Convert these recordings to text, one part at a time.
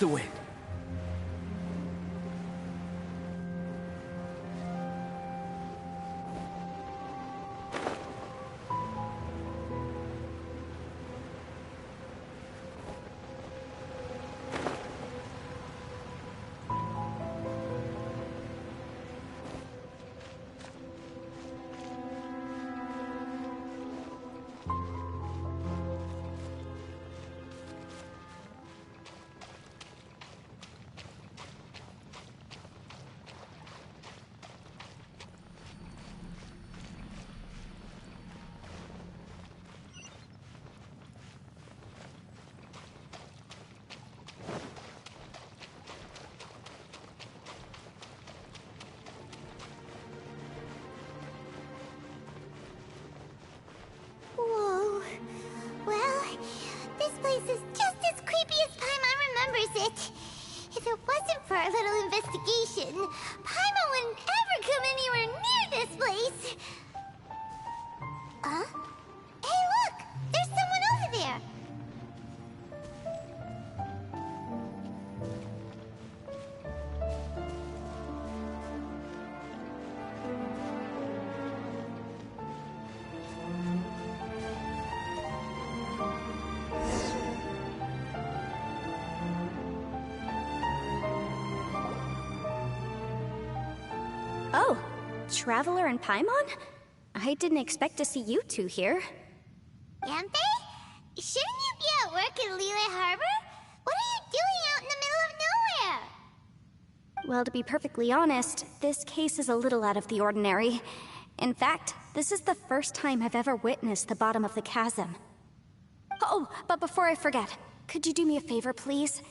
the wind. Whoa. Well, this place is just as creepy as Paimon remembers it. If it wasn't for our little investigation, Paimon wouldn't ever come anywhere near this place. Huh? Hey, look! There's someone over there! Oh, Traveler and Paimon? I didn't expect to see you two here. Yampe? Shouldn't you be at work in Liyue Harbor? What are you doing out in the middle of nowhere? Well, to be perfectly honest, this case is a little out of the ordinary. In fact, this is the first time I've ever witnessed the bottom of the chasm. Oh, but before I forget, could you do me a favor, please?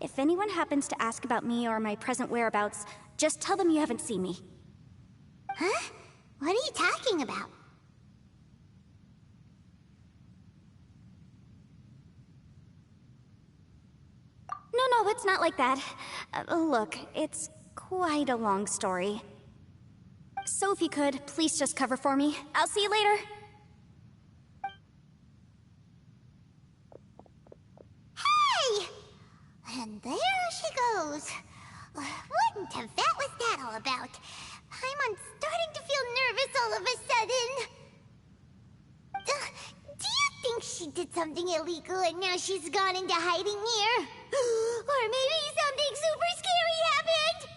If anyone happens to ask about me or my present whereabouts, just tell them you haven't seen me. Huh? What are you talking about? No, it's not like that. Look, it's quite a long story. So if you could, please just cover for me. I'll see you later. Hey! And there she goes. What in Tibet was that all about? Paimon's starting to feel nervous all of a sudden. Do you think she did something illegal and now she's gone into hiding here? Or maybe something super scary happened?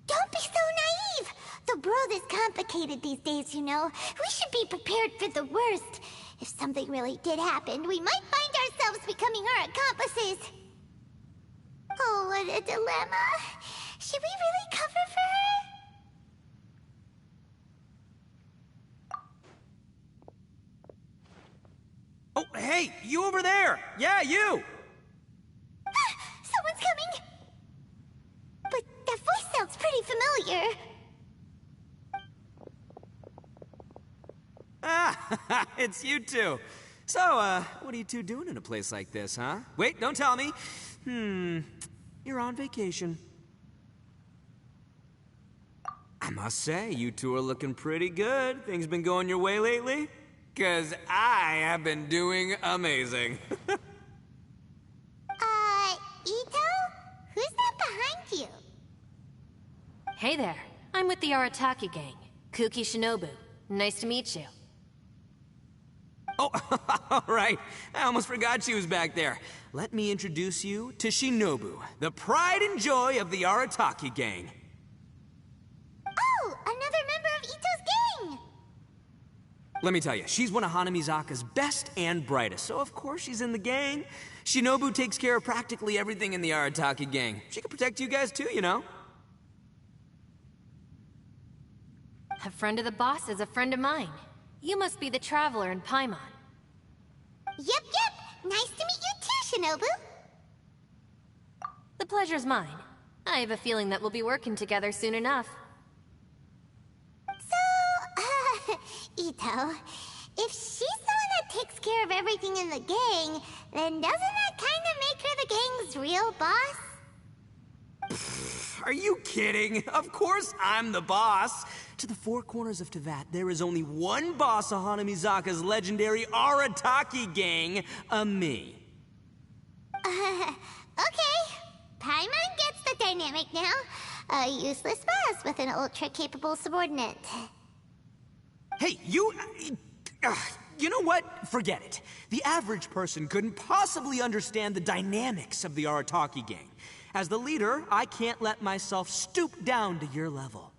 Don't be so naive! The world is complicated these days, you know. We should be prepared for the worst. If something really did happen, we might find ourselves becoming her accomplices. Oh, what a dilemma. Should we really cover for her? Oh, hey, you over there! Yeah, you! Someone's coming! But that voice sounds pretty familiar. Ah, it's you two. So, what are you two doing in a place like this, huh? Wait, don't tell me. You're on vacation. I must say, you two are looking pretty good. Things been going your way lately? 'Cause I have been doing amazing. Ito? Who's that behind you? Hey there, I'm with the Arataki gang. Kuki Shinobu. Nice to meet you. Oh, all right. I almost forgot she was back there. Let me introduce you to Shinobu, the pride and joy of the Arataki gang. Oh, another member of Ito's gang! Let me tell you, she's one of Hanamizaka's best and brightest, so of course she's in the gang. Shinobu takes care of practically everything in the Arataki gang. She can protect you guys too, you know? A friend of the boss is a friend of mine. You must be the Traveler in Paimon. Yep. Nice to meet you too, Shinobu. The pleasure's mine. I have a feeling that we'll be working together soon enough. So, Ito, if she's the one that takes care of everything in the gang, then doesn't that kind of make her the gang's real boss? Are you kidding? Of course I'm the boss. To the four corners of Teyvat, there is only one boss of Hanamizaka's legendary Arataki gang, me. Paimon gets the dynamic now. A useless boss with an ultra-capable subordinate. Hey, you know what? Forget it. The average person couldn't possibly understand the dynamics of the Arataki gang. As the leader, I can't let myself stoop down to your level.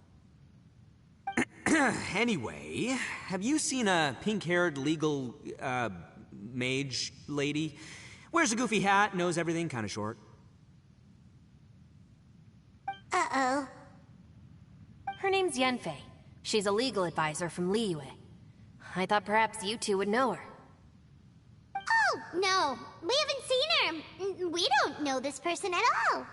Anyway, have you seen a pink-haired legal, mage lady? Wears a goofy hat, knows everything, kinda short. Uh-oh. Her name's Yenfei. She's a legal advisor from Liyue. I thought perhaps you two would know her. Oh, no. We haven't seen her. We don't know this person at all.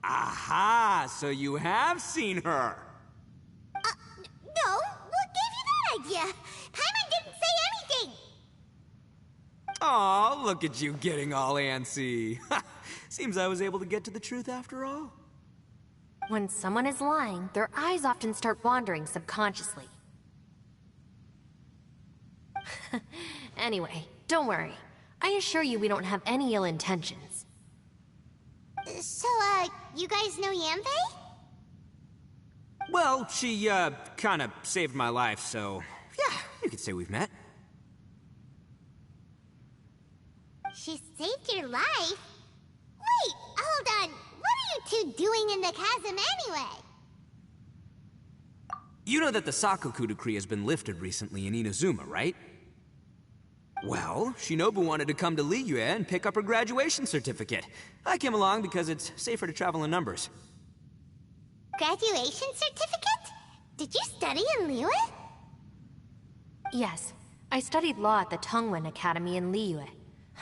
Aha! So you have seen her! No, what gave you that idea? Paimon didn't say anything. Aw, look at you getting all antsy. Seems I was able to get to the truth after all. When someone is lying, their eyes often start wandering subconsciously. Anyway, don't worry. I assure you we don't have any ill intentions. So, you guys know Yanfei? Well, she, kinda saved my life, so... yeah, you could say we've met. She saved your life? Wait, hold on. What are you two doing in the chasm anyway? You know that the Sakoku decree has been lifted recently in Inazuma, right? Well, Shinobu wanted to come to Liyue and pick up her graduation certificate. I came along because it's safer to travel in numbers. Graduation certificate? Did you study in Liyue? Yes, I studied law at the Tongwen Academy in Liyue.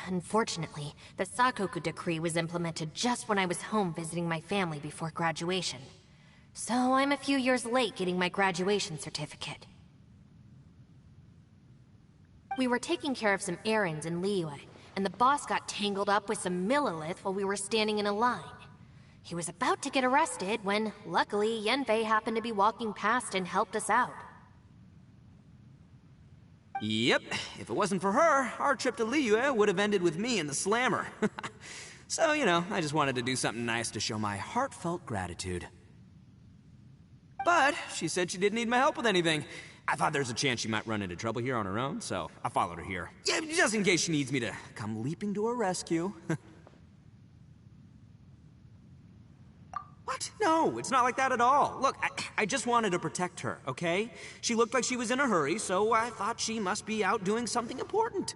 Unfortunately, the Sakoku decree was implemented just when I was home visiting my family before graduation. So I'm a few years late getting my graduation certificate. We were taking care of some errands in Liyue, and the boss got tangled up with some Millilith while we were standing in a line. He was about to get arrested when, luckily, Yenfei happened to be walking past and helped us out. Yep, if it wasn't for her, our trip to Liyue would have ended with me in the slammer. So, you know, I just wanted to do something nice to show my heartfelt gratitude. But she said she didn't need my help with anything. I thought there's a chance she might run into trouble here on her own, so I followed her here. Yeah, just in case she needs me to come leaping to her rescue. What? No, it's not like that at all. Look, I just wanted to protect her, okay? She looked like she was in a hurry, so I thought she must be out doing something important.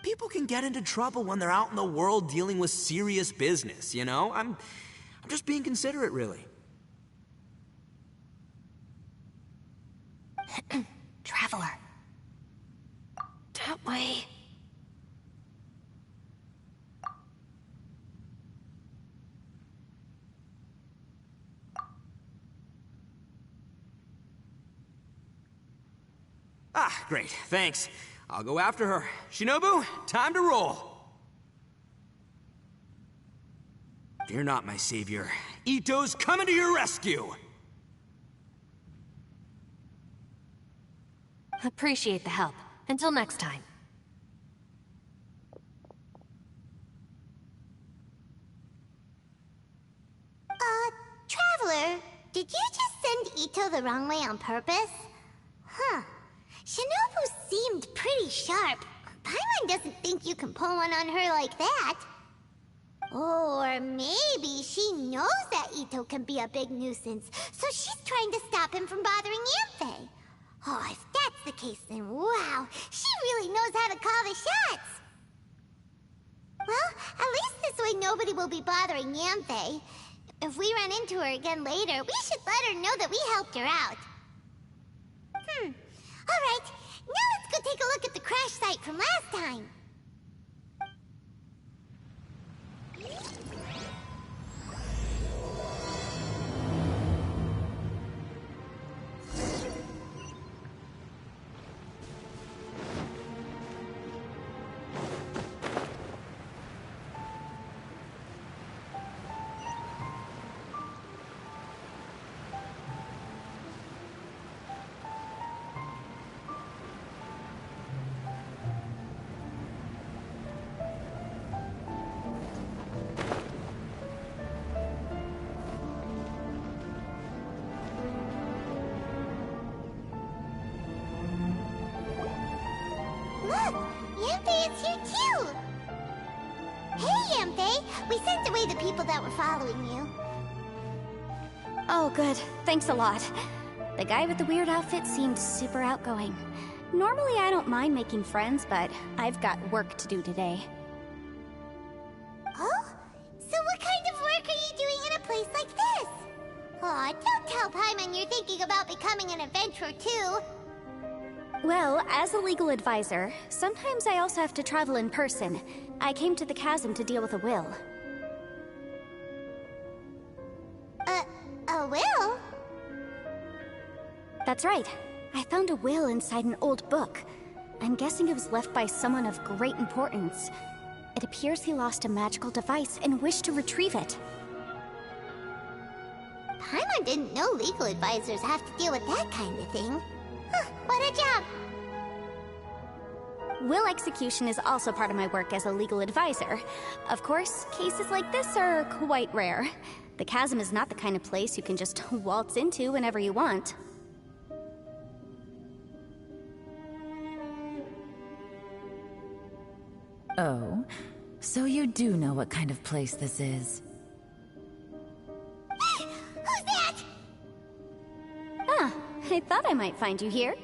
People can get into trouble when they're out in the world dealing with serious business, you know? I'm just being considerate, really. Traveler. That way. Ah, great, thanks. I'll go after her. Shinobu, time to roll. Fear not, my savior. Ito's coming to your rescue! Appreciate the help. Until next time. Traveler, did you just send Ito the wrong way on purpose? Huh. Shinobu seemed pretty sharp. Paimon doesn't think you can pull one on her like that. Or maybe she knows that Ito can be a big nuisance, so she's trying to stop him from bothering Yanfei. Oh, if that's the case, then wow, she really knows how to call the shots. Well, at least this way nobody will be bothering Yanfei. If we run into her again later, we should let her know that we helped her out. Alright, now let's go take a look at the crash site from last time. Yanfei is here too! Hey, Yanfei! We sent away the people that were following you. Oh, good. Thanks a lot. The guy with the weird outfit seemed super outgoing. Normally I don't mind making friends, but I've got work to do today. Oh? So what kind of work are you doing in a place like this? Aw, don't tell Paimon you're thinking about becoming an adventurer too. Well, as a legal advisor, sometimes I also have to travel in person. I came to the chasm to deal with a will. A will? That's right. I found a will inside an old book. I'm guessing it was left by someone of great importance. It appears he lost a magical device and wished to retrieve it. Paimon didn't know legal advisors have to deal with that kind of thing. Huh, what a job! Will execution is also part of my work as a legal advisor. Of course, cases like this are quite rare. The chasm is not the kind of place you can just waltz into whenever you want. Oh, so you do know what kind of place this is. Who's that? Ah, I thought I might find you here.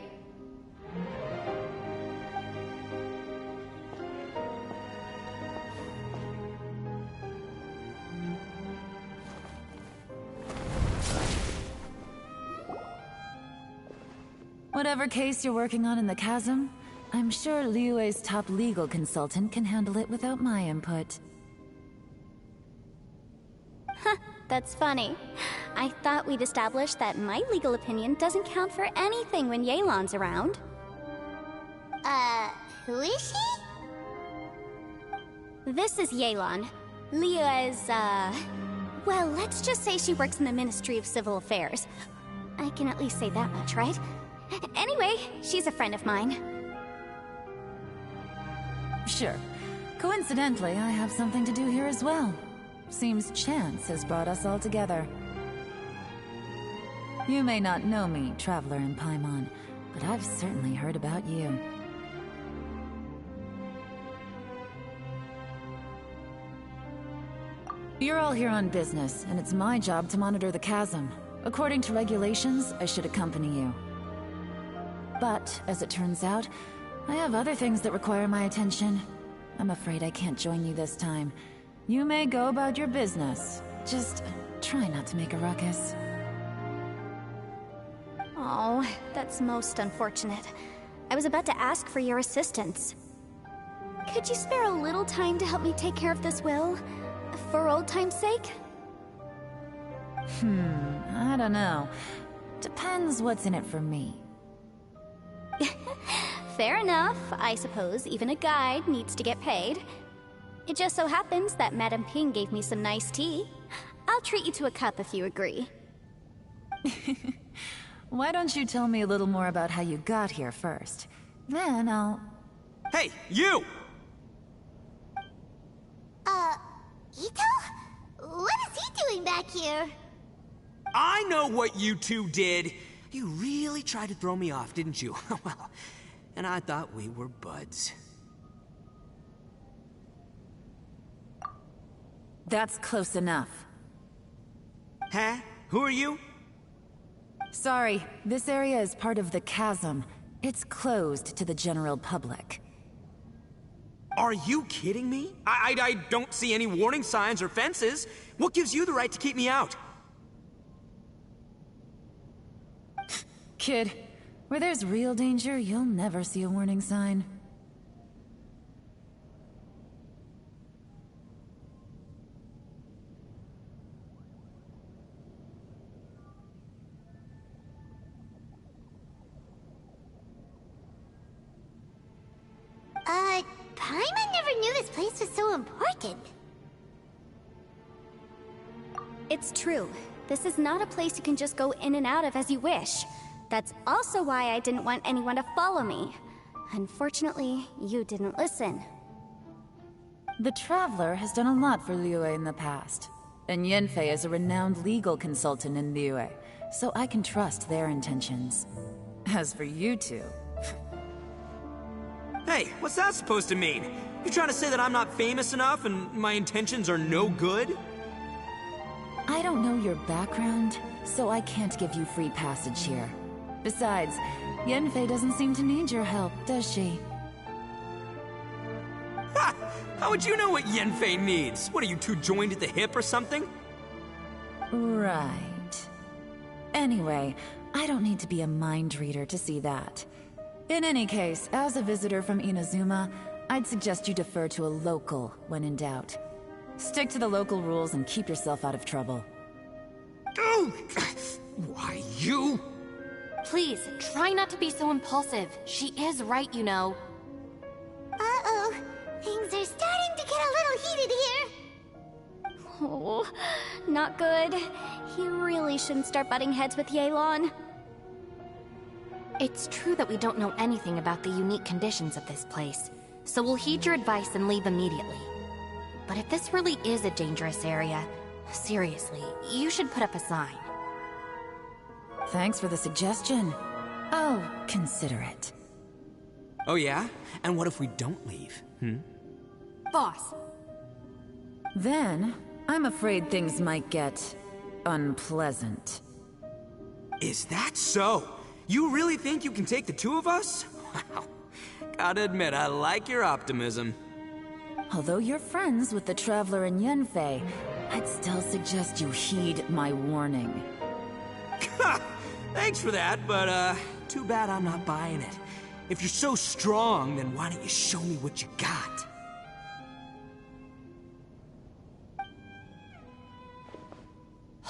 Whatever case you're working on in the chasm, I'm sure Liyue's top legal consultant can handle it without my input. Huh, that's funny. I thought we'd established that my legal opinion doesn't count for anything when Yelan's around. Who is she? This is Yelan. Liyue's, well, let's just say she works in the Ministry of Civil Affairs. I can at least say that much, right? Anyway, she's a friend of mine. Sure. Coincidentally, I have something to do here as well. Seems chance has brought us all together. You may not know me, Traveler in Paimon, but I've certainly heard about you. You're all here on business, and it's my job to monitor the chasm. According to regulations, I should accompany you. But, as it turns out, I have other things that require my attention. I'm afraid I can't join you this time. You may go about your business. Just try not to make a ruckus. Oh, that's most unfortunate. I was about to ask for your assistance. Could you spare a little time to help me take care of this will? For old time's sake? I don't know. Depends what's in it for me. Fair enough. I suppose even a guide needs to get paid. It just so happens that Madame Ping gave me some nice tea. I'll treat you to a cup if you agree. Why don't you tell me a little more about how you got here first? Then I'll... Hey, you! Ito? What is he doing back here? I know what you two did. You really tried to throw me off, didn't you? Well, and I thought we were buds. That's close enough. Huh? Who are you? Sorry, this area is part of the chasm. It's closed to the general public. Are you kidding me? I don't see any warning signs or fences. What gives you the right to keep me out? Kid, where there's real danger, you'll never see a warning sign. Paimon never knew this place was so important. It's true. This is not a place you can just go in and out of as you wish. That's also why I didn't want anyone to follow me. Unfortunately, you didn't listen. The Traveler has done a lot for Liyue in the past. And Yanfei is a renowned legal consultant in Liyue, so I can trust their intentions. As for you two... Hey, what's that supposed to mean? You trying to say that I'm not famous enough and my intentions are no good? I don't know your background, so I can't give you free passage here. Besides, Yenfei doesn't seem to need your help, does she? Ha! How would you know what Yenfei needs? What, are you two joined at the hip or something? Right. Anyway, I don't need to be a mind reader to see that. In any case, as a visitor from Inazuma, I'd suggest you defer to a local when in doubt. Stick to the local rules and keep yourself out of trouble. Oh! Why, you? Please, try not to be so impulsive. She is right, you know. Uh-oh. Things are starting to get a little heated here. Oh, not good. You really shouldn't start butting heads with Yelan. It's true that we don't know anything about the unique conditions of this place, so we'll heed your advice and leave immediately. But if this really is a dangerous area, seriously, you should put up a sign. Thanks for the suggestion. I'll consider it. Oh yeah? And what if we don't leave? Boss, Then, I'm afraid things might get unpleasant. Is that so? You really think you can take the two of us? Wow. Gotta admit, I like your optimism. Although you're friends with the Traveler and Yenfei, I'd still suggest you heed my warning. Thanks for that, but too bad I'm not buying it. If you're so strong, then why don't you show me what you got?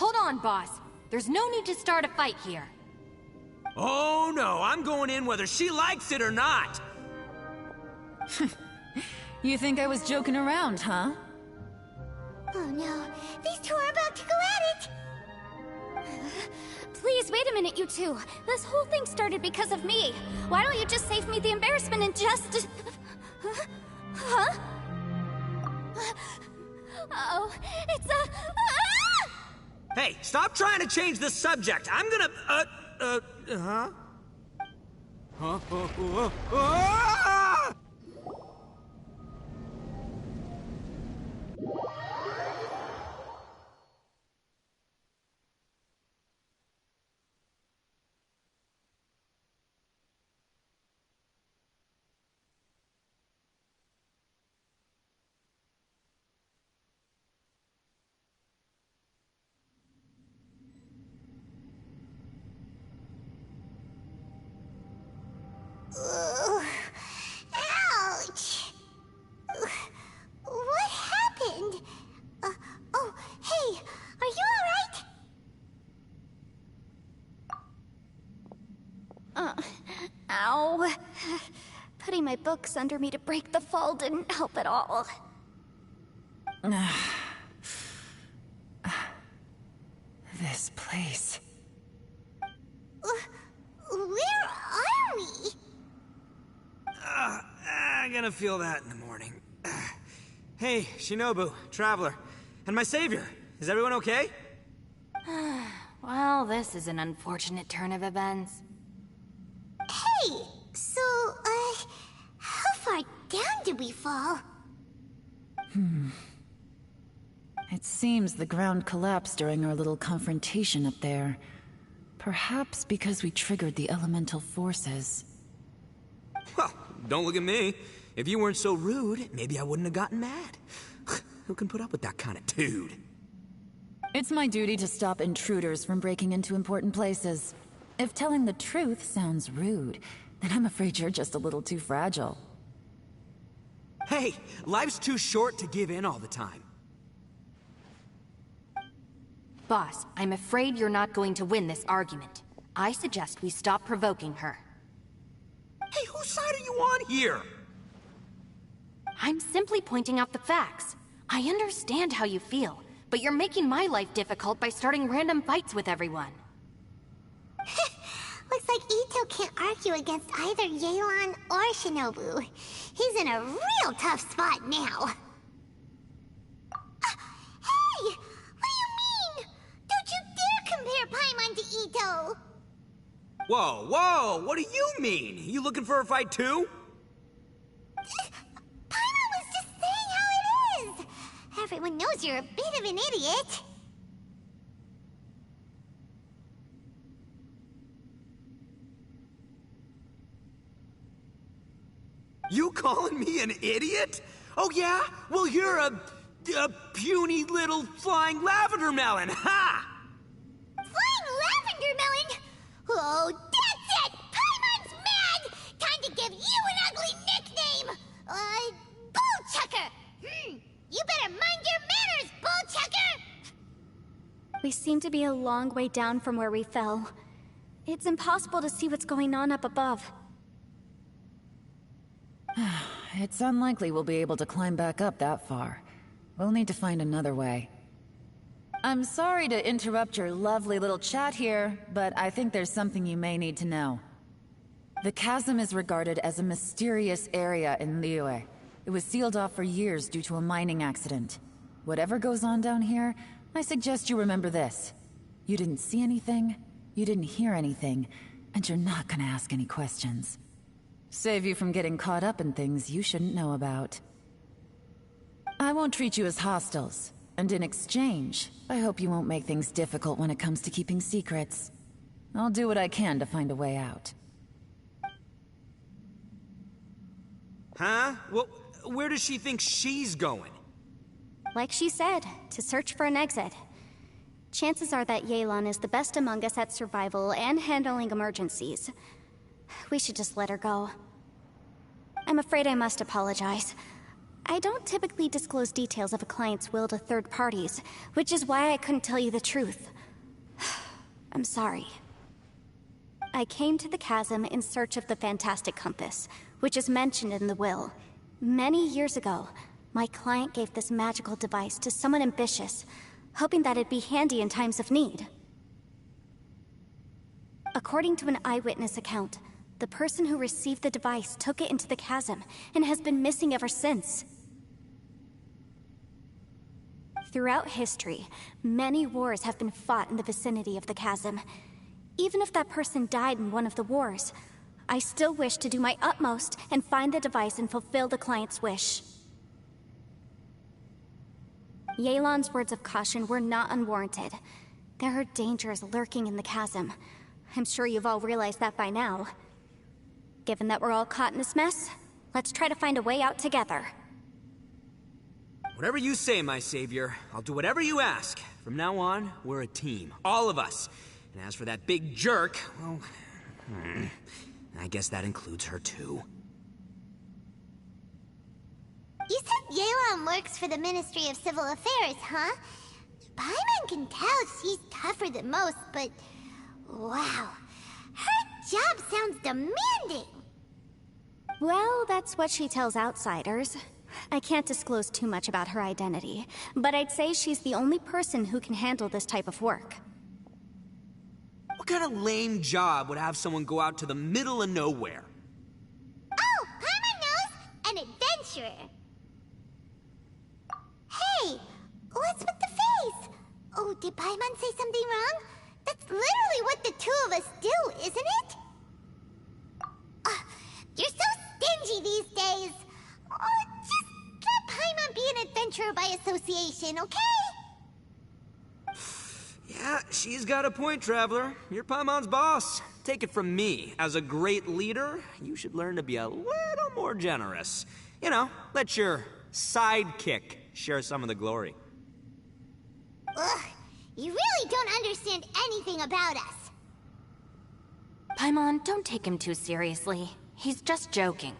hold on, boss. There's no need to start a fight here. Oh no, I'm going in whether she likes it or not. You think I was joking around, huh? Oh no, these two are about to go at it! Please, wait a minute, you two. This whole thing started because of me. Why don't you just save me the embarrassment and just... Huh? Uh-oh, it's a... Ah! Hey, stop trying to change the subject. I'm gonna, huh? Ah! Ouch! What happened? Oh, hey, are you alright? Ow. Putting my books under me to break the fall didn't help at all. This place. Where are we? I'm gonna feel that in the morning. Hey, Shinobu, Traveler, and my savior. Is everyone okay? Well, this is an unfortunate turn of events. Hey, so, how far down did we fall? It seems the ground collapsed during our little confrontation up there. Perhaps because we triggered the elemental forces. Well, don't look at me. If you weren't so rude, maybe I wouldn't have gotten mad. Who can put up with that kind of dude? It's my duty to stop intruders from breaking into important places. If telling the truth sounds rude, then I'm afraid you're just a little too fragile. Hey, life's too short to give in all the time. Boss, I'm afraid you're not going to win this argument. I suggest we stop provoking her. Hey, whose side are you on here? I'm simply pointing out the facts. I understand how you feel, but you're making my life difficult by starting random fights with everyone. Looks like Ito can't argue against either Yelan or Shinobu. He's in a real tough spot now. Hey! What do you mean? Don't you dare compare Paimon to Ito! Whoa, whoa, what do you mean? You looking for a fight too? everyone knows you're a bit of an idiot. You calling me an idiot? Oh yeah? Well, you're a puny little flying lavender melon, ha! Flying lavender melon? Oh, that's it! Paimon's mad! Time to give you an ugly nickname! Bullchucker! You better mind your manners, Bullchucker! We seem to be a long way down from where we fell. It's impossible to see what's going on up above. It's unlikely we'll be able to climb back up that far. We'll need to find another way. I'm sorry to interrupt your lovely little chat here, but I think there's something you may need to know. The chasm is regarded as a mysterious area in Liyue. It was sealed off for years due to a mining accident. Whatever goes on down here, I suggest you remember this. You didn't see anything, you didn't hear anything, and you're not gonna ask any questions. Save you from getting caught up in things you shouldn't know about. I won't treat you as hostiles, and in exchange, I hope you won't make things difficult when it comes to keeping secrets. I'll do what I can to find a way out. Huh? Well, where does she think she's going? Like she said, to search for an exit. Chances are that Yelan is the best among us at survival and handling emergencies. We should just let her go. I'm afraid I must apologize. I don't typically disclose details of a client's will to third parties, which is why I couldn't tell you the truth. I'm sorry. I came to the chasm in search of the Fantastic Compass, which is mentioned in the will. Many years ago, my client gave this magical device to someone ambitious, hoping that it'd be handy in times of need. According to an eyewitness account, the person who received the device took it into the chasm and has been missing ever since. Throughout history, many wars have been fought in the vicinity of the chasm. Even if that person died in one of the wars, I still wish to do my utmost and find the device and fulfill the client's wish. Yelan's words of caution were not unwarranted. There are dangers lurking in the chasm. I'm sure you've all realized that by now. Given that we're all caught in this mess, let's try to find a way out together. Whatever you say, my savior. I'll do whatever you ask. From now on, we're a team. All of us. And as for that big jerk, well... I guess that includes her, too. You said Yelan works for the Ministry of Civil Affairs, huh? Paimon can tell she's tougher than most, but... wow. Her job sounds demanding! Well, that's what she tells outsiders. I can't disclose too much about her identity, but I'd say she's the only person who can handle this type of work. What kind of lame job would have someone go out to the middle of nowhere? Oh, Paimon knows! An adventurer! Hey! What's with the face? Oh, did Paimon say something wrong? That's literally what the two of us do, isn't it? You're so stingy these days. Just let Paimon be an adventurer by association, okay? Yeah, she's got a point, Traveler. You're Paimon's boss. Take it from me. As a great leader, you should learn to be a little more generous. You know, let your sidekick share some of the glory. Ugh, you really don't understand anything about us. Paimon, don't take him too seriously. He's just joking.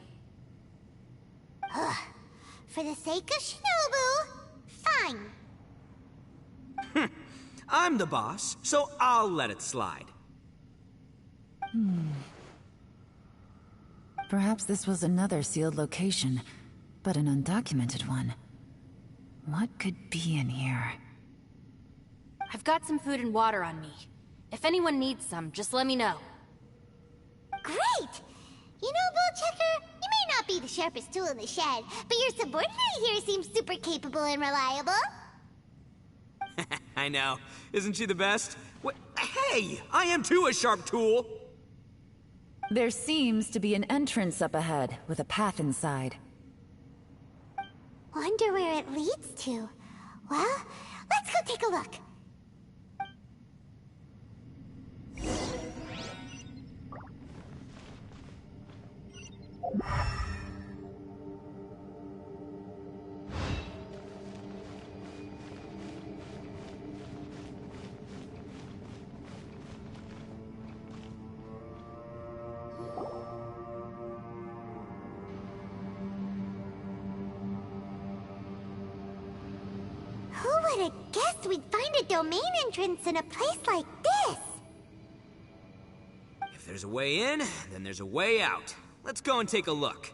For the sake of Shinobu, fine. I'm the boss, so I'll let it slide. Perhaps this was another sealed location, but an undocumented one. What could be in here? I've got some food and water on me. If anyone needs some, just let me know. Great! You know, Bullchecker, you may not be the sharpest tool in the shed, but your subordinate here seems super capable and reliable. I know. Isn't she the best? Hey! I am too a sharp tool! There seems to be an entrance up ahead, with a path inside. Wonder where it leads to. Well, let's go take a look. Who would have guessed we'd find a domain entrance in a place like this? If there's a way in, then there's a way out. Let's go and take a look.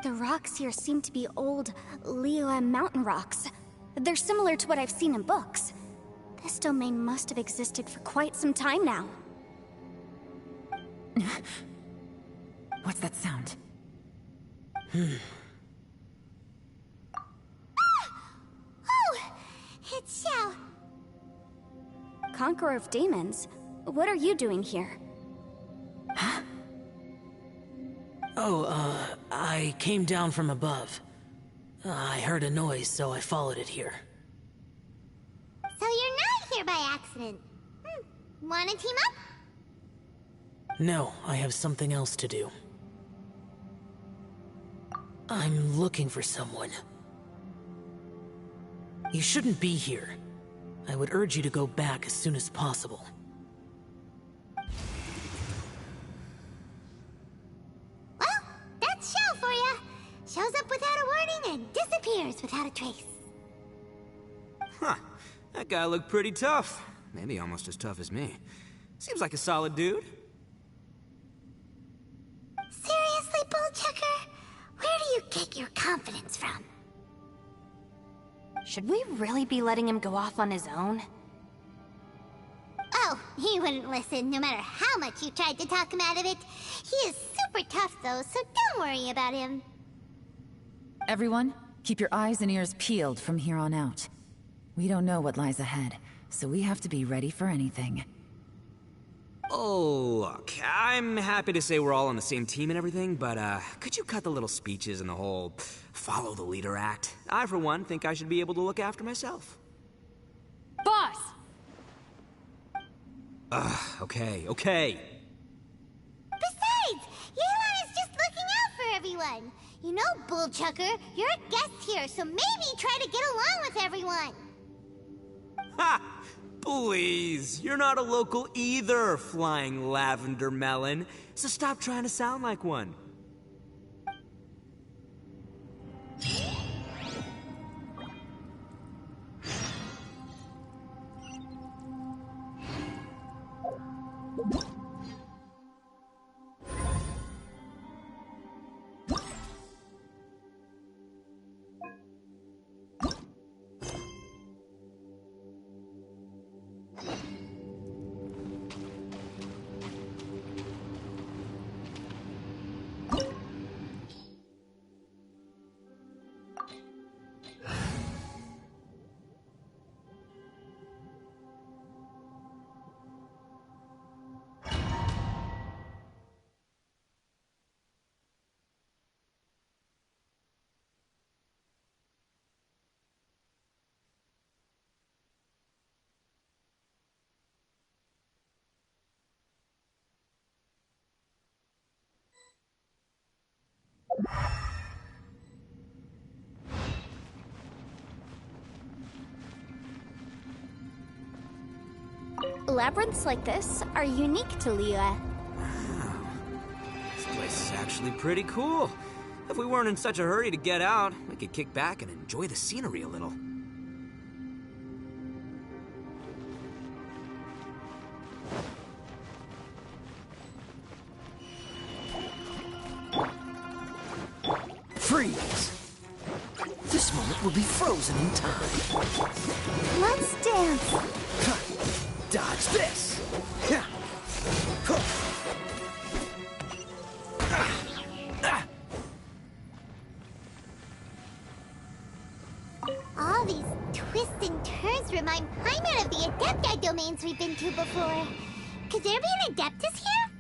The rocks here seem to be old Liyue mountain rocks. They're similar to what I've seen in books. This domain must have existed for quite some time now. What's that sound? Oh, it's Xiao. Conqueror of Demons? What are you doing here? Oh, I came down from above. I heard a noise, so I followed it here. So you're not here by accident. Wanna team up? No, I have something else to do. I'm looking for someone. You shouldn't be here. I would urge you to go back as soon as possible. Well, that's Xiao for ya. Shows up without a warning and disappears without a trace. Huh. That guy looked pretty tough. Maybe almost as tough as me. Seems like a solid dude. Seriously, Bullchucker? Where do you get your confidence from? Should we really be letting him go off on his own? Oh, he wouldn't listen no matter how much you tried to talk him out of it. He is super tough though, so don't worry about him. Everyone, keep your eyes and ears peeled from here on out. We don't know what lies ahead, so we have to be ready for anything. Oh, look, I'm happy to say we're all on the same team and everything, but, could you cut the little speeches and the whole follow the leader act? I, for one, think I should be able to look after myself. Boss! Okay. Besides, Yelan is just looking out for everyone. You know, Bullchucker, you're a guest here, so maybe try to get along with everyone. Ha! Please, you're not a local either, flying lavender melon, so stop trying to sound like one. Labyrinths like this are unique to Liyue. This place is actually pretty cool. If we weren't in such a hurry to get out, we could kick back and enjoy the scenery a little. Freeze! This moment will be frozen in time. Let's dance. Dodge this! All these twists and turns remind Paimon of the Adepti domains we've been to before. Could there be an Adeptus here?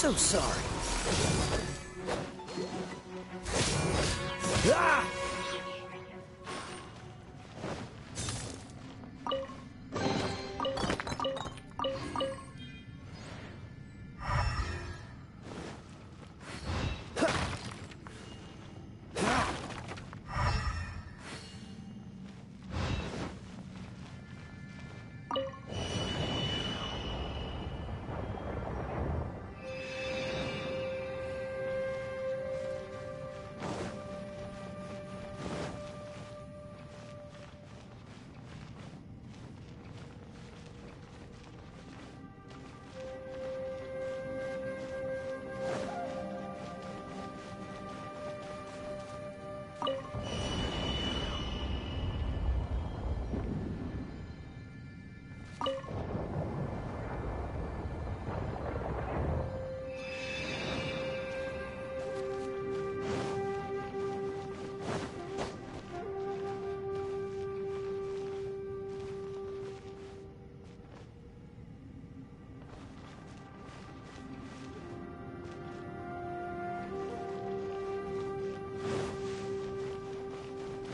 so sorry. Ah!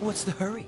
What's the hurry?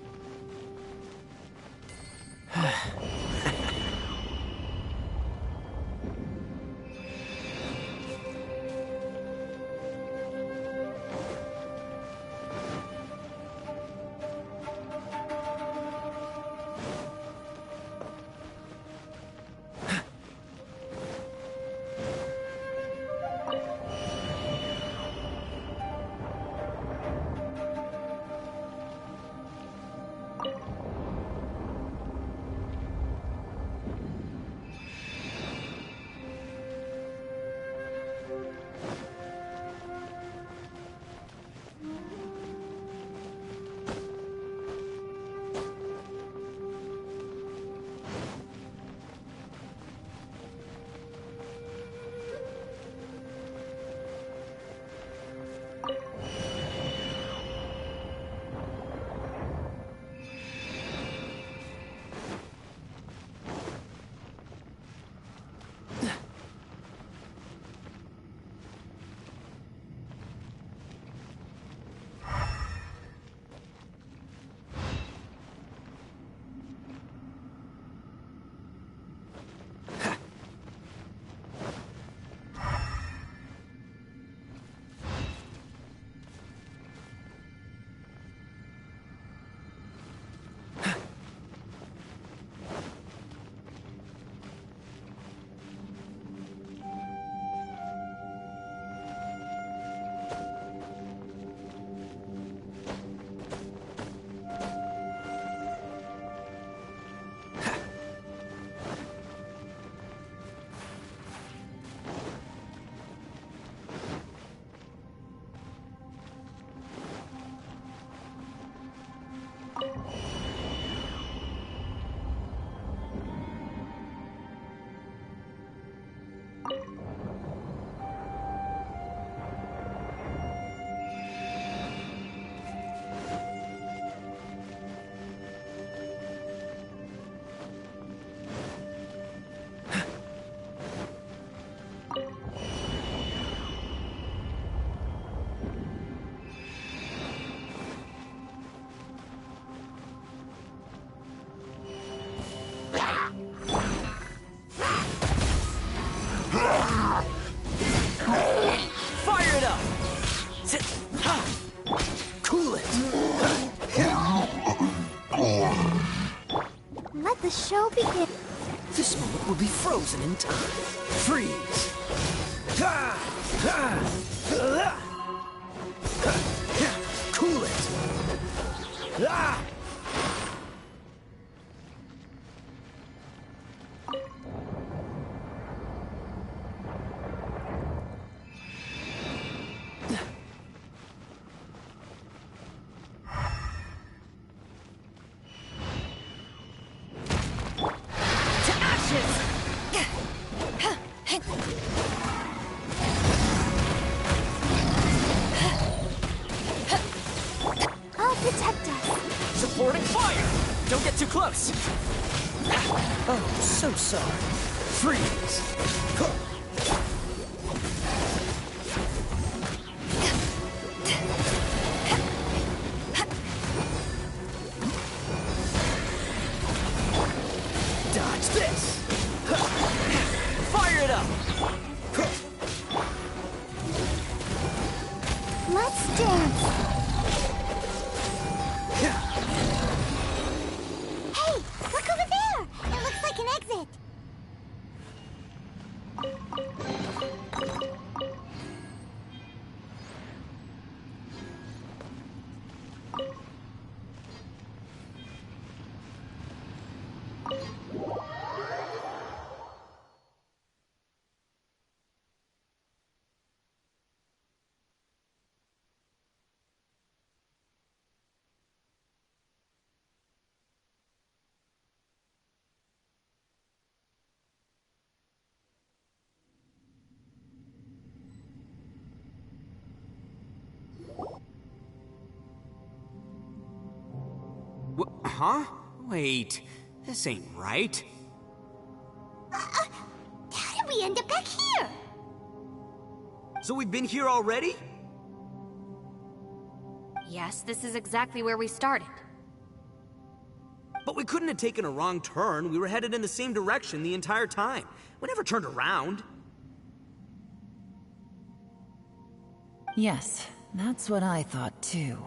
The show begins. This moment will be frozen in time. Freeze! Cool it! Oh, so sorry. Freeze! Huh? Wait, this ain't right. How did we end up back here? So we've been here already? Yes, this is exactly where we started. But we couldn't have taken a wrong turn. We were headed in the same direction the entire time. We never turned around. Yes, that's what I thought too.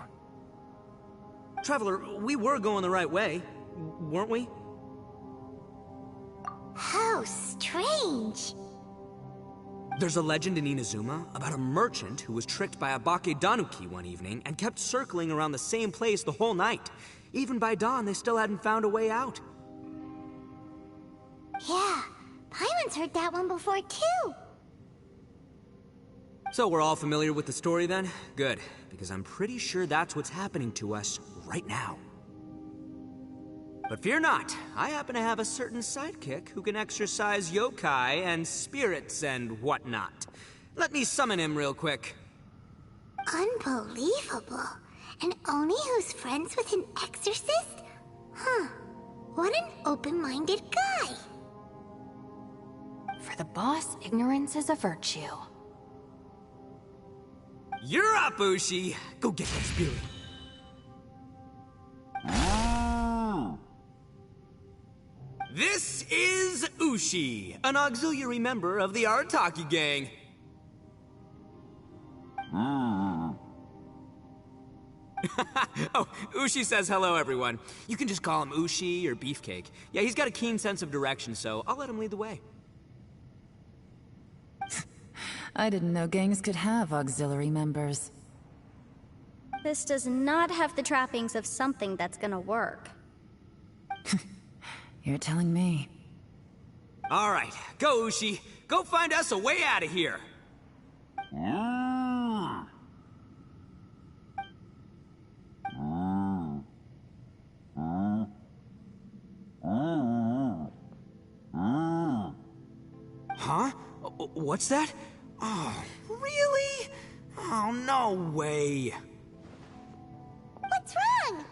Traveler, we were going the right way, weren't we? How strange. There's a legend in Inazuma about a merchant who was tricked by a Bakedanuki one evening and kept circling around the same place the whole night. Even by dawn, they still hadn't found a way out. Yeah, Paimon's heard that one before too. So we're all familiar with the story then? Good, because I'm pretty sure that's what's happening to us right now. But fear not, I happen to have a certain sidekick who can exercise yokai and spirits and whatnot. Let me summon him real quick. Unbelievable. An Oni who's friends with an exorcist? Huh. What an open-minded guy. For the boss, ignorance is a virtue. You're up, Ushi! Go get that spirit. This is Ushi, an auxiliary member of the Arataki gang. Oh, Ushi says hello, everyone. You can just call him Ushi or Beefcake. Yeah, he's got a keen sense of direction, so I'll let him lead the way. I didn't know gangs could have auxiliary members. This does not have the trappings of something that's gonna work. You're telling me. All right, go, Ushi. Go find us a way out of here. Huh? What's that? Oh, really? Oh, no way. What's wrong?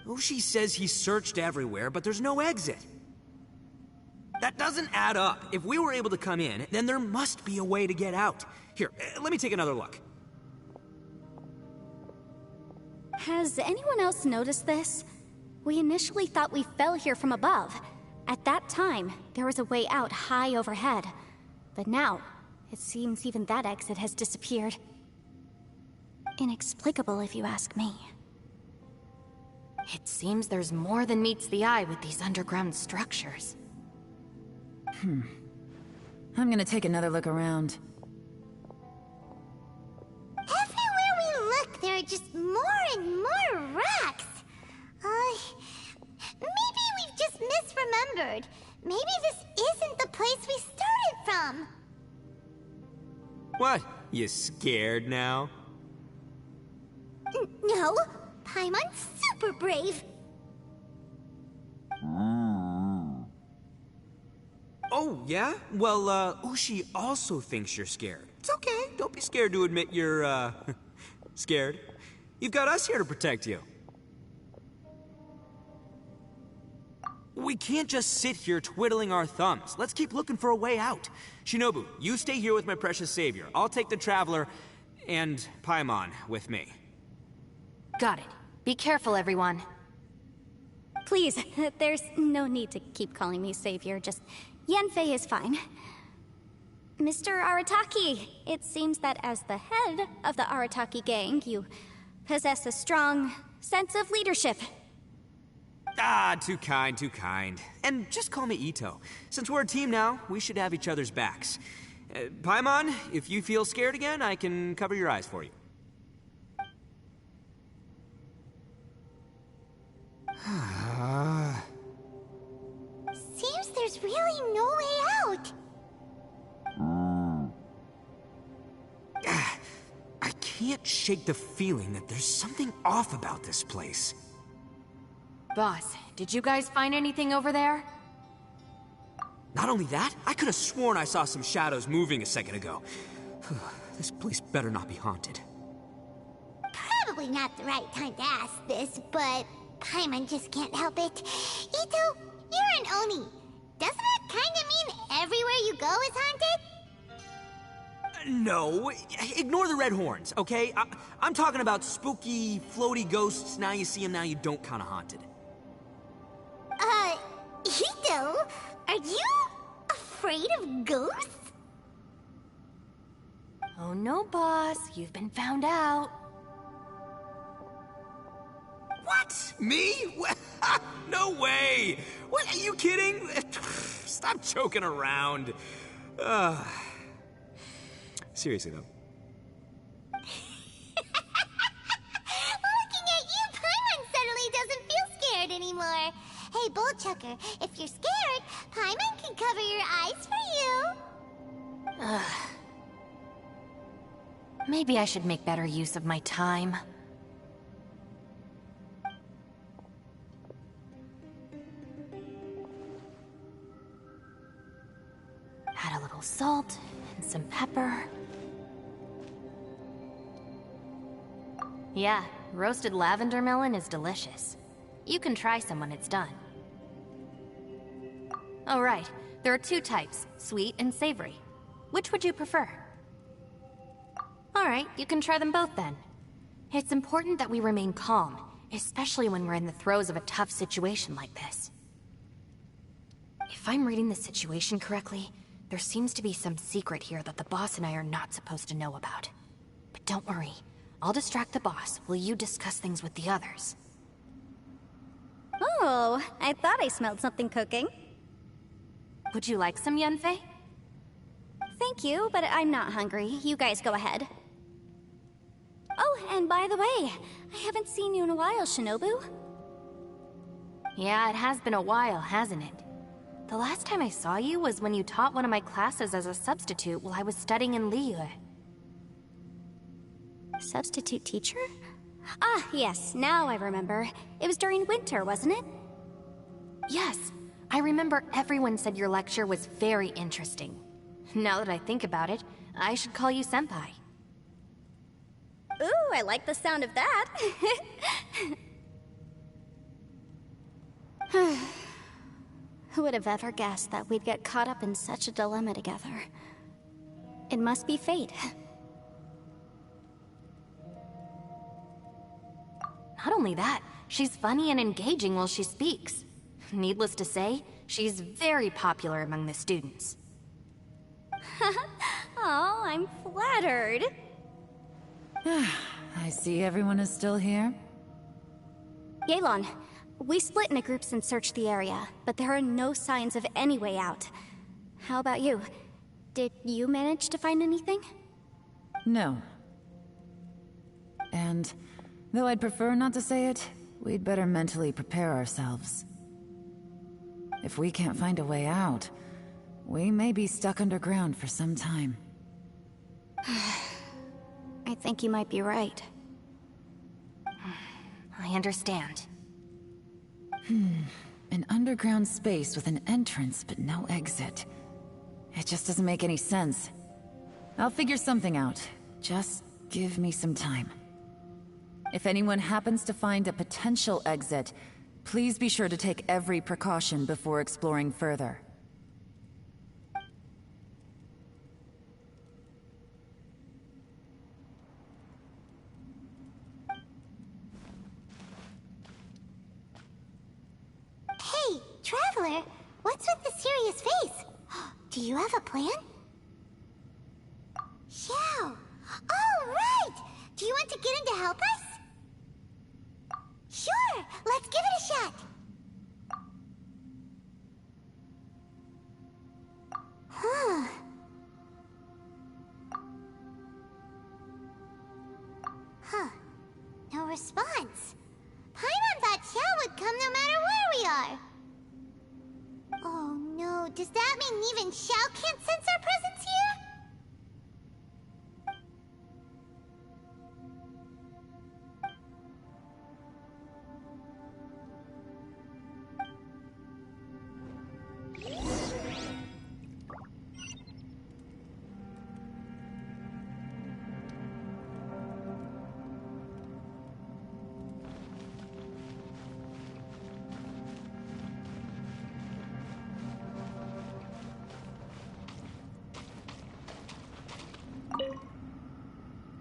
Ushi says he searched everywhere, but there's no exit. That doesn't add up. If we were able to come in, then there must be a way to get out. Here, let me take another look. Has anyone else noticed this? We initially thought we fell here from above. At that time, there was a way out high overhead. But now, it seems even that exit has disappeared. Inexplicable, if you ask me. It seems there's more than meets the eye with these underground structures. I'm gonna take another look around. Everywhere we look, there are just more and more rocks. Maybe we've just misremembered. Maybe this isn't the place we started from. What? You scared now? No, Paimon's super brave. Oh, yeah? Well, Ushi also thinks you're scared. It's okay. Don't be scared to admit you're, scared. You've got us here to protect you. We can't just sit here twiddling our thumbs. Let's keep looking for a way out. Shinobu, you stay here with my precious savior. I'll take the Traveler and Paimon with me. Got it. Be careful, everyone. Please, there's no need to keep calling me savior, just Yanfei is fine. Mr. Arataki, it seems that as the head of the Arataki gang, you possess a strong sense of leadership. Ah, too kind, too kind. And just call me Ito. Since we're a team now, we should have each other's backs. Paimon, if you feel scared again, I can cover your eyes for you. Seems there's really no way out. I can't shake the feeling that there's something off about this place. Boss, did you guys find anything over there? Not only that, I could have sworn I saw some shadows moving a second ago. This place better not be haunted. Probably not the right time to ask this, but Paimon just can't help it. Ito, you're an Oni. Doesn't that kinda mean everywhere you go is haunted? No, ignore the red horns, okay? I'm talking about spooky, floaty ghosts, now you see them, now you don't kinda haunted. Ito, are you afraid of ghosts? Oh no, boss. You've been found out. What? Me? No way! What, are you kidding? Stop joking around. Seriously, though. Looking at you, Paimon suddenly doesn't feel scared anymore. Hey, Bullchucker, if you're scared, Paimon can cover your eyes for you. Maybe I should make better use of my time. Add a little salt and some pepper. Yeah, roasted lavender melon is delicious. You can try some when it's done. Oh right, there are two types, sweet and savory. Which would you prefer? Alright, you can try them both then. It's important that we remain calm, especially when we're in the throes of a tough situation like this. If I'm reading the situation correctly, there seems to be some secret here that the boss and I are not supposed to know about. But don't worry, I'll distract the boss while you discuss things with the others. Oh, I thought I smelled something cooking. Would you like some, Yunfei? Thank you, but I'm not hungry. You guys go ahead. Oh, and by the way, I haven't seen you in a while, Shinobu. Yeah, it has been a while, hasn't it? The last time I saw you was when you taught one of my classes as a substitute while I was studying in Liyue. Substitute teacher? Ah, yes, now I remember. It was during winter, wasn't it? Yes, I remember everyone said your lecture was very interesting. Now that I think about it, I should call you Senpai. Ooh, I like the sound of that. Who would have ever guessed that we'd get caught up in such a dilemma together? It must be fate. Not only that, she's funny and engaging while she speaks. Needless to say, she's very popular among the students. Oh, I'm flattered. I see everyone is still here. Yelan, we split into groups and searched the area, but there are no signs of any way out. How about you? Did you manage to find anything? No. And, though I'd prefer not to say it, we'd better mentally prepare ourselves. If we can't find a way out, we may be stuck underground for some time. I think you might be right. I understand. An underground space with an entrance but no exit. It just doesn't make any sense. I'll figure something out. Just give me some time. If anyone happens to find a potential exit, please be sure to take every precaution before exploring further. Hey, Traveler, what's with the serious face? Do you have a plan? Xiao! Oh, right! Do you want to get in to help us? Sure, let's give it a shot. Huh. Huh. No response. Paimon thought Xiao would come no matter where we are. Oh no, does that mean even Xiao can't sense our presence here?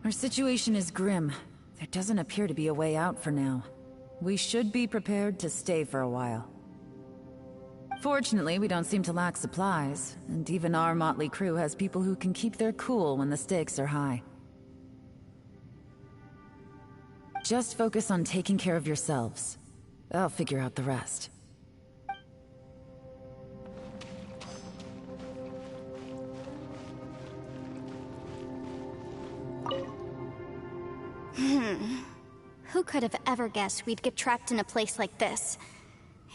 Our situation is grim. There doesn't appear to be a way out for now. We should be prepared to stay for a while. Fortunately, we don't seem to lack supplies, and even our motley crew has people who can keep their cool when the stakes are high. Just focus on taking care of yourselves. I'll figure out the rest. Who could have ever guessed we'd get trapped in a place like this?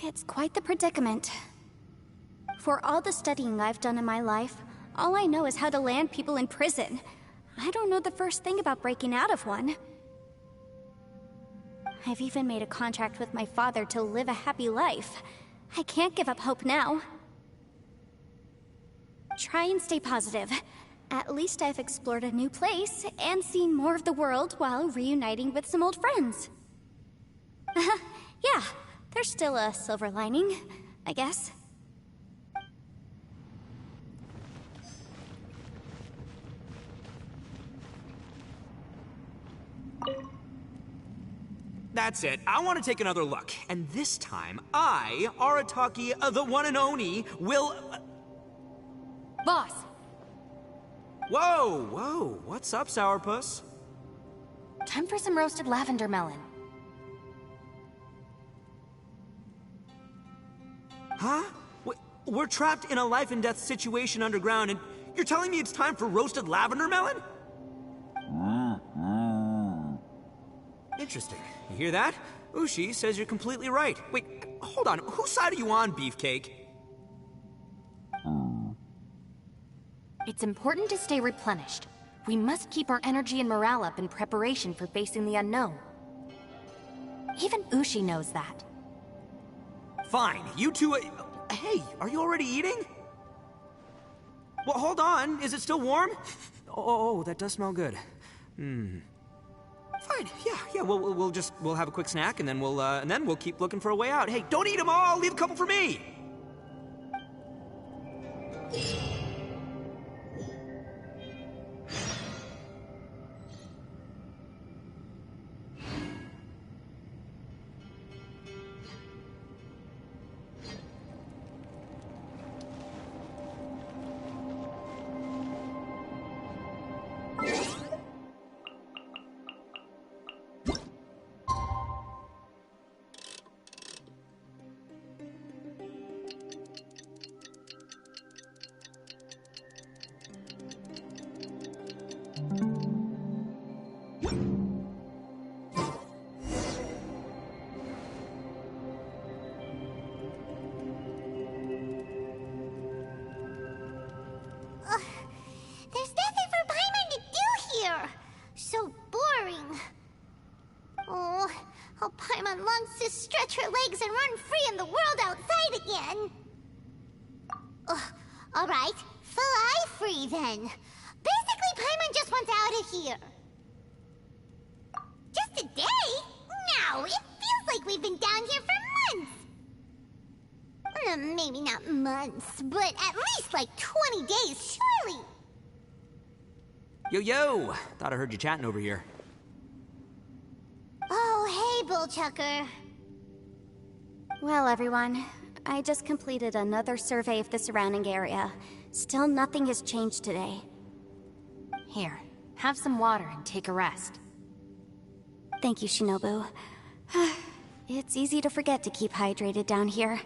It's quite the predicament. For all the studying I've done in my life, all I know is how to land people in prison. I don't know the first thing about breaking out of one. I've even made a contract with my father to live a happy life. I can't give up hope now. Try and stay positive. At least I've explored a new place and seen more of the world while reuniting with some old friends. Yeah, there's still a silver lining, I guess. That's it. I want to take another look. And this time, I, Arataki, the one and only, will... Boss! Whoa, whoa. What's up, Sourpuss? Time for some roasted lavender melon. Huh? We're trapped in a life and death situation underground, and you're telling me it's time for roasted lavender melon? Interesting. You hear that? Ushi says you're completely right. Wait, hold on. Whose side are you on, Beefcake? It's important to stay replenished. We must keep our energy and morale up in preparation for facing the unknown. Even Ushi knows that. Fine, you two... Hey, are you already eating? Well, hold on. Is it still warm? Oh, that does smell good. Fine, yeah, we'll have a quick snack, and then we'll keep looking for a way out. Hey, don't eat them all! Leave a couple for me! There's nothing for Paimon to do here. So boring. Oh, how Paimon longs to stretch her legs and run free in the world outside again. All right, fly free then. Basically, Paimon just wants out of here. Just a day? No, it feels like we've been down here for months. Maybe not months, but at least like 20 days, surely. Yo! Thought I heard you chatting over here. Oh, hey, Bullchucker. Well, everyone, I just completed another survey of the surrounding area. Still nothing has changed today. Here, have some water and take a rest. Thank you, Shinobu. It's easy to forget to keep hydrated down here.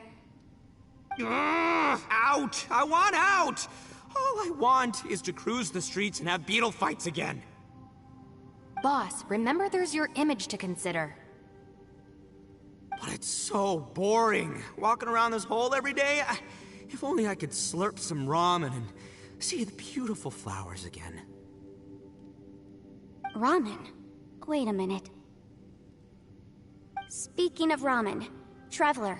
Out! I want out! All I want is to cruise the streets and have beetle fights again. Boss, remember there's your image to consider. But it's so boring, walking around this hole every day. If only I could slurp some ramen and see the beautiful flowers again. Ramen? Wait a minute. Speaking of ramen, Traveler,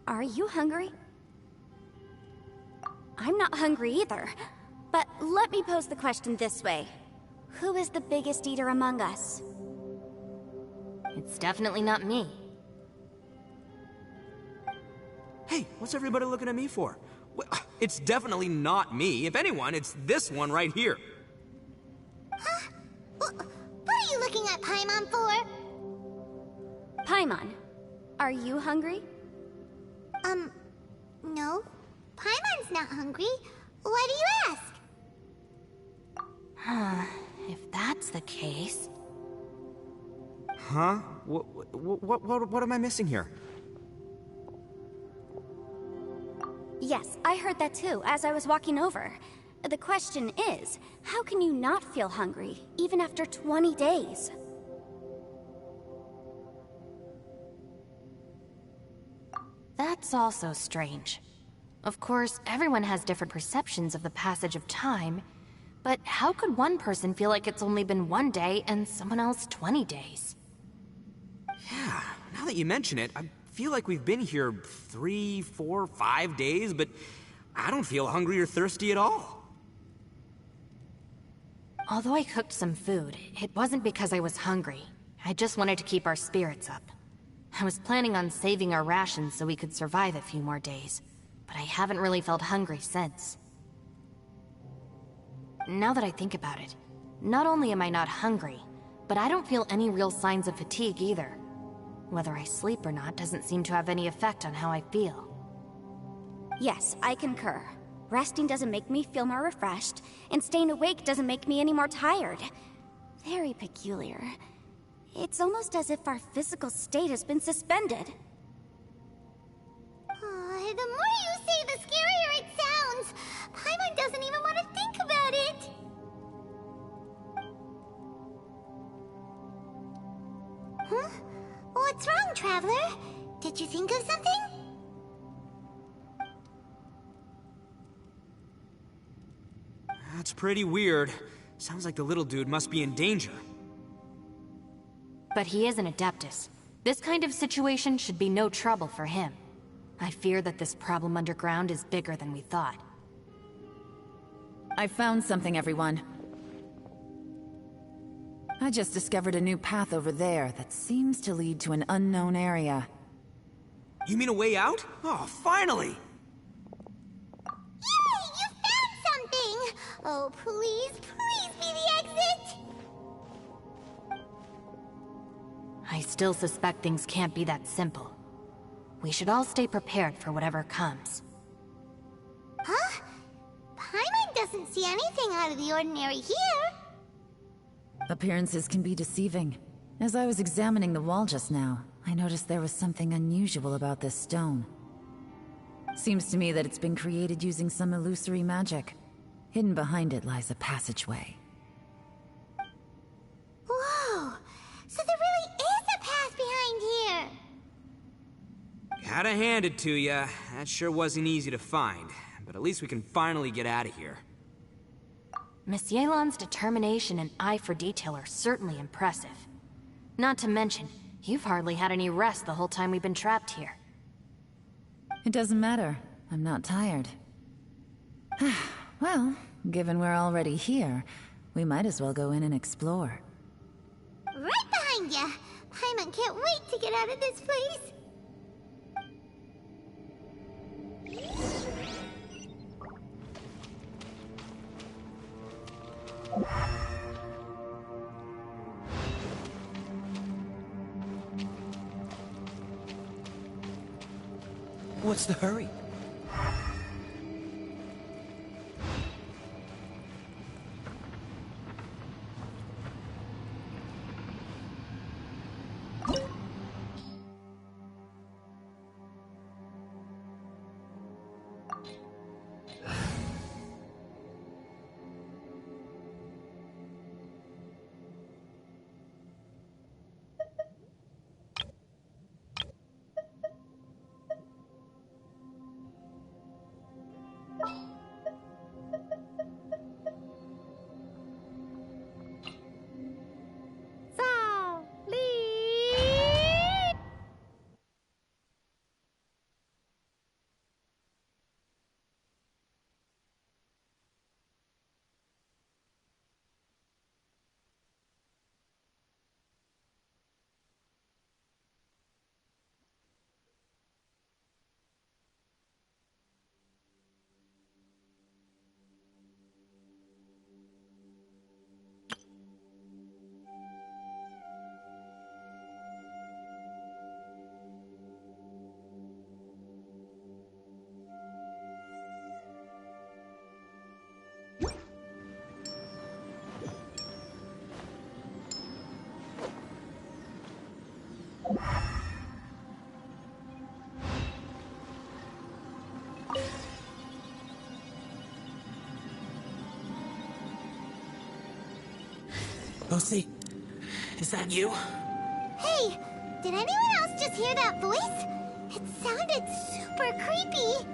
are you hungry? I'm not hungry either, but let me pose the question this way. Who is the biggest eater among us? It's definitely not me. Hey, what's everybody looking at me for? Well, it's definitely not me. If anyone, it's this one right here. Huh? looking at Paimon for? Paimon, are you hungry? No. Paimon's not hungry. Why do you ask? If that's the case... Huh? What am I missing here? Yes, I heard that too, as I was walking over. The question is, how can you not feel hungry, even after 20 days? That's also strange. Of course, everyone has different perceptions of the passage of time, but how could one person feel like it's only been 1 day and someone else 20 days? Yeah, now that you mention it, I feel like we've been here 3, 4, 5 days, but I don't feel hungry or thirsty at all. Although I cooked some food, it wasn't because I was hungry. I just wanted to keep our spirits up. I was planning on saving our rations so we could survive a few more days, but I haven't really felt hungry since. Now that I think about it, not only am I not hungry, but I don't feel any real signs of fatigue either. Whether I sleep or not doesn't seem to have any effect on how I feel. Yes, I concur. Resting doesn't make me feel more refreshed, and staying awake doesn't make me any more tired. Very peculiar. It's almost as if our physical state has been suspended. The more you say, the scarier it sounds. Paimon doesn't even want to think about it. Huh? What's wrong, Traveler? Did you think of something? That's pretty weird. Sounds like the little dude must be in danger. But he is an Adeptus. This kind of situation should be no trouble for him. I fear that this problem underground is bigger than we thought. I found something, everyone. I just discovered a new path over there that seems to lead to an unknown area. You mean a way out? Oh, finally! Yay! You found something! Oh, please, please be the exit! I still suspect things can't be that simple. We should all stay prepared for whatever comes. Huh? Paimon doesn't see anything out of the ordinary here. Appearances can be deceiving. As I was examining the wall just now, I noticed there was something unusual about this stone. Seems to me that it's been created using some illusory magic. Hidden behind it lies a passageway. Whoa! So there really is a path behind here! Gotta hand it to ya. That sure wasn't easy to find. But at least we can finally get out of here. Miss Yelan's determination and eye for detail are certainly impressive. Not to mention, you've hardly had any rest the whole time we've been trapped here. It doesn't matter. I'm not tired. Well, given we're already here, we might as well go in and explore. Right behind ya! Paimon can't wait to get out of this place! What's the hurry? Lucy? Is that you? Hey, did anyone else just hear that voice? It sounded super creepy.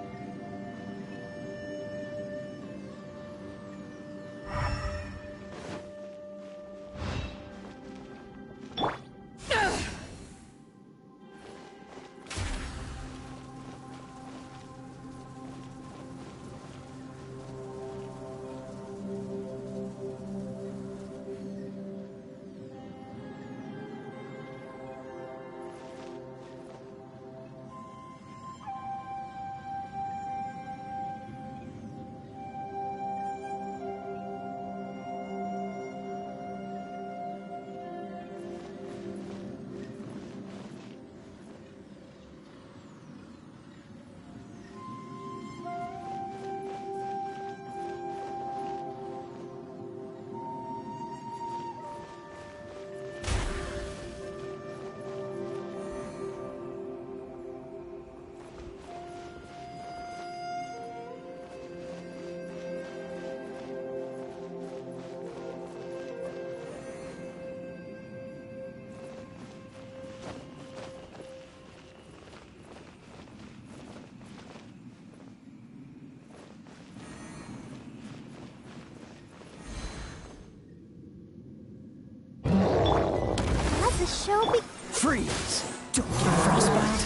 Let the show be. Freeze! Don't get frostbite.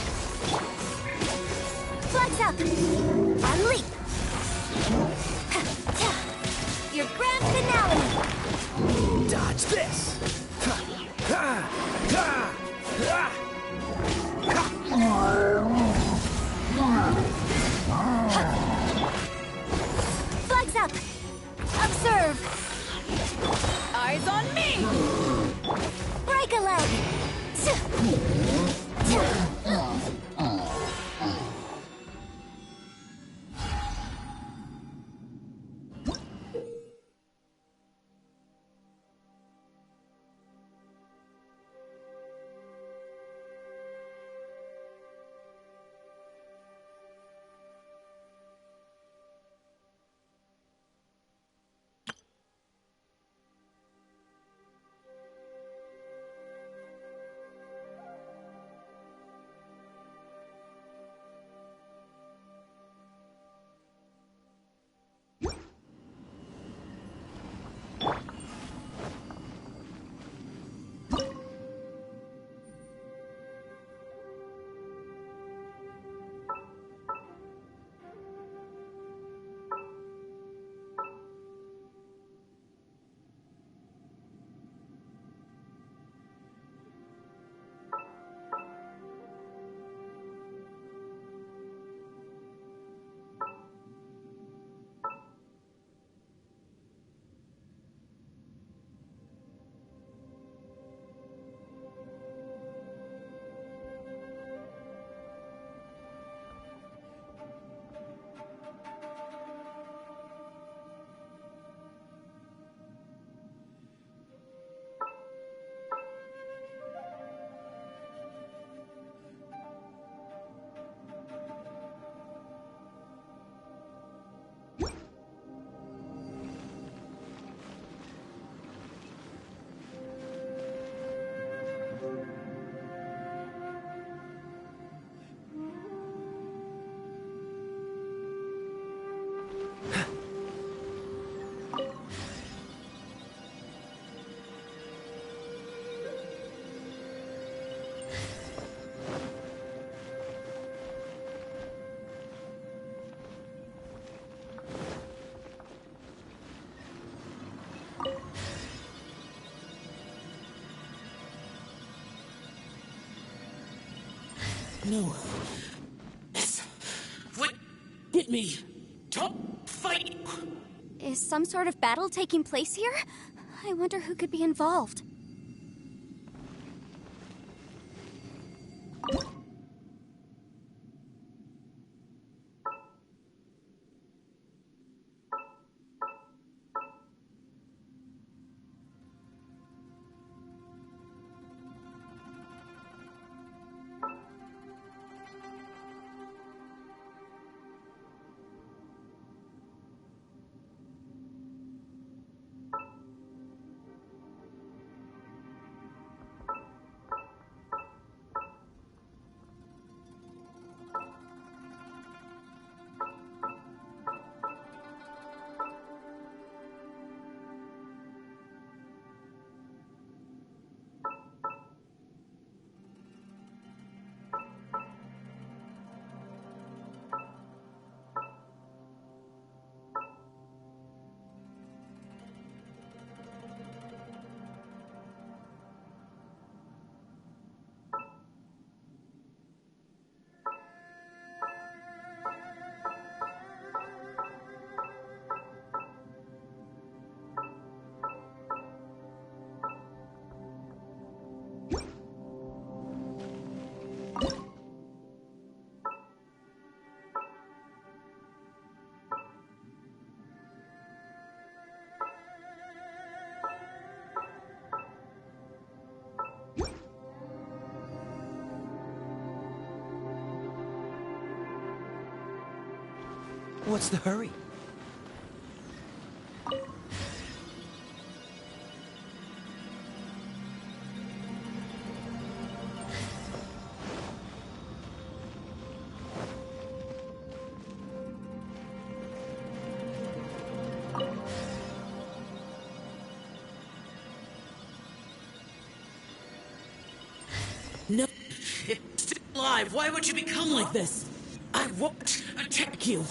Flags out! And leap! Your grand finale! Dodge this! Flags up! Observe! Eyes on me! Break a leg! No. What? Get me. Don't fight. Is some sort of battle taking place here? I wonder who could be involved. What's the hurry? No, it's still alive. Why would you become like this? I won't attack you.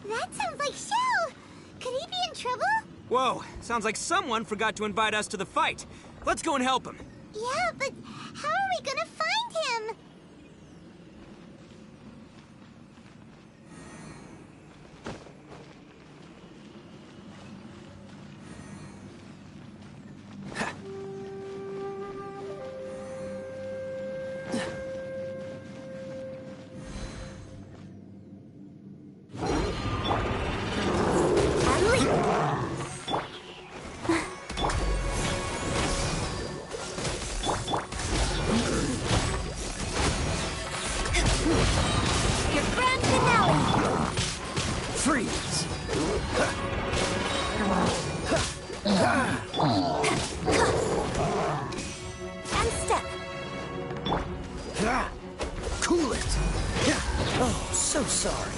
That sounds like Shell! Could he be in trouble? Whoa, sounds like someone forgot to invite us to the fight. Let's go and help him. Yeah, but how are we gonna find him? Freeze! And step. Cool it! Oh, so sorry.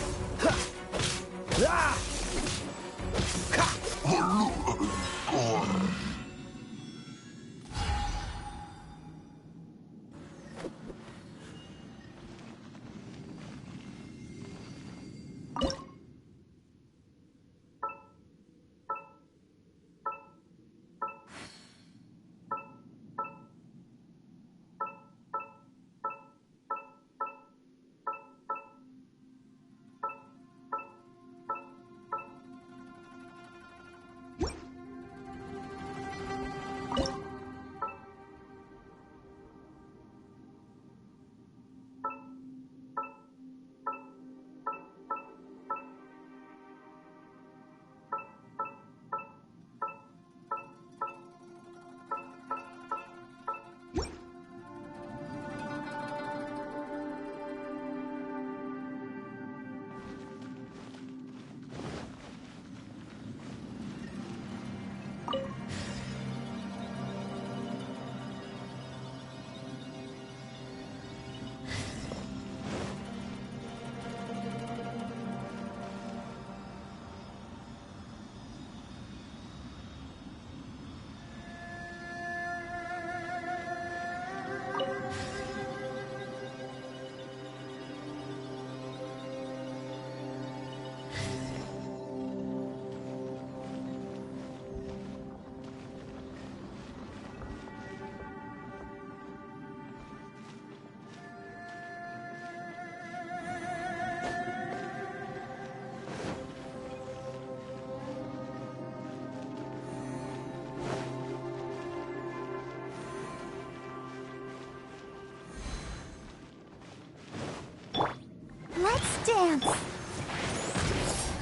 Let's dance.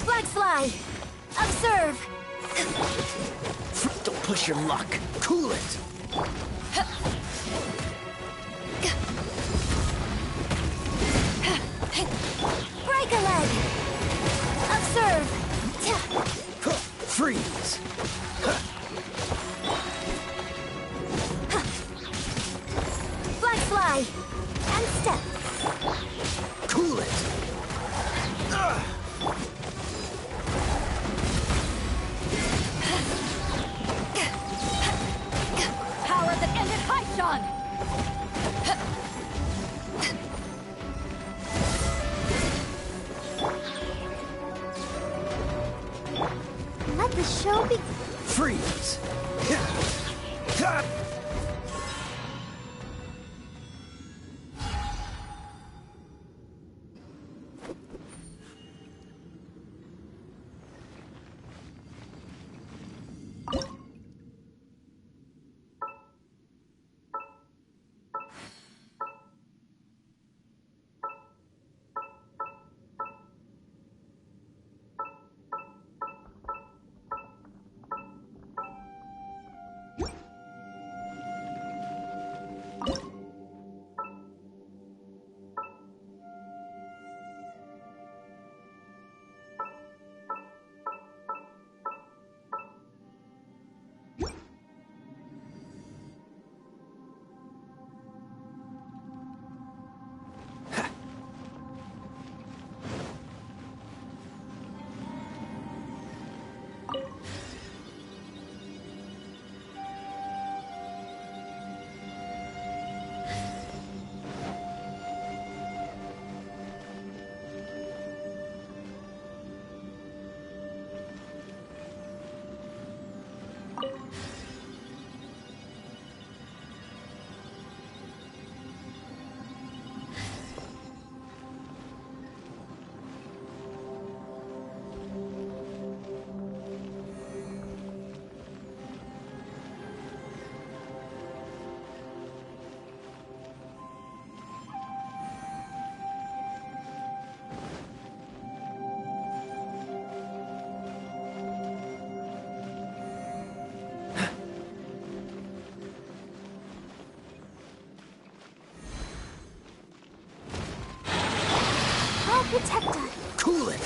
Flag fly. Observe. Don't push your luck. Cool it! Break a leg. Observe. Freeze! Flag fly. And step. Cool it! Power that ended high, Sean. Let the show be. Freeze! protector. Cool it.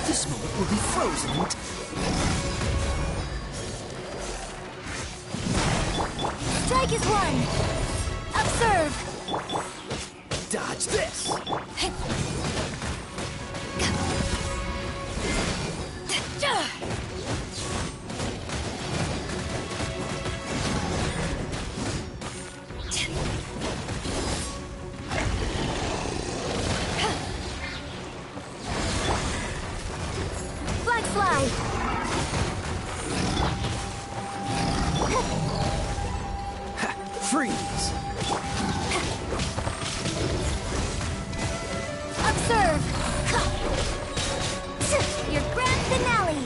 This moment will be frozen in Strike is one. Observe. Dodge this! Black slide. Freeze! Observe. Your grand finale.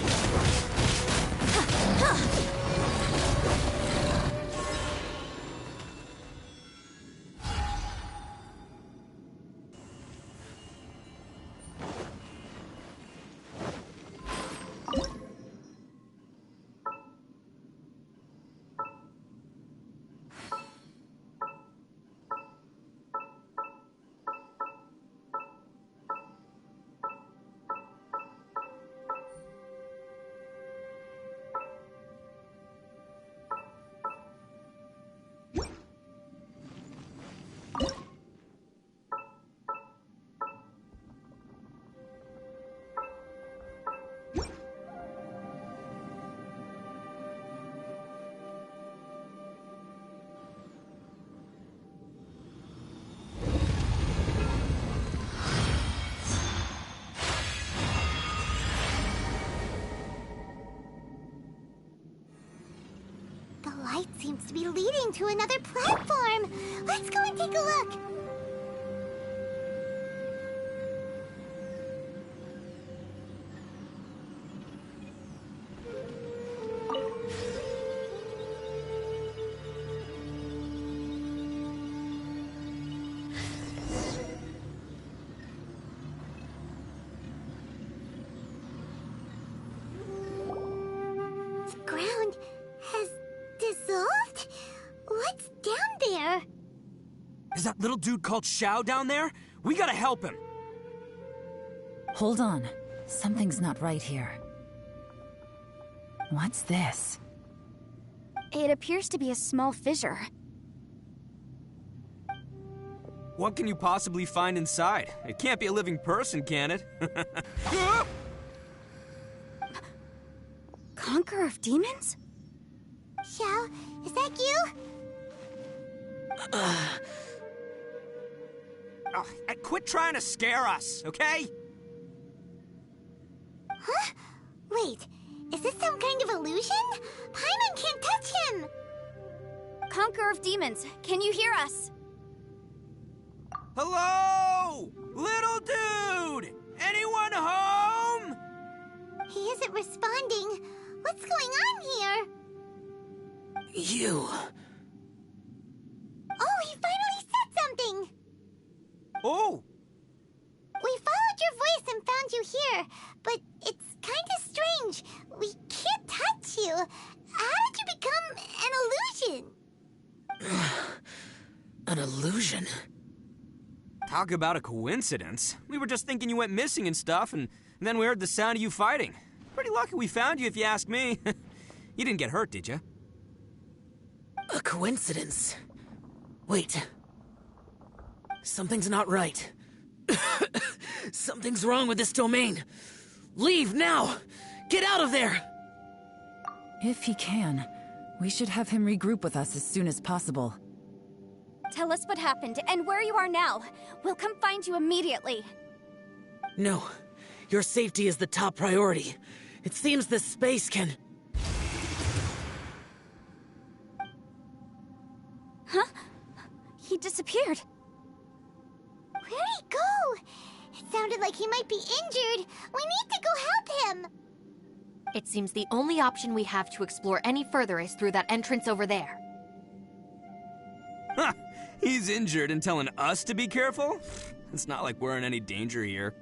The light seems to be leading to another platform. Let's go and take a look. The ground has dissolved? What's down there? Is that little dude called Xiao down there? We gotta help him! Hold on. Something's not right here. What's this? It appears to be a small fissure. What can you possibly find inside? It can't be a living person, can it? Conqueror of demons? Xiao, is that you? Oh, quit trying to scare us, okay? Huh? Wait, is this some kind of illusion? Paimon can't touch him! Conqueror of demons, can you hear us? Hello? Little dude! Anyone home? He isn't responding. What's going on here? you. Oh, he finally said something! Oh! We followed your voice and found you here, but it's kinda strange. We can't touch you. How did you become an illusion? An illusion? Talk about a coincidence. We were just thinking you went missing and stuff, and then we heard the sound of you fighting. Pretty lucky we found you, if you ask me. You didn't get hurt, did you? A coincidence? Wait. Something's not right. Something's wrong with this domain. Leave now! Get out of there! If he can, we should have him regroup with us as soon as possible. Tell us what happened and where you are now. We'll come find you immediately. No. Your safety is the top priority. It seems this space can... Huh? He disappeared. Where'd he go? It sounded like he might be injured. We need to go help him. It seems the only option we have to explore any further is through that entrance over there. Huh! He's injured and telling us to be careful? It's not like we're in any danger here.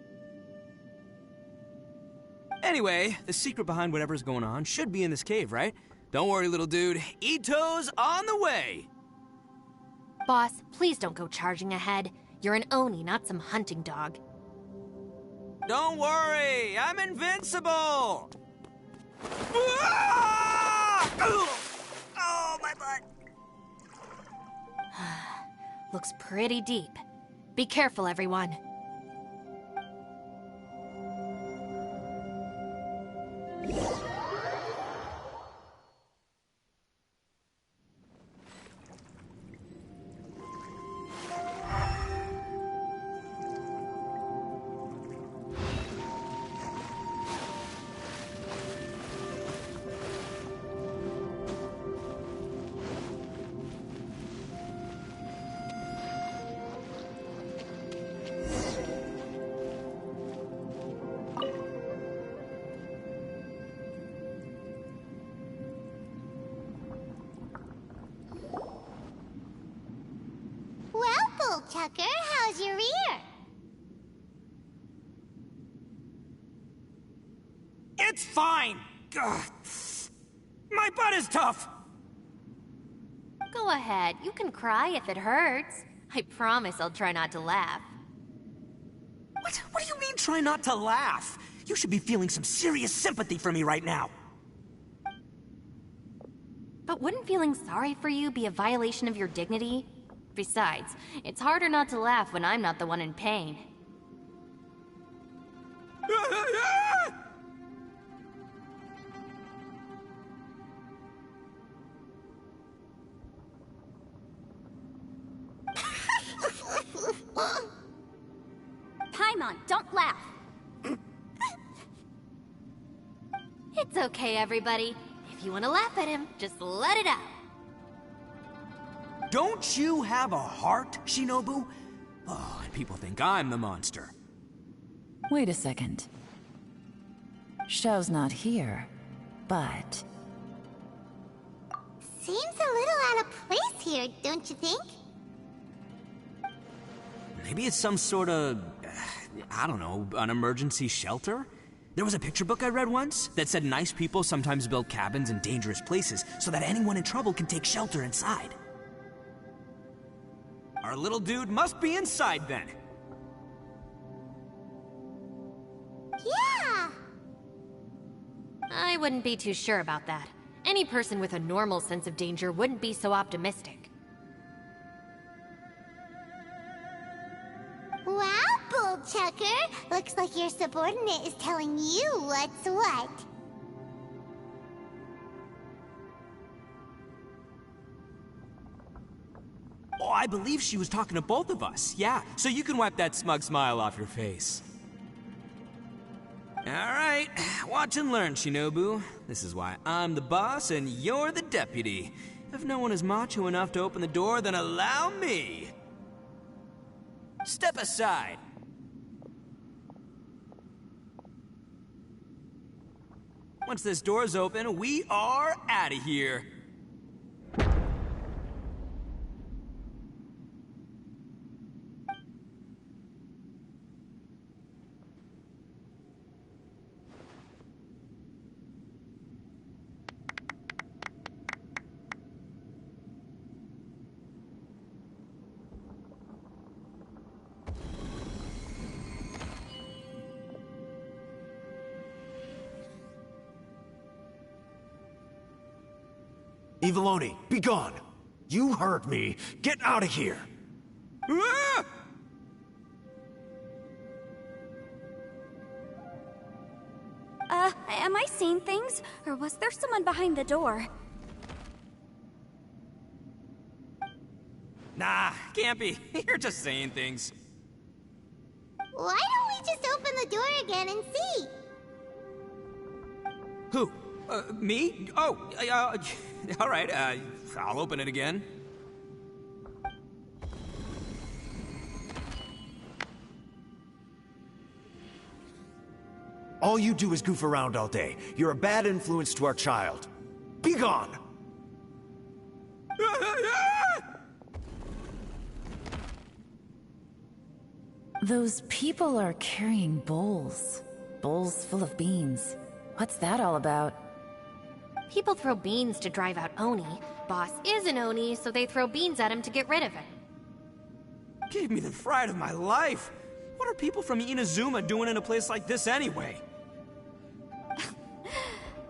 Anyway, the secret behind whatever's going on should be in this cave, right? Don't worry, little dude. Ito's on the way! Boss, please don't go charging ahead. You're an Oni, not some hunting dog. Don't worry, I'm invincible! Ah! Oh, my butt! Looks pretty deep. Be careful, everyone. Well, Chucker, how's your ear? It's fine! Ugh. My butt is tough! Go ahead, you can cry if it hurts. I promise I'll try not to laugh. What do you mean, try not to laugh? You should be feeling some serious sympathy for me right now. But wouldn't feeling sorry for you be a violation of your dignity? Besides, it's harder not to laugh when I'm not the one in pain. Paimon, don't laugh. It's okay, everybody. If you want to laugh at him, just let it out. Don't you have a heart, Shinobu? Oh, and people think I'm the monster. Wait a second. Xiao's not here, but... Seems a little out of place here, don't you think? Maybe it's some sort of, I don't know, an emergency shelter? There was a picture book I read once that said nice people sometimes build cabins in dangerous places so that anyone in trouble can take shelter inside. Our little dude must be inside then. Yeah! I wouldn't be too sure about that. Any person with a normal sense of danger wouldn't be so optimistic. Wow, Bull Chucker! Looks like your subordinate is telling you what's what. Oh, I believe she was talking to both of us. Yeah, so you can wipe that smug smile off your face. All right, watch and learn, Shinobu. This is why I'm the boss and you're the deputy. If no one is macho enough to open the door, then allow me. Step aside. Once this door's open, we are out of here. Eviloni, be gone! You heard me! Get out of here! Ah! Am I seeing things? Or was there someone behind the door? Nah, can't be. You're just saying things. Why don't we just open the door again and see? Who? Me? Oh, all right, I'll open it again. All you do is goof around all day. You're a bad influence to our child. Be gone! Those people are carrying bowls. Bowls full of beans. What's that all about? People throw beans to drive out Oni. Boss is an Oni, so they throw beans at him to get rid of him. Gave me the fright of my life. What are people from Inazuma doing in a place like this anyway?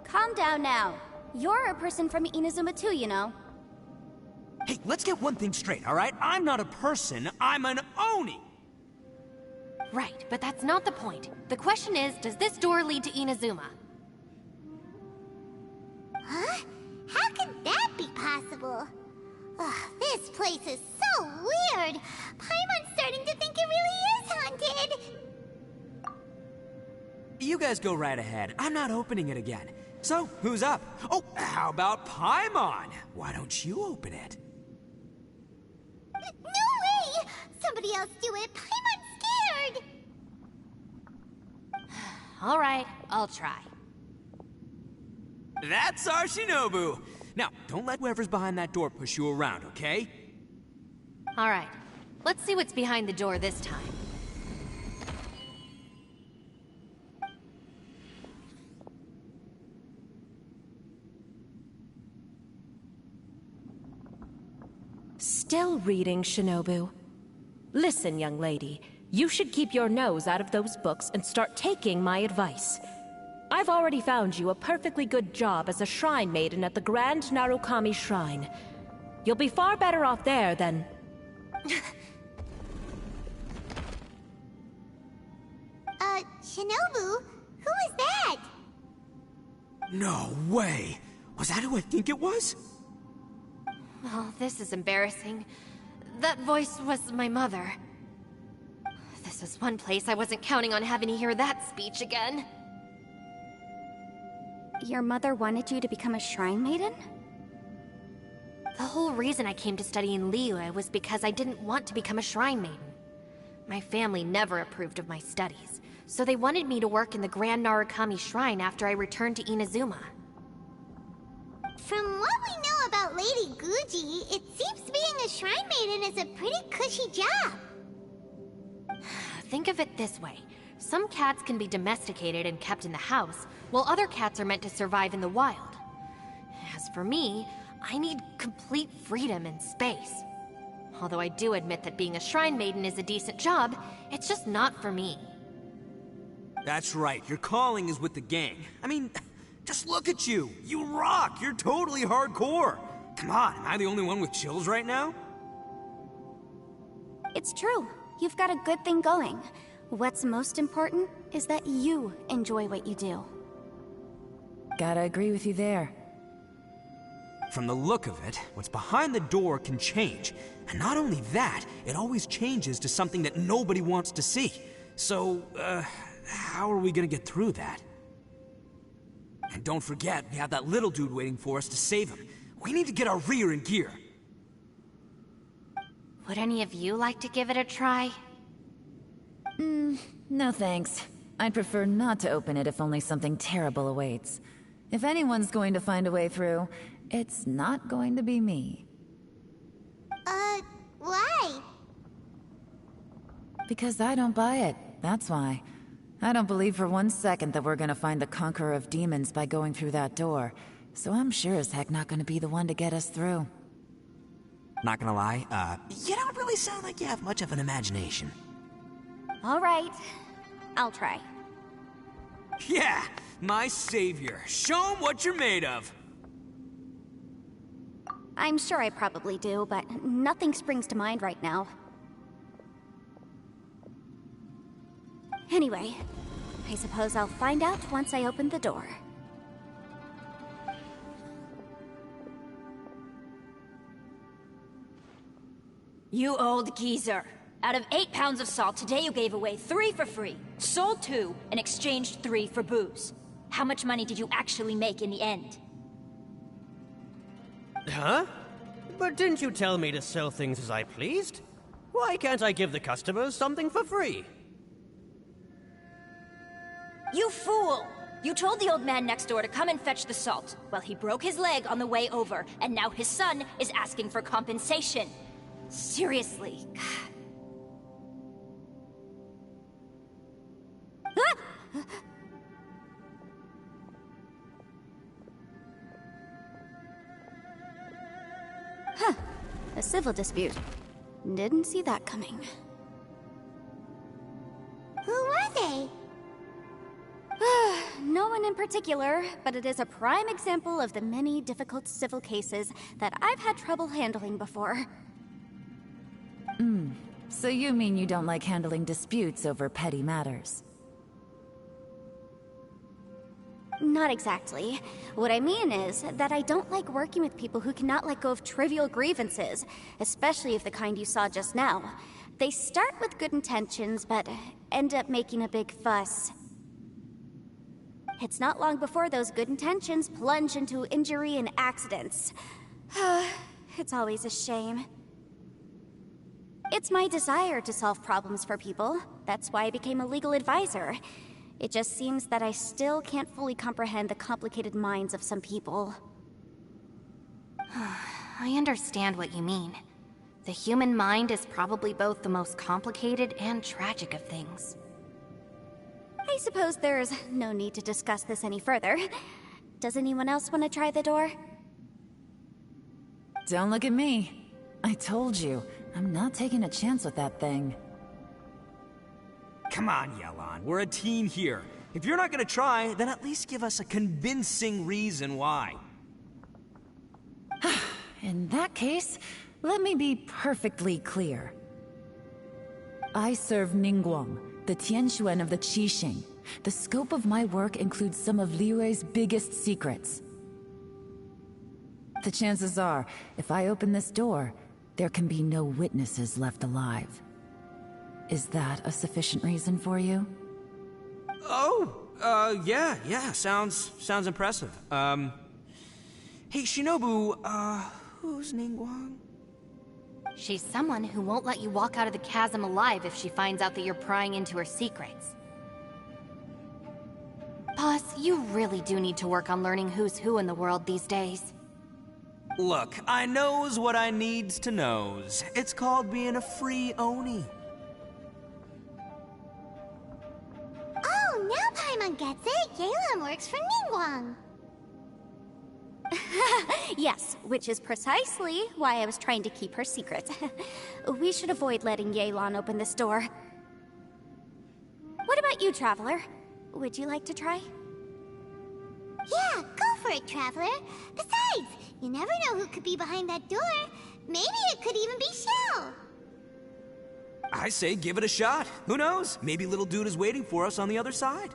Calm down now. You're a person from Inazuma too, you know. Hey, let's get one thing straight, all right? I'm not a person, I'm an Oni! Right, but that's not the point. The question is, does this door lead to Inazuma? Huh? How could that be possible? Ugh, this place is so weird. Paimon's starting to think it really is haunted. You guys go right ahead. I'm not opening it again. So, who's up? Oh, how about Paimon? Why don't you open it? No way! Somebody else do it. Paimon's scared. All right, I'll try. That's our Shinobu! Now, don't let whoever's behind that door push you around, okay? All right, let's see what's behind the door this time. Still reading, Shinobu. Listen, young lady. You should keep your nose out of those books and start taking my advice. I've already found you a perfectly good job as a shrine maiden at the Grand Narukami Shrine. You'll be far better off there than... Shinobu? Who is that? No way! Was that who I think it was? Oh, this is embarrassing. That voice was my mother. This is one place I wasn't counting on having to hear that speech again. Your mother wanted you to become a shrine maiden? The whole reason I came to study in Liyue was because I didn't want to become a shrine maiden. My family never approved of my studies, so they wanted me to work in the Grand Narukami Shrine after I returned to Inazuma. From what we know about Lady Guji, it seems being a shrine maiden is a pretty cushy job. Think of it this way. Some cats can be domesticated and kept in the house, while other cats are meant to survive in the wild. As for me, I need complete freedom and space. Although I do admit that being a shrine maiden is a decent job, it's just not for me. That's right, your calling is with the gang. I mean, just look at you. You rock, you're totally hardcore. Come on, am I the only one with chills right now? It's true. You've got a good thing going. What's most important is that you enjoy what you do. Gotta agree with you there. From the look of it, what's behind the door can change. And not only that, it always changes to something that nobody wants to see. So, how are we gonna get through that? And don't forget, we have that little dude waiting for us to save him. We need to get our rear in gear. Would any of you like to give it a try? No thanks. I'd prefer not to open it if only something terrible awaits. If anyone's going to find a way through, it's not going to be me. Why? Because I don't buy it, that's why. I don't believe for 1 second that we're gonna find the Conqueror of Demons by going through that door. So I'm sure as heck not gonna be the one to get us through. Not gonna lie, you don't really sound like you have much of an imagination. All right. I'll try. Yeah, my savior. Show 'em what you're made of. I'm sure I probably do, but nothing springs to mind right now. Anyway, I suppose I'll find out once I open the door. You old geezer. Out of 8 pounds of salt, today you gave away 3 for free, sold 2, and exchanged 3 for booze. How much money did you actually make in the end? Huh? But didn't you tell me to sell things as I pleased? Why can't I give the customers something for free? You fool! You told the old man next door to come and fetch the salt. Well, he broke his leg on the way over, and now his son is asking for compensation. Seriously. Huh. A civil dispute. Didn't see that coming. Who were they? No one in particular, but it is a prime example of the many difficult civil cases that I've had trouble handling before. So you mean you don't like handling disputes over petty matters? Not exactly. What I mean is that I don't like working with people who cannot let go of trivial grievances, especially of the kind you saw just now. They start with good intentions, but end up making a big fuss. It's not long before those good intentions plunge into injury and accidents. It's always a shame. It's my desire to solve problems for people. That's why I became a legal advisor. It just seems that I still can't fully comprehend the complicated minds of some people. I understand what you mean. The human mind is probably both the most complicated and tragic of things. I suppose there's no need to discuss this any further. Does anyone else want to try the door? Don't look at me. I told you, I'm not taking a chance with that thing. Come on, Yelan. We're a team here. If you're not gonna try, then at least give us a convincing reason why. In that case, let me be perfectly clear. I serve Ningguang, the Tianxuan of the Qixing. The scope of my work includes some of Liyue's biggest secrets. The chances are, if I open this door, there can be no witnesses left alive. Is that a sufficient reason for you? Yeah, sounds impressive. Hey, Shinobu, who's Ningguang? She's someone who won't let you walk out of the chasm alive if she finds out that you're prying into her secrets. Boss, you really do need to work on learning who's who in the world these days. Look, I knows what I needs to knows. It's called being a free Oni. Oh, now Paimon gets it. Yelan works for Ningguang. Yes, which is precisely why I was trying to keep her secret. We should avoid letting Yelan open this door. What about you, Traveler? Would you like to try? Yeah, go for it, Traveler. Besides, you never know who could be behind that door. Maybe it could even be Shell. I say give it a shot. Who knows? Maybe little dude is waiting for us on the other side.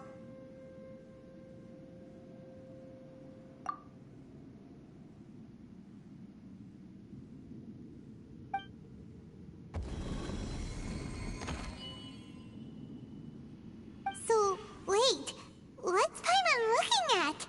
So, wait. What's Paimon looking at?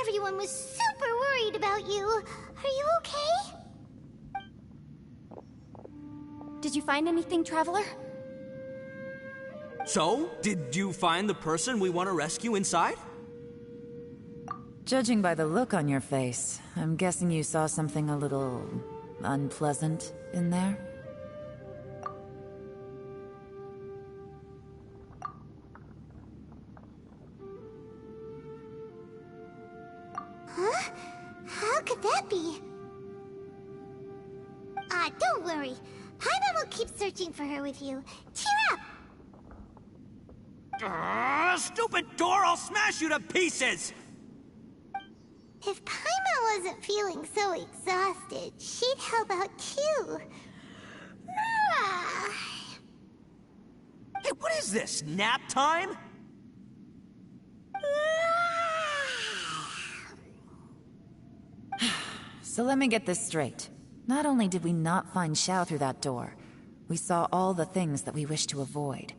Everyone was super worried about you. Are you okay? Did you find anything, Traveler? So, did you find the person we want to rescue inside? Judging by the look on your face, I'm guessing you saw something a little unpleasant in there? Huh? How could that be? Don't worry. Paimon will keep searching for her with you. Cheer up! Stupid door! I'll smash you to pieces! If Paimon wasn't feeling so exhausted, she'd help out too. Hey, what is this? Nap time? So let me get this straight. Not only did we not find Xiao through that door, we saw all the things that we wish to avoid.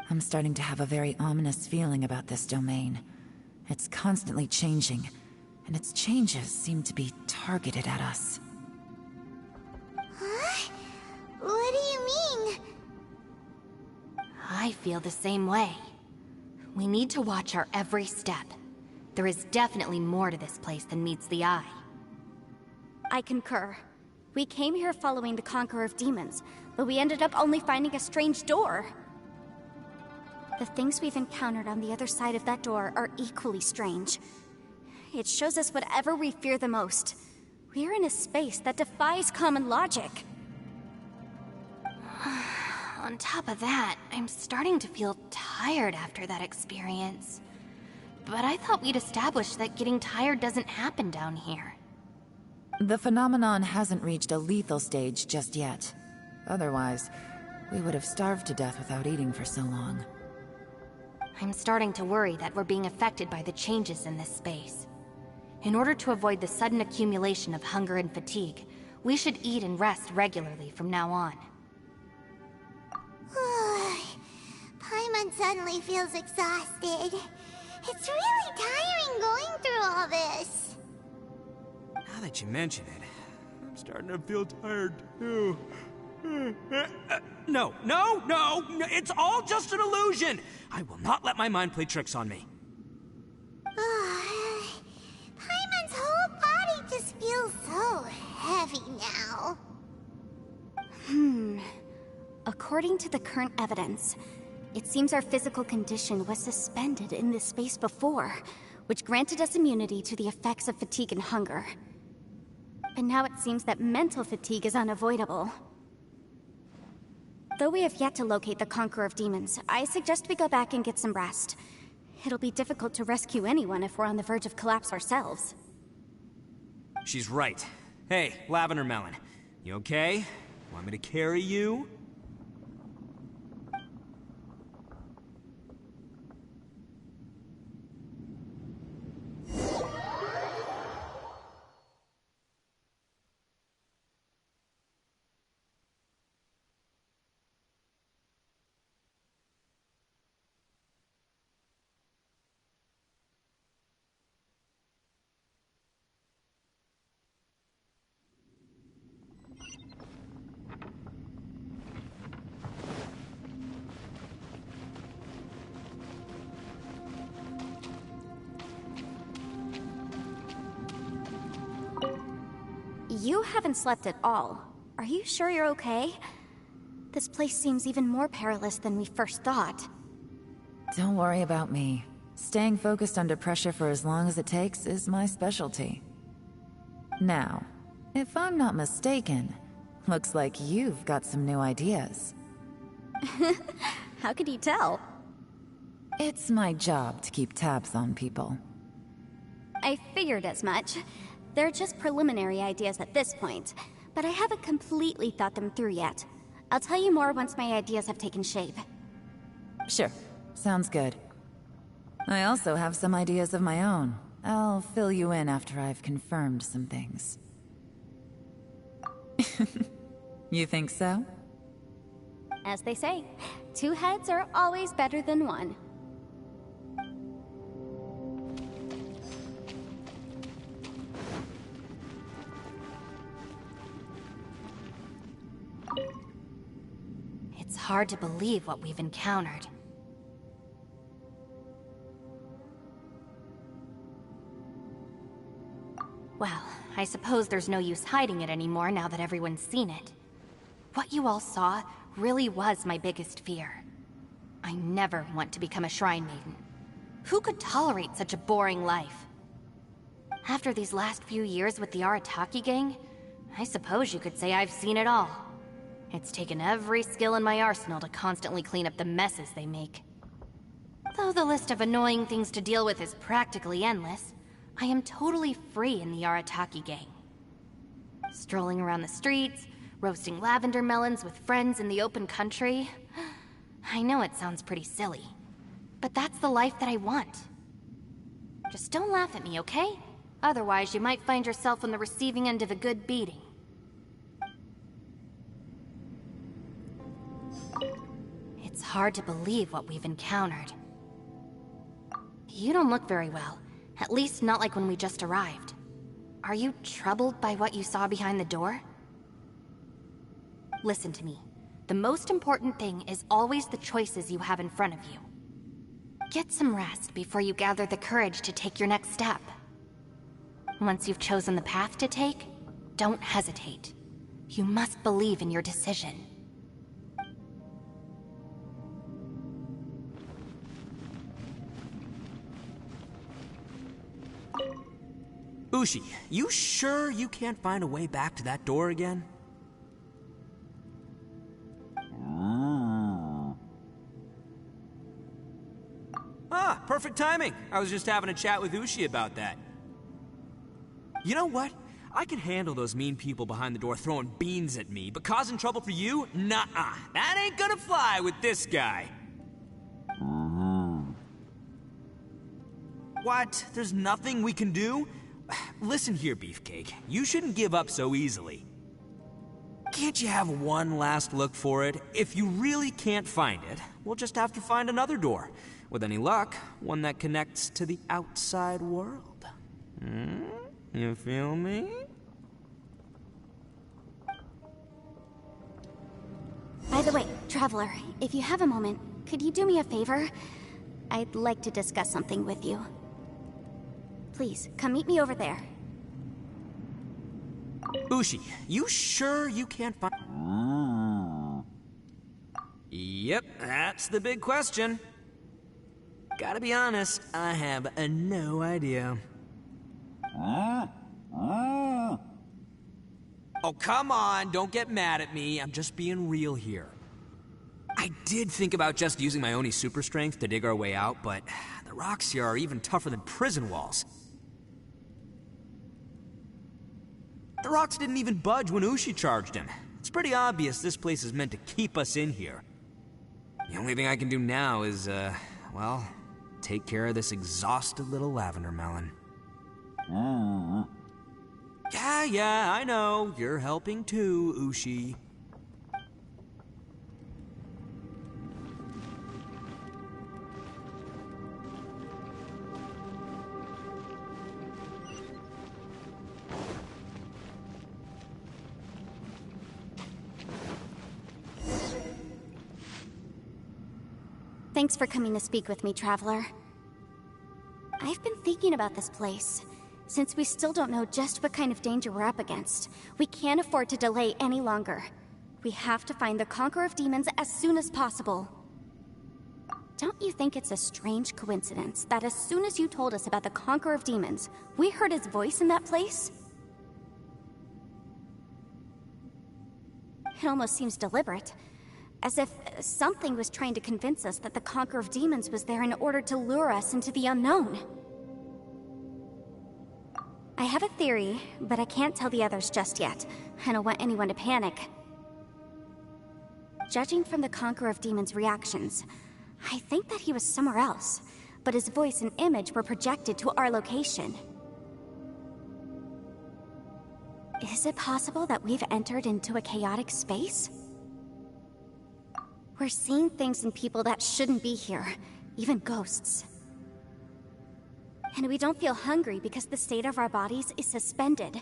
I'm starting to have a very ominous feeling about this domain. It's constantly changing, and its changes seem to be targeted at us. Huh? What do you mean? I feel the same way. We need to watch our every step. There is definitely more to this place than meets the eye. I concur. We came here following the Conqueror of Demons, but we ended up only finding a strange door. The things we've encountered on the other side of that door are equally strange. It shows us whatever we fear the most. We're in a space that defies common logic. On top of that, I'm starting to feel tired after that experience. But I thought we'd established that getting tired doesn't happen down here. The phenomenon hasn't reached a lethal stage just yet. Otherwise, we would have starved to death without eating for so long. I'm starting to worry that we're being affected by the changes in this space. In order to avoid the sudden accumulation of hunger and fatigue, we should eat and rest regularly from now on. Paimon suddenly feels exhausted. It's really tiring going through all this. Now that you mention it, I'm starting to feel tired too. No, it's all just an illusion! I will not let my mind play tricks on me. Paimon's whole body just feels so heavy now. According to the current evidence, it seems our physical condition was suspended in this space before, which granted us immunity to the effects of fatigue and hunger. But now it seems that mental fatigue is unavoidable. Though we have yet to locate the Conqueror of Demons, I suggest we go back and get some rest. It'll be difficult to rescue anyone if we're on the verge of collapse ourselves. She's right. Hey, Lavender Melon, you okay? Want me to carry you? You haven't slept at all. Are you sure you're okay? This place seems even more perilous than we first thought. Don't worry about me. Staying focused under pressure for as long as it takes is my specialty. Now, if I'm not mistaken, looks like you've got some new ideas. How could you tell? It's my job to keep tabs on people. I figured as much. They're just preliminary ideas at this point, but I haven't completely thought them through yet. I'll tell you more once my ideas have taken shape. Sure, sounds good. I also have some ideas of my own. I'll fill you in after I've confirmed some things. You think so? As they say, 2 heads are always better than 1. It's hard to believe what we've encountered. Well, I suppose there's no use hiding it anymore now that everyone's seen it. What you all saw really was my biggest fear. I never want to become a Shrine Maiden. Who could tolerate such a boring life? After these last few years with the Arataki gang, I suppose you could say I've seen it all. It's taken every skill in my arsenal to constantly clean up the messes they make. Though the list of annoying things to deal with is practically endless, I am totally free in the Arataki gang. Strolling around the streets, roasting lavender melons with friends in the open country. I know it sounds pretty silly, but that's the life that I want. Just don't laugh at me, okay? Otherwise, you might find yourself on the receiving end of a good beating. It's hard to believe what we've encountered. You don't look very well, at least not like when we just arrived. Are you troubled by what you saw behind the door? Listen to me. The most important thing is always the choices you have in front of you. Get some rest before you gather the courage to take your next step. Once you've chosen the path to take, don't hesitate. You must believe in your decision. Ushi, you sure you can't find a way back to that door again? Ah, perfect timing. I was just having a chat with Ushi about that. You know what? I can handle those mean people behind the door throwing beans at me, but causing trouble for you? Nuh-uh. That ain't gonna fly with this guy. What? There's nothing we can do? Listen here, Beefcake. You shouldn't give up so easily. Can't you have one last look for it? If you really can't find it, we'll just have to find another door. With any luck, one that connects to the outside world. You feel me? By the way, Traveler, if you have a moment, could you do me a favor? I'd like to discuss something with you. Please, come meet me over there. Ushi, you sure you can't find... Yep, that's the big question. Gotta be honest, I have no idea. Oh, come on, don't get mad at me. I'm just being real here. I did think about just using my Oni super strength to dig our way out, but the rocks here are even tougher than prison walls. The rocks didn't even budge when Ushi charged him. It's pretty obvious this place is meant to keep us in here. The only thing I can do now is, well, take care of this exhausted little lavender melon. Yeah, I know. You're helping too, Ushi. Thanks for coming to speak with me, Traveler. I've been thinking about this place. Since we still don't know just what kind of danger we're up against, we can't afford to delay any longer. We have to find the Conqueror of Demons as soon as possible. Don't you think it's a strange coincidence that as soon as you told us about the Conqueror of Demons, we heard his voice in that place? It almost seems deliberate. As if something was trying to convince us that the Conqueror of Demons was there in order to lure us into the unknown. I have a theory, but I can't tell the others just yet. I don't want anyone to panic. Judging from the Conqueror of Demons' reactions, I think that he was somewhere else, but his voice and image were projected to our location. Is it possible that we've entered into a chaotic space? We're seeing things in people that shouldn't be here, even ghosts. And we don't feel hungry because the state of our bodies is suspended.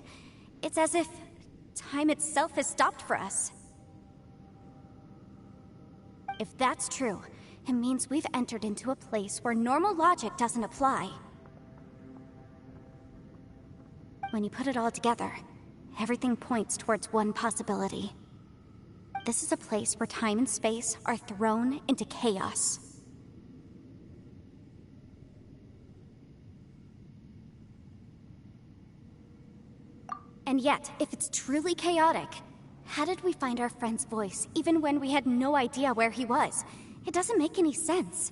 It's as if time itself has stopped for us. If that's true, it means we've entered into a place where normal logic doesn't apply. When you put it all together, everything points towards one possibility. This is a place where time and space are thrown into chaos. And yet, if it's truly chaotic, how did we find our friend's voice even when we had no idea where he was? It doesn't make any sense.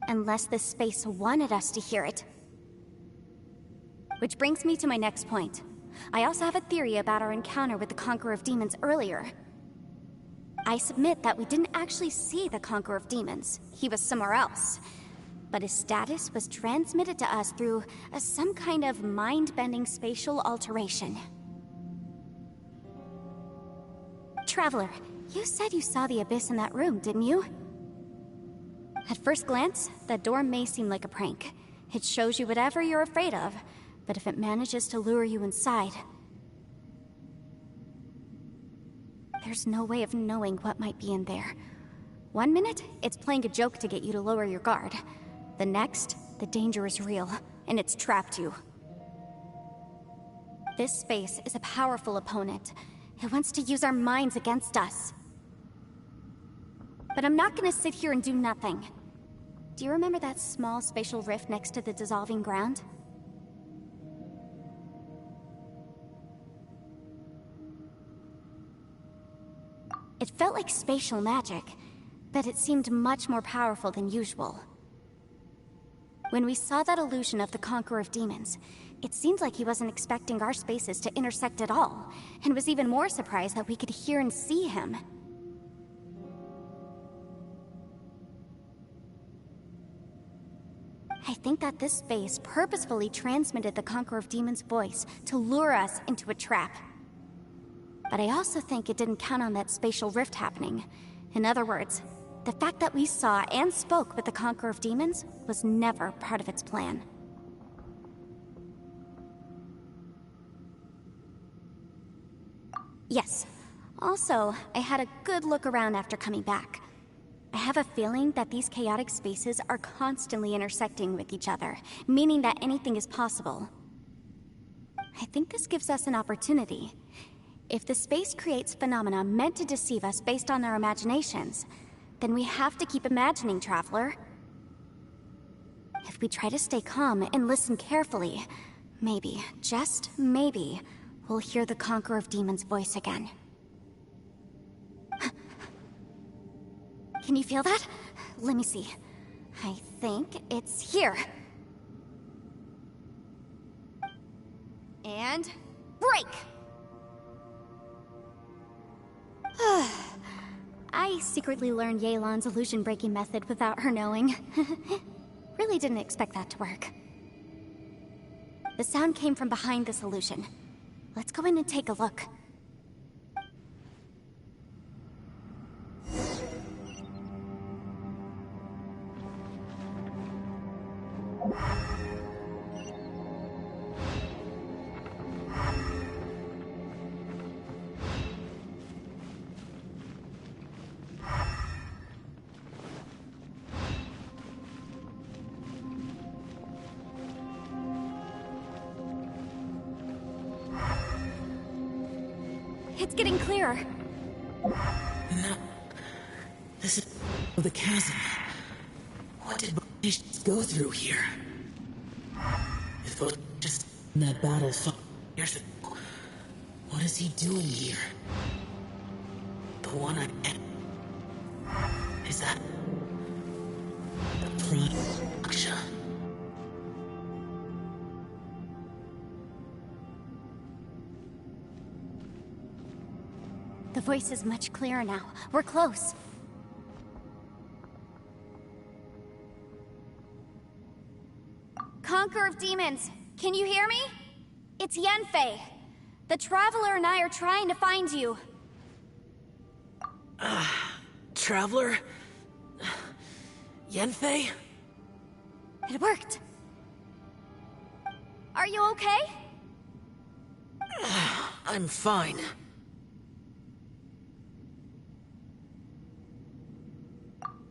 Unless this space wanted us to hear it. Which brings me to my next point. I also have a theory about our encounter with the Conqueror of Demons earlier. I submit that we didn't actually see the Conqueror of Demons. He was somewhere else. But his status was transmitted to us through some kind of mind-bending spatial alteration. Traveler, you said you saw the abyss in that room, didn't you? At first glance, that door may seem like a prank. It shows you whatever you're afraid of, but if it manages to lure you inside, there's no way of knowing what might be in there. 1 minute, it's playing a joke to get you to lower your guard. The next, the danger is real, and it's trapped you. This space is a powerful opponent. It wants to use our minds against us. But I'm not gonna sit here and do nothing. Do you remember that small spatial rift next to the dissolving ground? It felt like spatial magic, but it seemed much more powerful than usual. When we saw that illusion of the Conqueror of Demons, it seemed like he wasn't expecting our spaces to intersect at all, and was even more surprised that we could hear and see him. I think that this space purposefully transmitted the Conqueror of Demons' voice to lure us into a trap. But I also think it didn't count on that spatial rift happening. In other words, the fact that we saw and spoke with the Conqueror of Demons was never part of its plan. Yes. Also, I had a good look around after coming back. I have a feeling that these chaotic spaces are constantly intersecting with each other, meaning that anything is possible. I think this gives us an opportunity. If the space creates phenomena meant to deceive us based on our imaginations, then we have to keep imagining, Traveler. If we try to stay calm and listen carefully, maybe, just maybe, we'll hear the Conqueror of Demons' voice again. Can you feel that? Let me see. I think it's here. And break! I secretly learned Yelan's illusion-breaking method without her knowing. Really didn't expect that to work. The sound came from behind this illusion. Let's go in and take a look. It's getting clearer. No. This is the chasm. What did Botish go through here? If Botish just in that battle years ago, what is he doing here? The one I met. Is that the Prime Aksha? The voice is much clearer now. We're close. Conqueror of Demons, can you hear me? It's Yanfei. The Traveler and I are trying to find you. Traveler? Yanfei? It worked. Are you okay? I'm fine.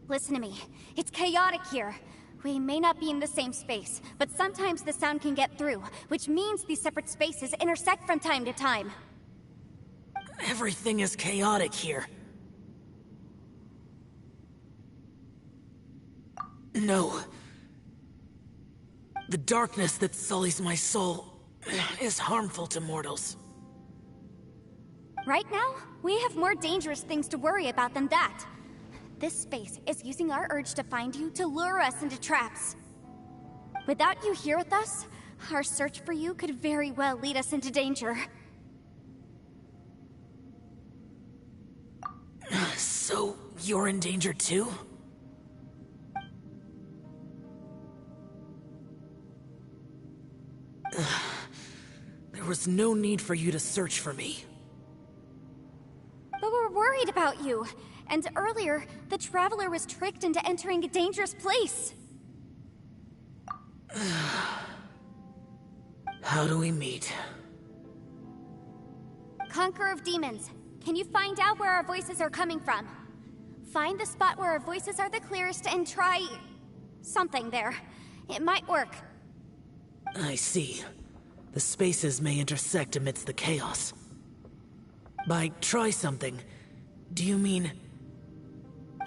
Listen to me. It's chaotic here. We may not be in the same space, but sometimes the sound can get through, which means these separate spaces intersect from time to time. Everything is chaotic here. No. The darkness that sullies my soul is harmful to mortals. Right now, we have more dangerous things to worry about than that. This space is using our urge to find you to lure us into traps. Without you here with us, our search for you could very well lead us into danger. So, you're in danger too? There was no need for you to search for me. But we're worried about you. And earlier, the Traveler was tricked into entering a dangerous place. How do we meet? Conqueror of Demons, can you find out where our voices are coming from? Find the spot where our voices are the clearest and try... something there. It might work. I see. The spaces may intersect amidst the chaos. By try something, do you mean...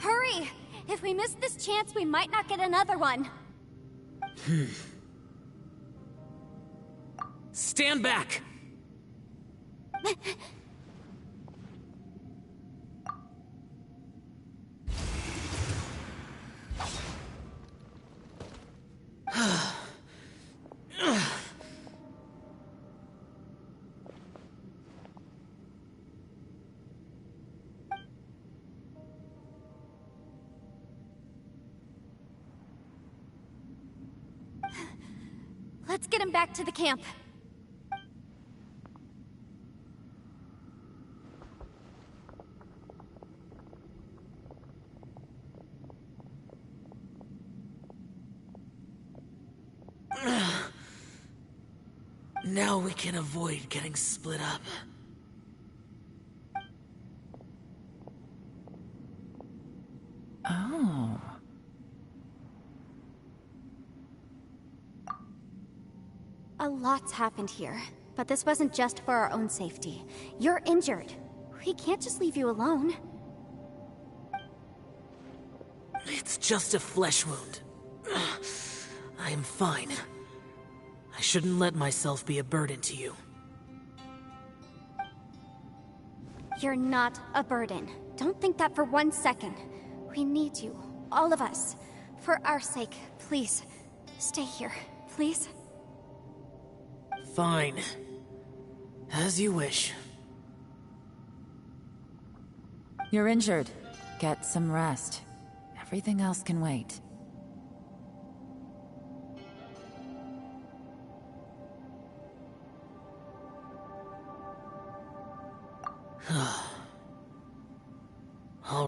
Hurry! If we miss this chance, we might not get another one. Stand back! Let's get him back to the camp. Now we can avoid getting split up. Oh. A lot's happened here, but this wasn't just for our own safety. You're injured. We can't just leave you alone. It's just a flesh wound. I am fine. I shouldn't let myself be a burden to you. You're not a burden. Don't think that for 1 second. We need you, all of us. For our sake, please, stay here, please. Fine. As you wish. You're injured. Get some rest. Everything else can wait. Oh.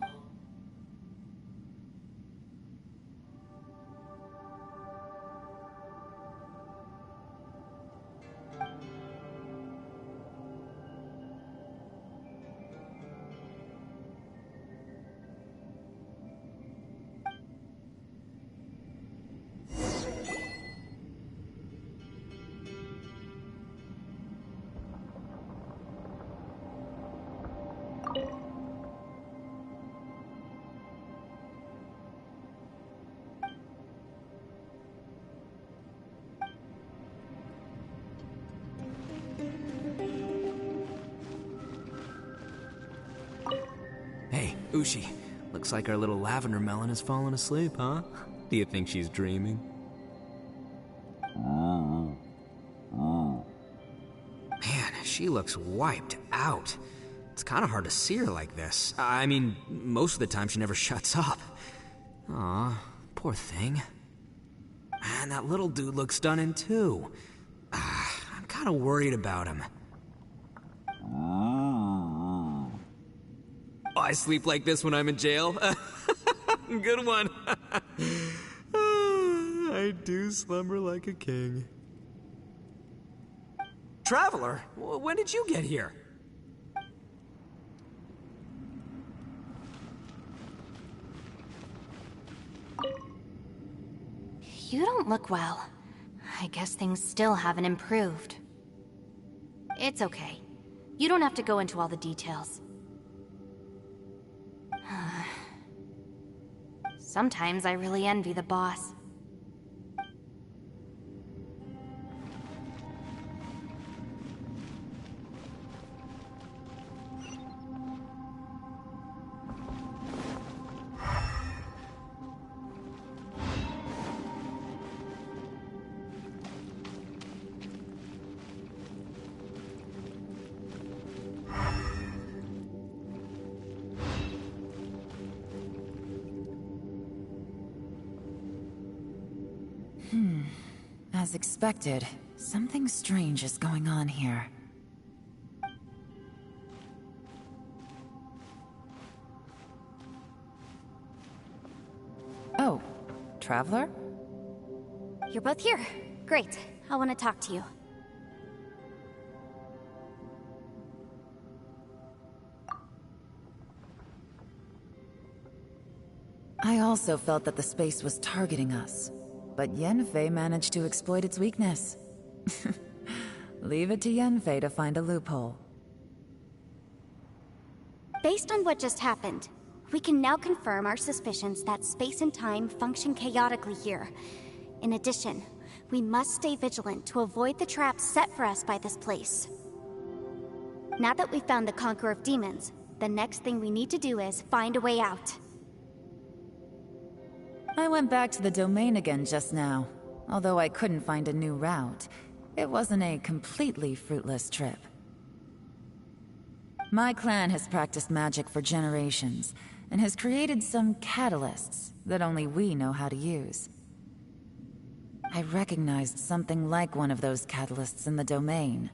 Hey, Ushi. Looks like our little lavender melon has fallen asleep, huh? Do you think she's dreaming? Man, she looks wiped out. It's kind of hard to see her like this. I mean, most of the time she never shuts up. Aw, poor thing. Man, that little dude looks stunning too. I'm kind of worried about him. I sleep like this when I'm in jail. Good one. I do slumber like a king. Traveler, when did you get here? You don't look well. I guess things still haven't improved. It's okay. You don't have to go into all the details. Sometimes I really envy the boss. As expected, something strange is going on here. Oh, Traveler? You're both here. Great. I want to talk to you. I also felt that the space was targeting us, but Yenfei managed to exploit its weakness. Leave it to Yenfei to find a loophole. Based on what just happened, we can now confirm our suspicions that space and time function chaotically here. In addition, we must stay vigilant to avoid the traps set for us by this place. Now that we've found the Conqueror of Demons, the next thing we need to do is find a way out. I went back to the domain again just now. Although I couldn't find a new route, it wasn't a completely fruitless trip. My clan has practiced magic for generations, and has created some catalysts that only we know how to use. I recognized something like one of those catalysts in the domain.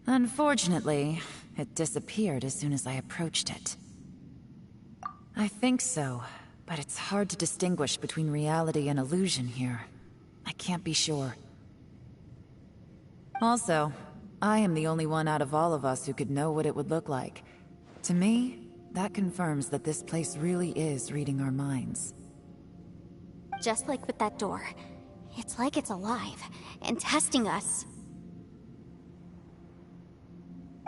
Unfortunately, it disappeared as soon as I approached it. I think so, but it's hard to distinguish between reality and illusion here. I can't be sure. Also, I am the only one out of all of us who could know what it would look like. To me, that confirms that this place really is reading our minds. Just like with that door. It's like it's alive, and testing us.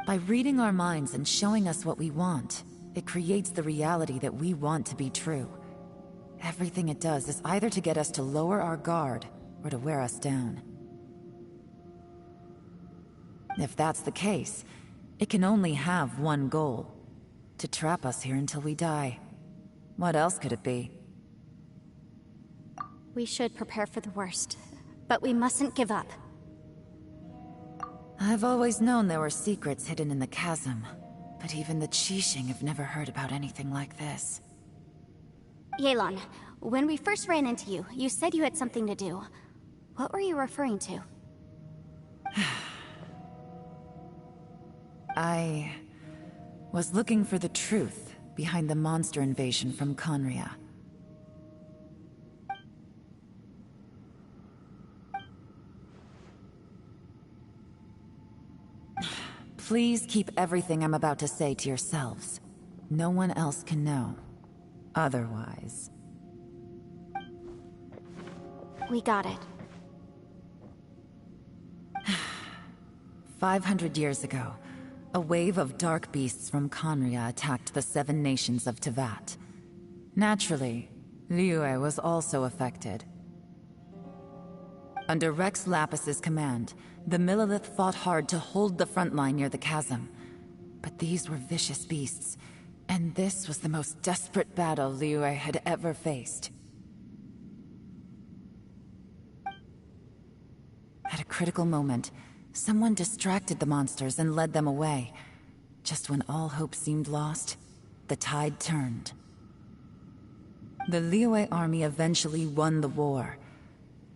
By reading our minds and showing us what we want, it creates the reality that we want to be true. Everything it does is either to get us to lower our guard, or to wear us down. If that's the case, it can only have one goal. To trap us here until we die. What else could it be? We should prepare for the worst, but we mustn't give up. I've always known there were secrets hidden in the chasm, but even the Qixing have never heard about anything like this. Yelan, when we first ran into you, you said you had something to do. What were you referring to? I was looking for the truth behind the monster invasion from Conria. Please keep everything I'm about to say to yourselves. No one else can know. Otherwise... We got it. 500 years ago, a wave of dark beasts from Conria attacked the 7 nations of Tevat. Naturally, Liyue was also affected. Under Rex Lapis's command, the Millelith fought hard to hold the front line near the chasm. But these were vicious beasts, and this was the most desperate battle Liyue had ever faced. At a critical moment, someone distracted the monsters and led them away. Just when all hope seemed lost, the tide turned. The Liyue army eventually won the war,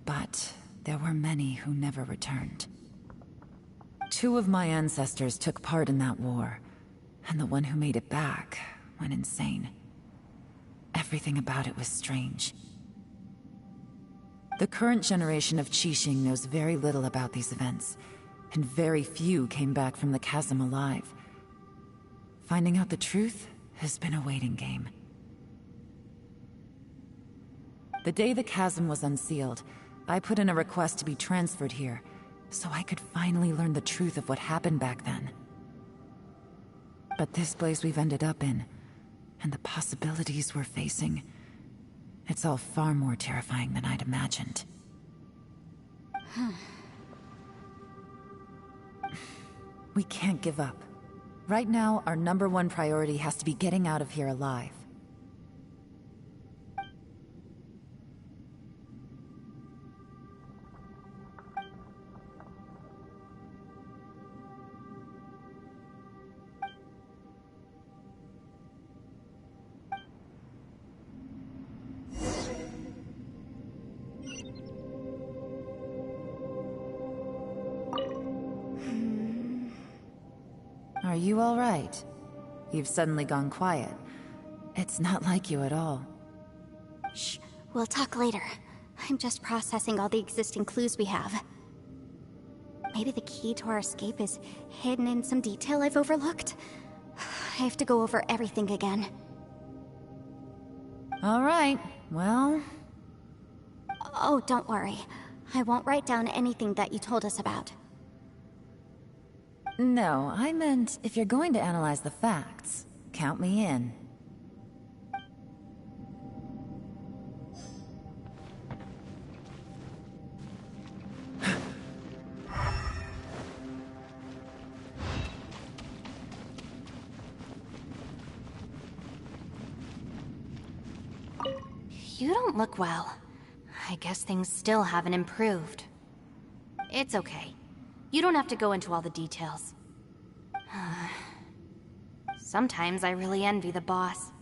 but there were many who never returned. 2 of my ancestors took part in that war, and the one who made it back went insane. Everything about it was strange. The current generation of Qixing knows very little about these events, and very few came back from the chasm alive. Finding out the truth has been a waiting game. The day the chasm was unsealed, I put in a request to be transferred here, so I could finally learn the truth of what happened back then. But this place we've ended up in, and the possibilities we're facing, it's all far more terrifying than I'd imagined. We can't give up. Right now, our #1 priority has to be getting out of here alive. Are you all right? You've suddenly gone quiet. It's not like you at all. Shh, we'll talk later. I'm just processing all the existing clues we have. Maybe the key to our escape is hidden in some detail I've overlooked? I have to go over everything again. All right, well... Oh, don't worry. I won't write down anything that you told us about. No, I meant if you're going to analyze the facts, count me in. You don't look well. I guess things still haven't improved. It's okay. You don't have to go into all the details. Sometimes I really envy the boss.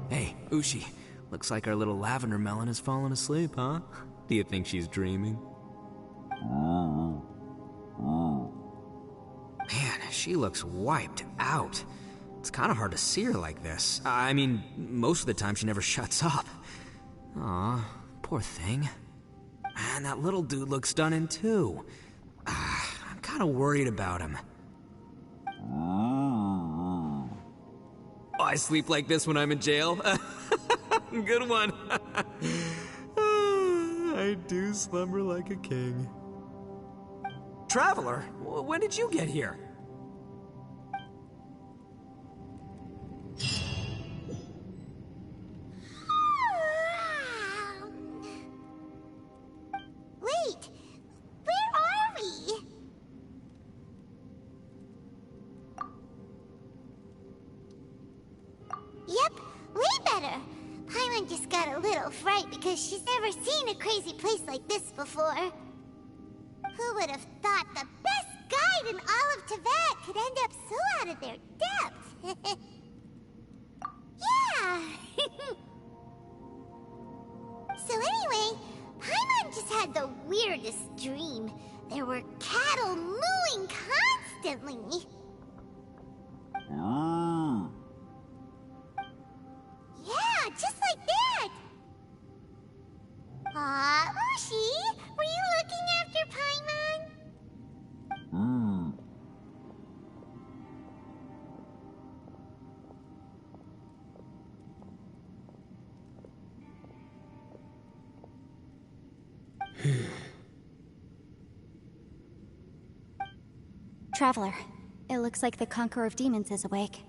Hey, Ushi. Looks like our little lavender melon has fallen asleep, huh? Do you think she's dreaming? Man, she looks wiped out. It's kind of hard to see her like this. I mean, most of the time she never shuts up. Aw, poor thing. Man, that little dude looks done in too. I'm kind of worried about him. Oh, I sleep like this when I'm in jail? Good one. I do slumber like a king. Traveler, when did you get here? Wait, where are we? Yep, way better. Paimon just got a little fright because she's never seen a crazy place like this before. Who would have thought the best guide in all of Tibet could end up so out of their depth? Yeah! So anyway, Paimon just had the weirdest dream. There were cattle mooing constantly. Yeah, just like that! Aw, Ushi, were you looking after Paimon? Traveler, it looks like the Conqueror of Demons is awake.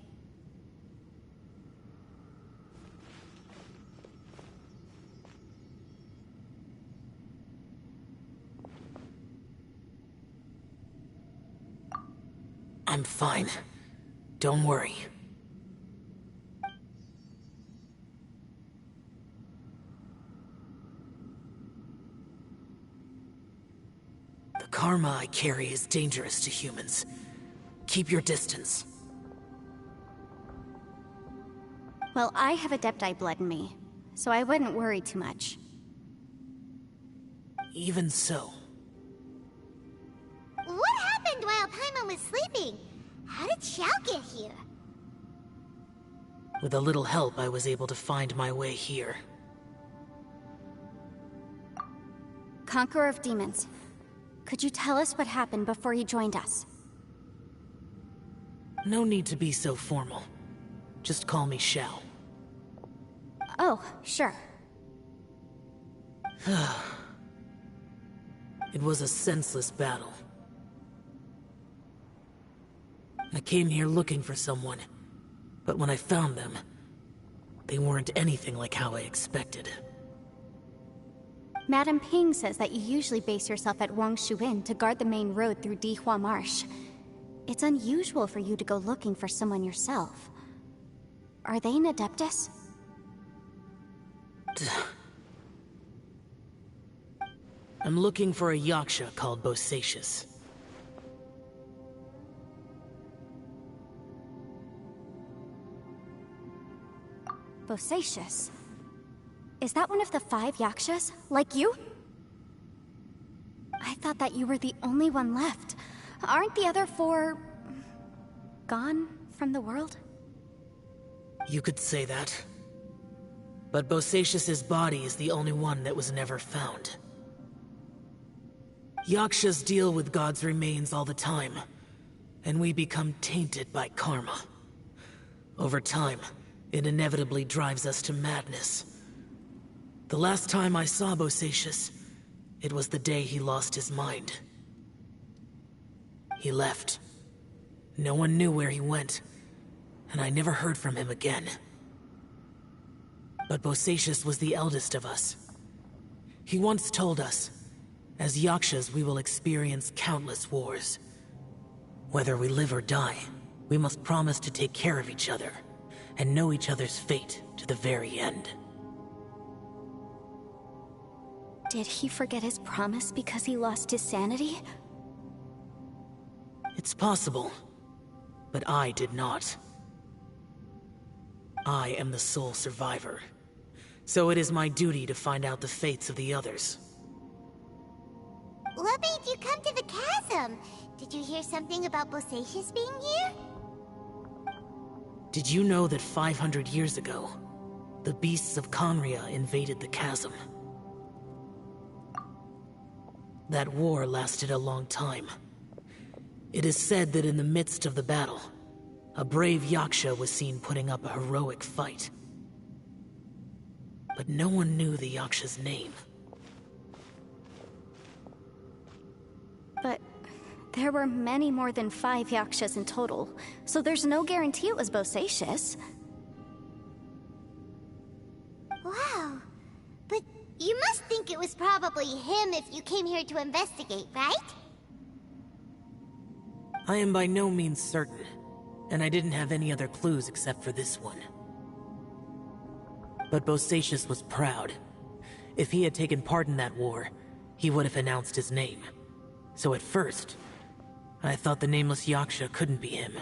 I'm fine. Don't worry. The karma I carry is dangerous to humans. Keep your distance. Well, I have Adepti blood in me, so I wouldn't worry too much. Even so. What happened while Paimon was sleeping? How did Xiao get here? With a little help, I was able to find my way here. Conqueror of Demons, could you tell us what happened before you joined us? No need to be so formal. Just call me Xiao. Oh, sure. It was a senseless battle. I came here looking for someone, but when I found them, they weren't anything like how I expected. Madame Ping says that you usually base yourself at Wangshu Inn to guard the main road through Dihua Marsh. It's unusual for you to go looking for someone yourself. Are they an Adeptus? I'm looking for a yaksha called Bosacius. Bosacious. Is that one of the 5 Yakshas? Like you? I thought that you were the only one left. Aren't the other 4... gone from the world? You could say that. But Bosacious's body is the only one that was never found. Yakshas deal with God's remains all the time, and we become tainted by karma. Over time, it inevitably drives us to madness. The last time I saw Bosacious, it was the day he lost his mind. He left. No one knew where he went, and I never heard from him again. But Bosacious was the eldest of us. He once told us, as Yakshas we will experience countless wars. Whether we live or die, we must promise to take care of each other, and know each other's fate to the very end. Did he forget his promise because he lost his sanity? It's possible, but I did not. I am the sole survivor, so it is my duty to find out the fates of the others. What made you come to the chasm? Did you hear something about Bosacious being here? Did you know that 500 years ago, the beasts of Conria invaded the chasm? That war lasted a long time. It is said that in the midst of the battle, a brave Yaksha was seen putting up a heroic fight. But no one knew the Yaksha's name. But there were many more than 5 Yakshas in total, so there's no guarantee it was Bosacious. Wow. But you must think it was probably him if you came here to investigate, right? I am by no means certain, and I didn't have any other clues except for this one. But Bosacious was proud. If he had taken part in that war, he would have announced his name. So at first, I thought the nameless Yaksha couldn't be him.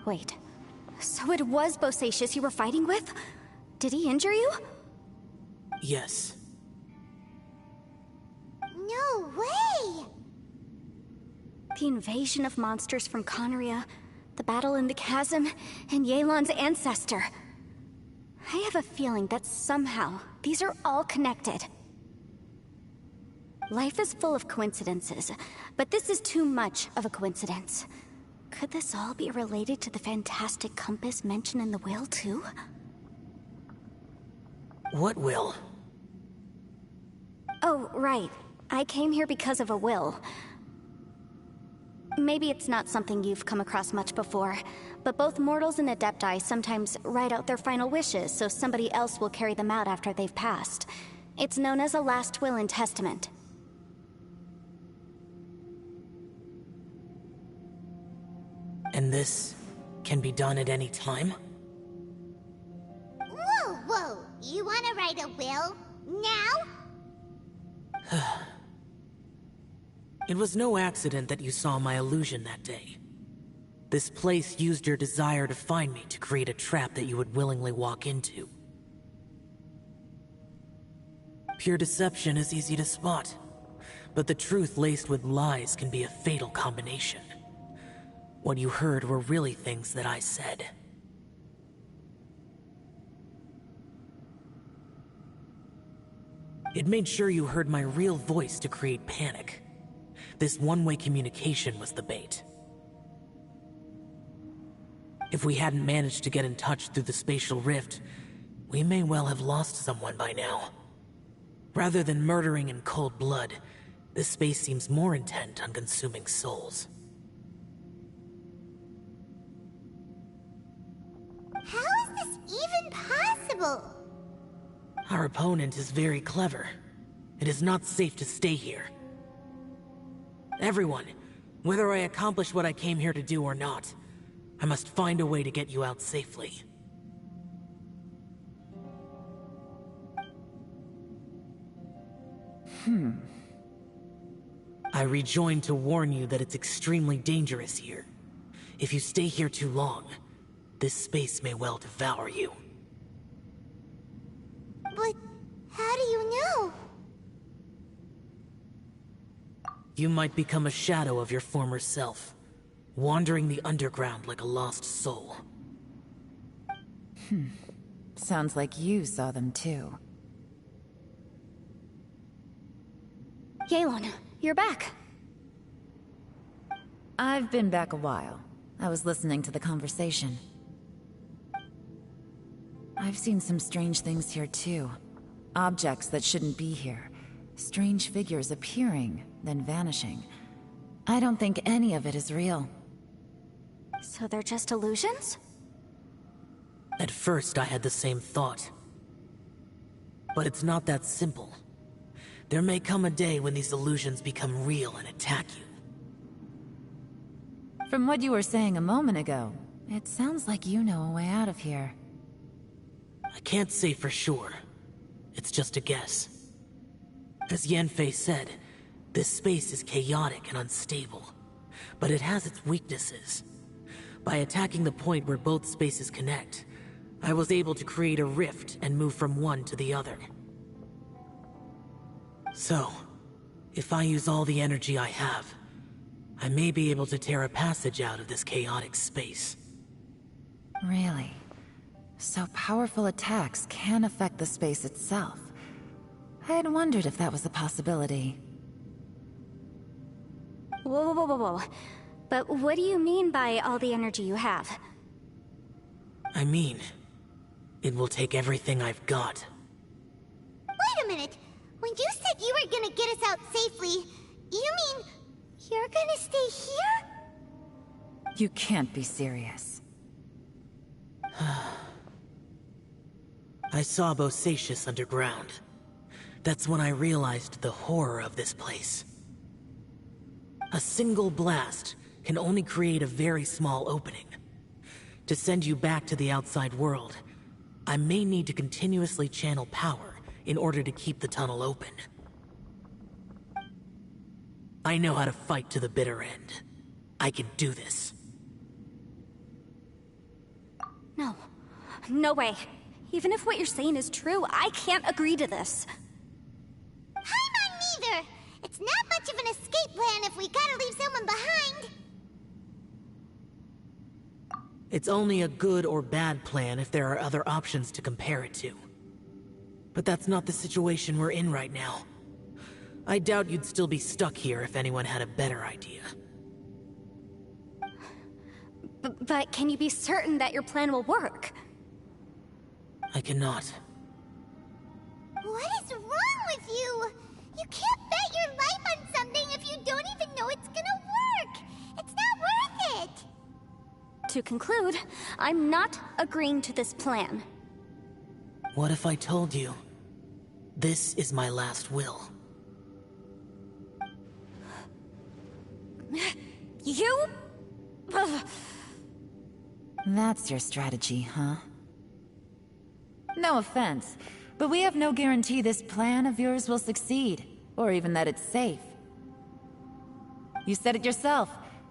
Wait, so it was Bosacious you were fighting with? Did he injure you? Yes. No way! The invasion of monsters from Conria, the battle in the chasm, and Yelan's ancestor. I have a feeling that somehow these are all connected. Life is full of coincidences, but this is too much of a coincidence. Could this all be related to the fantastic compass mentioned in the will, too? What will? Oh, right. I came here because of a will. Maybe it's not something you've come across much before, but both mortals and adepti sometimes write out their final wishes so somebody else will carry them out after they've passed. It's known as a last will and testament. And this can be done at any time? Whoa, whoa! You wanna write a will? Now? It was no accident that you saw my illusion that day. This place used your desire to find me to create a trap that you would willingly walk into. Pure deception is easy to spot, but the truth laced with lies can be a fatal combination. What you heard were really things that I said. It made sure you heard my real voice to create panic. This one-way communication was the bait. If we hadn't managed to get in touch through the spatial rift, we may well have lost someone by now. Rather than murdering in cold blood, this space seems more intent on consuming souls. How is this even possible? Our opponent is very clever. It is not safe to stay here. Everyone, whether I accomplish what I came here to do or not, I must find a way to get you out safely. I rejoined to warn you that it's extremely dangerous here. If you stay here too long, this space may well devour you. But how do you know? You might become a shadow of your former self, wandering the underground like a lost soul. Sounds like you saw them too. Yelan, you're back. I've been back a while. I was listening to the conversation. I've seen some strange things here too. Objects that shouldn't be here. Strange figures appearing, then vanishing. I don't think any of it is real. So they're just illusions? At first, I had the same thought. But it's not that simple. There may come a day when these illusions become real and attack you. From what you were saying a moment ago, it sounds like you know a way out of here. I can't say for sure. It's just a guess. As Yanfei said, this space is chaotic and unstable, but it has its weaknesses. By attacking the point where both spaces connect, I was able to create a rift and move from one to the other. So, if I use all the energy I have, I may be able to tear a passage out of this chaotic space. Really? So powerful attacks can affect the space itself. I had wondered if that was a possibility. Whoa. But what do you mean by all the energy you have? I mean, it will take everything I've got. Wait a minute. When you said you were gonna get us out safely, you mean you're gonna stay here? You can't be serious. I saw Bosacius underground. That's when I realized the horror of this place. A single blast can only create a very small opening. To send you back to the outside world, I may need to continuously channel power in order to keep the tunnel open. I know how to fight to the bitter end. I can do this. No way. Even if what you're saying is true, I can't agree to this. I'm not neither. It's not much of an escape plan if we gotta leave someone behind. It's only a good or bad plan if there are other options to compare it to. But that's not the situation we're in right now. I doubt you'd still be stuck here if anyone had a better idea. But can you be certain that your plan will work? I cannot. What is wrong with you? You can't bet your life on something if you don't even know it's gonna work. It's not worth it. To conclude, I'm not agreeing to this plan. What if I told you? This is my last will. You? Ugh. That's your strategy, huh? No offense, but we have no guarantee this plan of yours will succeed, or even that it's safe. You said it yourself.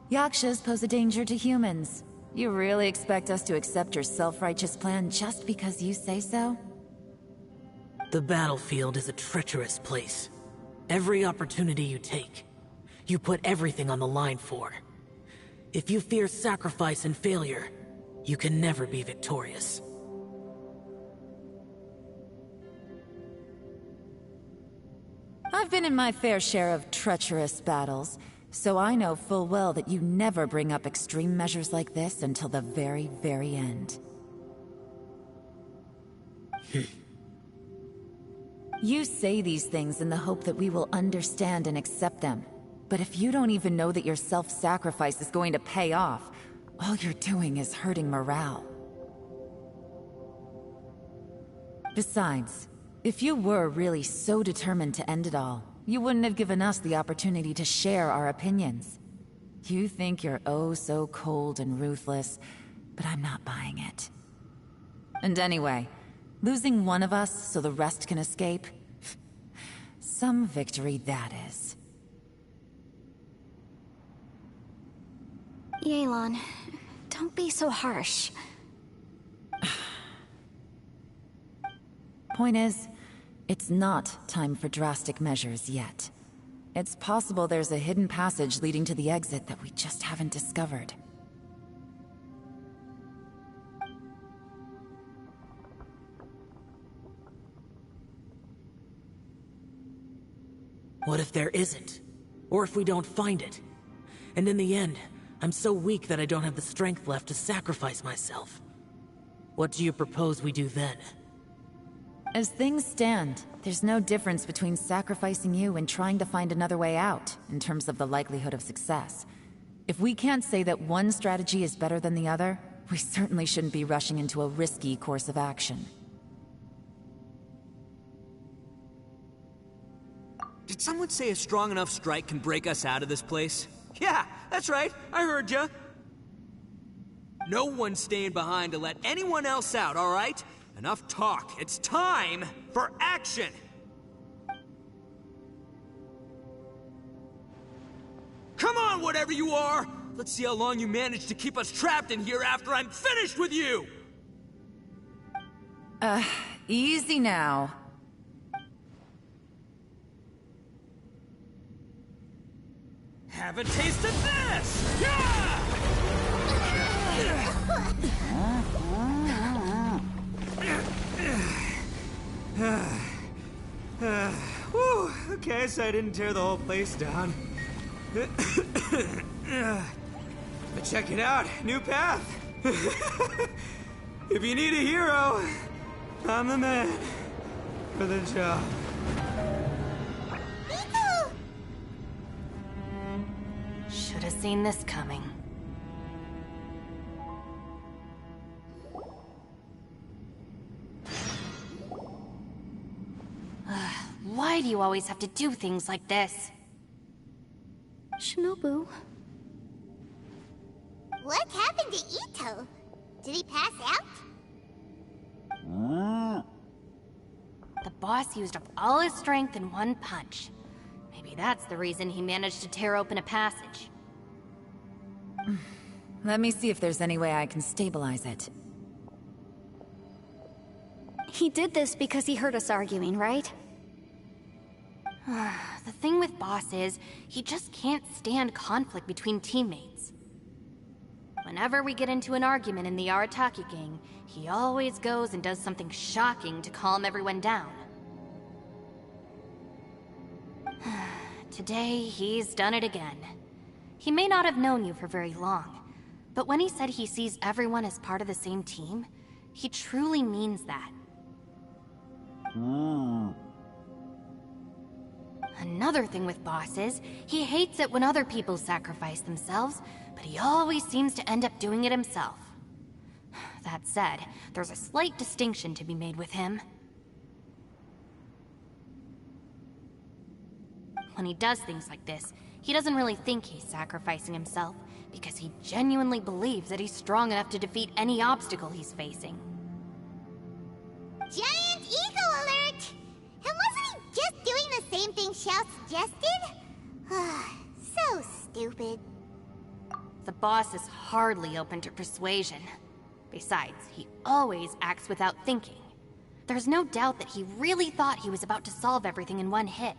Yakshas pose a danger to humans. You really expect us to accept your self-righteous plan just because you say so? The battlefield is a treacherous place. Every opportunity you take, you put everything on the line for. If you fear sacrifice and failure, you can never be victorious. I've been in my fair share of treacherous battles, so I know full well that you never bring up extreme measures like this until the very, very end. You say these things in the hope that we will understand and accept them. But if you don't even know that your self-sacrifice is going to pay off, all you're doing is hurting morale. Besides, if you were really so determined to end it all, you wouldn't have given us the opportunity to share our opinions. You think you're oh so cold and ruthless, but I'm not buying it. And anyway, losing one of us so the rest can escape? Some victory that is. Yelan, don't be so harsh. Point is, it's not time for drastic measures yet. It's possible there's a hidden passage leading to the exit that we just haven't discovered. What if there isn't? Or if we don't find it? And in the end, I'm so weak that I don't have the strength left to sacrifice myself. What do you propose we do then? As things stand, there's no difference between sacrificing you and trying to find another way out, in terms of the likelihood of success. If we can't say that one strategy is better than the other, we certainly shouldn't be rushing into a risky course of action. Did someone say a strong enough strike can break us out of this place? Yeah, that's right. I heard ya. No one's staying behind to let anyone else out, all right? Enough talk. It's time for action! Come on, whatever you are! Let's see how long you manage to keep us trapped in here after I'm finished with you! Easy now. Have a taste of this! Yeah! Whew, okay, so I didn't tear the whole place down. But check it out, new path. If you need a hero, I'm the man for the job. Should have seen this coming. Why do you always have to do things like this? Shinobu. What happened to Ito? Did he pass out? The boss used up all his strength in one punch. Maybe that's the reason he managed to tear open a passage. Let me see if there's any way I can stabilize it. He did this because he heard us arguing, right? The thing with Boss is, he just can't stand conflict between teammates. Whenever we get into an argument in the Arataki gang, he always goes and does something shocking to calm everyone down. Today, he's done it again. He may not have known you for very long, but when he said he sees everyone as part of the same team, he truly means that. Another thing with Boss is, he hates it when other people sacrifice themselves, but he always seems to end up doing it himself. That said, there's a slight distinction to be made with him. When he does things like this, he doesn't really think he's sacrificing himself, because he genuinely believes that he's strong enough to defeat any obstacle he's facing. Giant ego alert! And wasn't he just doing the same thing Xiao suggested? So stupid. The boss is hardly open to persuasion. Besides, he always acts without thinking. There's no doubt that he really thought he was about to solve everything in one hit.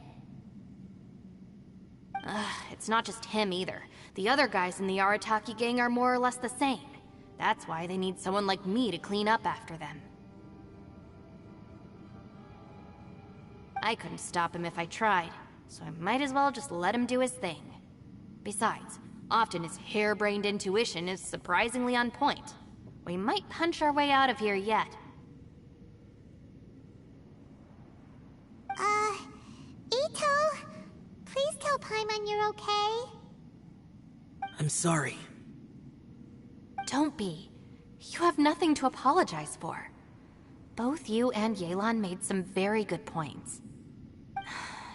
It's not just him either. The other guys in the Arataki gang are more or less the same. That's why they need someone like me to clean up after them. I couldn't stop him if I tried, so I might as well just let him do his thing. Besides, often his harebrained intuition is surprisingly on point. We might punch our way out of here yet. Ito? Please tell Paimon you're okay. I'm sorry. Don't be. You have nothing to apologize for. Both you and Yelan made some very good points.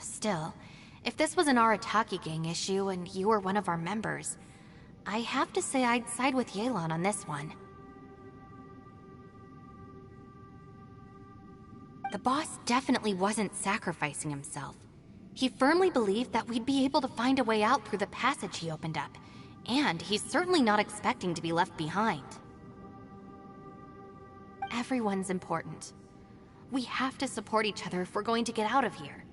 Still, if this was an Arataki gang issue and you were one of our members, I have to say I'd side with Yelan on this one. The boss definitely wasn't sacrificing himself. He firmly believed that we'd be able to find a way out through the passage he opened up, And he's certainly not expecting to be left behind. Everyone's important. We have to support each other if we're going to get out of here.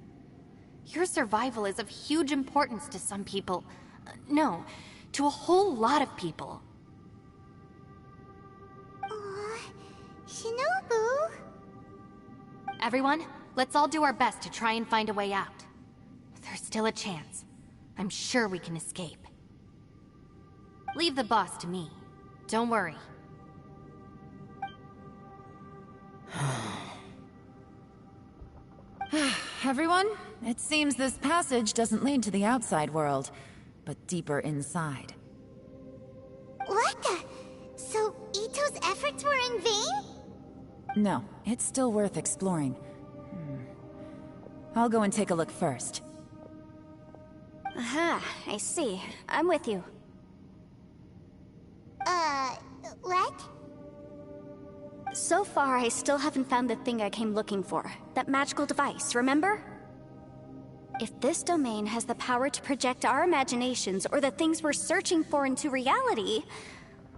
Your survival is of huge importance to some people. No, to a whole lot of people. Shinobu? Everyone, let's all do our best to try and find a way out. There's still a chance. I'm sure we can escape. Leave the boss to me. Don't worry. Everyone, it seems this passage doesn't lead to the outside world, but deeper inside. What the? So Ito's efforts were in vain? No, it's still worth exploring. I'll go and take a look first. Aha, I see. I'm with you. What? So far, I still haven't found the thing I came looking for. That magical device, remember? If this domain has the power to project our imaginations or the things we're searching for into reality,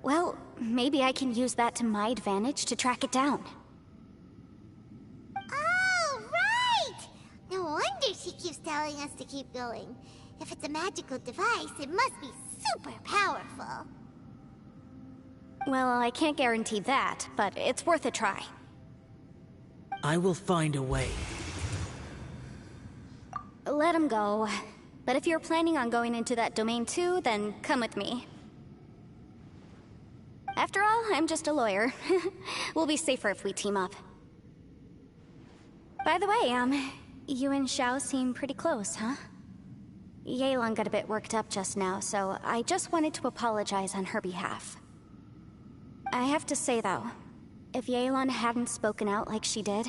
well, maybe I can use that to my advantage to track it down. Oh, right! No wonder she keeps telling us to keep going. If it's a magical device, it must be super powerful. Well, I can't guarantee that, but it's worth a try. I will find a way. Let him go. But if you're planning on going into that domain too, then come with me. After all, I'm just a lawyer. We'll be safer if we team up. By the way, you and Xiao seem pretty close, huh? Yelan got a bit worked up just now, so I just wanted to apologize on her behalf. I have to say, though, if Yelan hadn't spoken out like she did,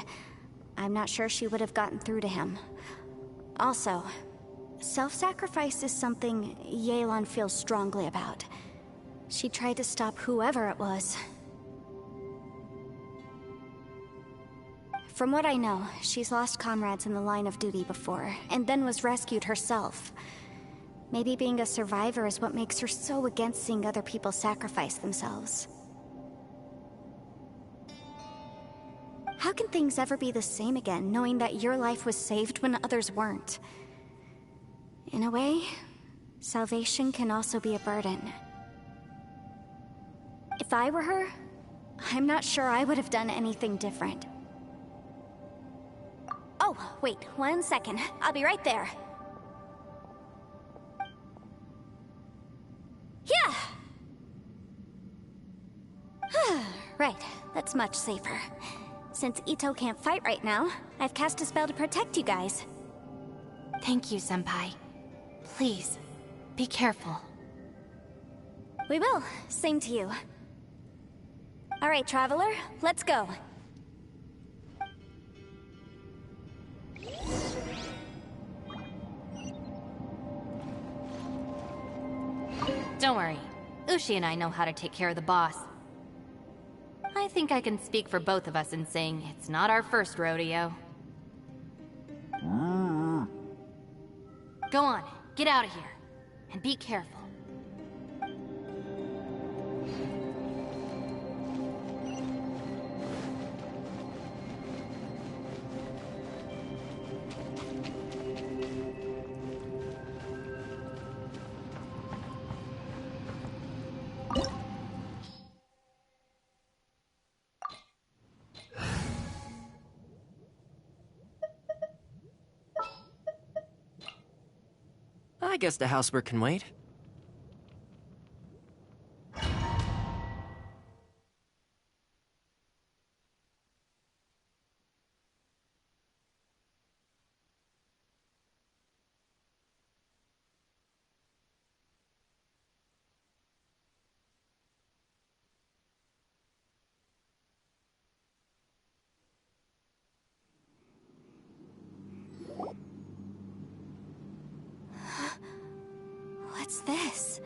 I'm not sure she would have gotten through to him. Also, self-sacrifice is something Yelan feels strongly about. She tried to stop whoever it was. From what I know, she's lost comrades in the line of duty before, and then was rescued herself. Maybe being a survivor is what makes her so against seeing other people sacrifice themselves. How can things ever be the same again, knowing that your life was saved when others weren't? In a way, salvation can also be a burden. If I were her, I'm not sure I would have done anything different. Oh, wait, 1 second. I'll be right there. Yeah! Right, that's much safer. Since Ito can't fight right now, I've cast a spell to protect you guys. Thank you, Senpai. Please, be careful. We will. Same to you. All right, Traveler, let's go. Don't worry. Ushi and I know how to take care of the boss. I think I can speak for both of us in saying it's not our first rodeo. Go on, get out of here. And be careful. I guess the housework can wait. What's this?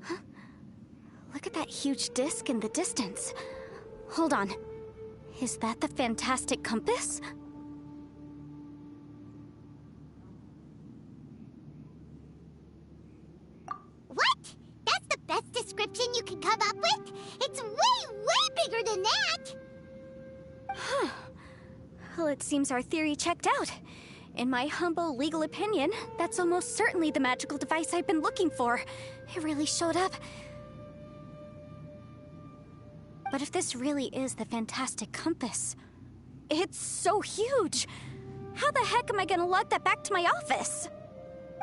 Huh? Look at that huge disc in the distance. Hold on. Is that the fantastic compass? it seems our theory checked out. In my humble legal opinion, that's almost certainly the magical device I've been looking for. It really showed up. But if this really is the fantastic compass, it's so huge! How the heck am I gonna lug that back to my office?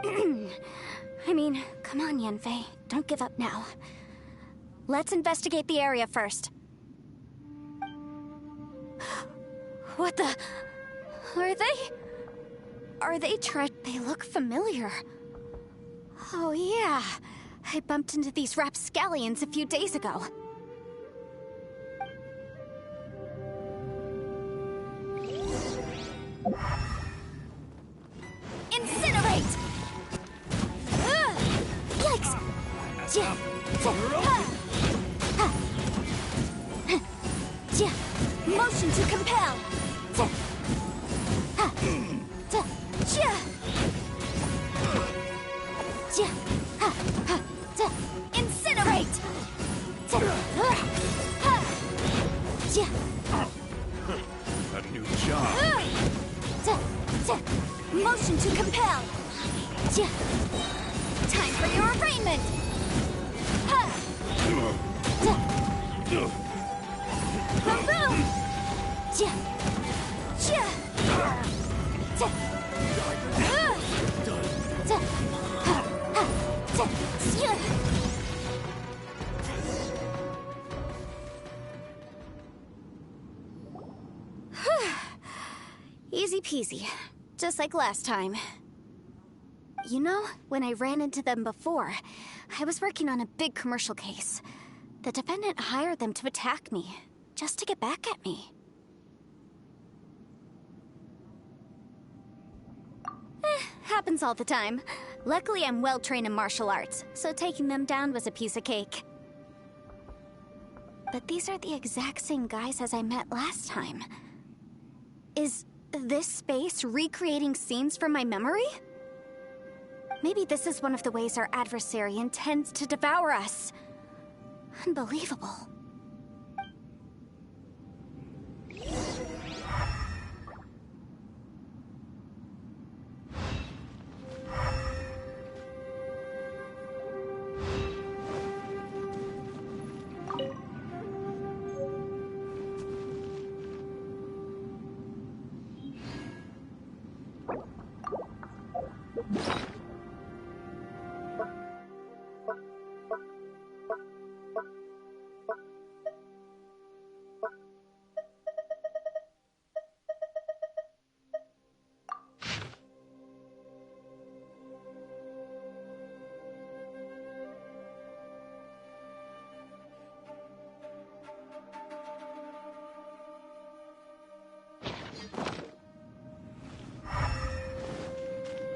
I mean, come on, Yanfei. Don't give up now. Let's investigate the area first. What the... Are they They look familiar. Oh yeah, I bumped into these rapscallions a few days ago. Incinerate! Yikes! Motion to compel! Incinerate! A new job. Motion to compel! Time for your arraignment! Boom boom! Easy peasy. Just like last time. You know, when I ran into them before, I was working on a big commercial case. The defendant hired them to attack me, just to get back at me. Happens all the time. Luckily, I'm well trained in martial arts, so taking them down was a piece of cake. But these are the exact same guys as I met last time. Is this space recreating scenes from my memory? Maybe this is one of the ways our adversary intends to devour us. Unbelievable.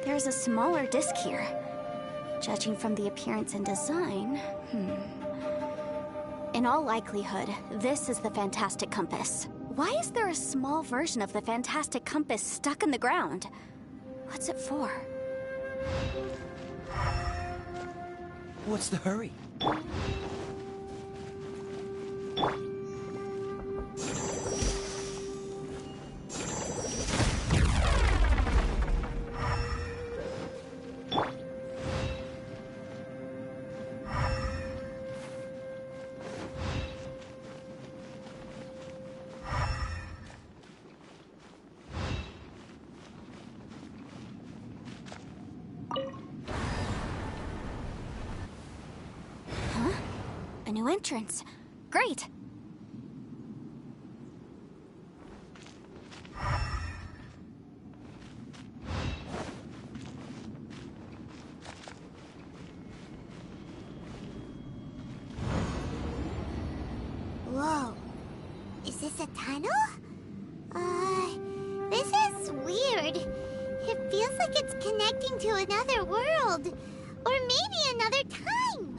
There's a smaller disc here. Judging from the appearance and design, In all likelihood, this is the Fantastic Compass. Why is there a small version of the Fantastic Compass stuck in the ground? What's it for? What's the hurry? A new entrance. Great! Whoa. Is this a tunnel? This is weird. It feels like it's connecting to another world. Or maybe another time.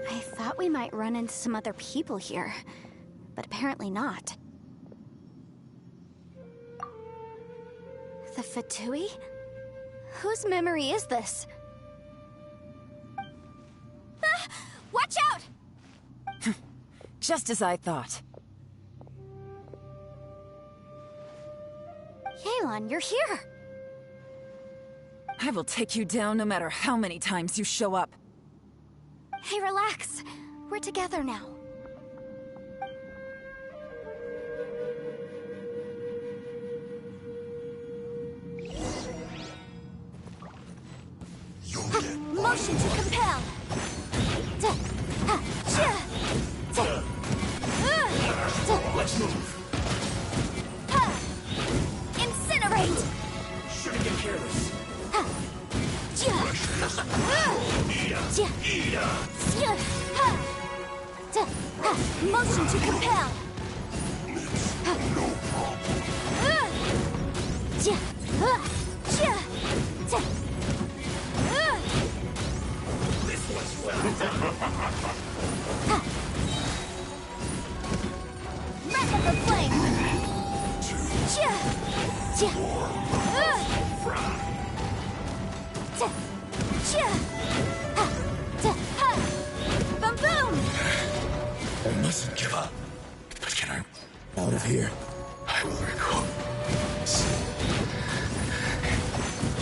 I thought we might run into some other people here. but apparently not. The Fatui? Whose memory is this? Ah! Watch out! Just as I thought. Yelan, you're here! I will take you down no matter how many times you show up. Hey, relax. We're together now. Motion to compel! Let's move. Incinerate! Shouldn't get careless. Motion to compel! This was well done. Wreck of the flame! Boom boom! I mustn't give up. But can I out of here? I will record.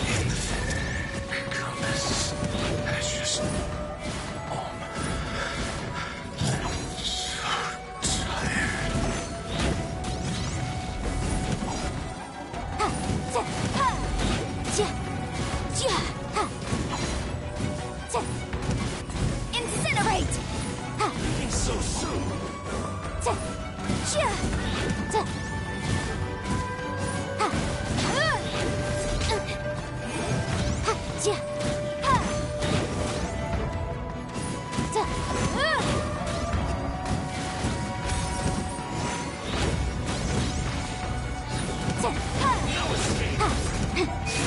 In the compass. That's just I'm so tired. Incinerate! Leaving so soon.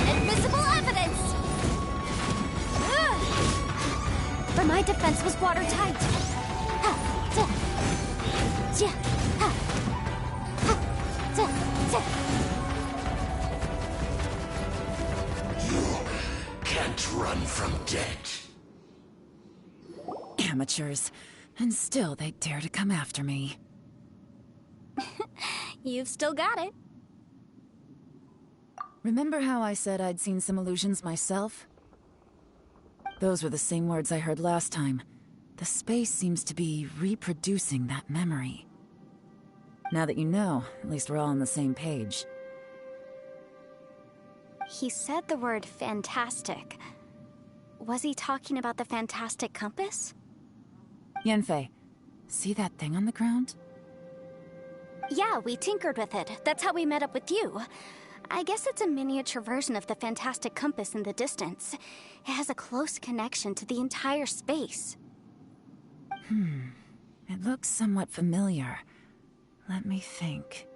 Invisible evidence! But my defense was watertight. Can't run from death. Amateurs. And still they dare to come after me. You've still got it. Remember how I said I'd seen some illusions myself? Those were the same words I heard last time. The space seems to be reproducing that memory. Now that you know, at least we're all on the same page. He said the word fantastic. Was he talking about the fantastic compass? Yanfei, see that thing on the ground? Yeah, we tinkered with it. That's how we met up with you. I guess it's a miniature version of the fantastic compass in the distance. It has a close connection to the entire space. It looks somewhat familiar. Let me think.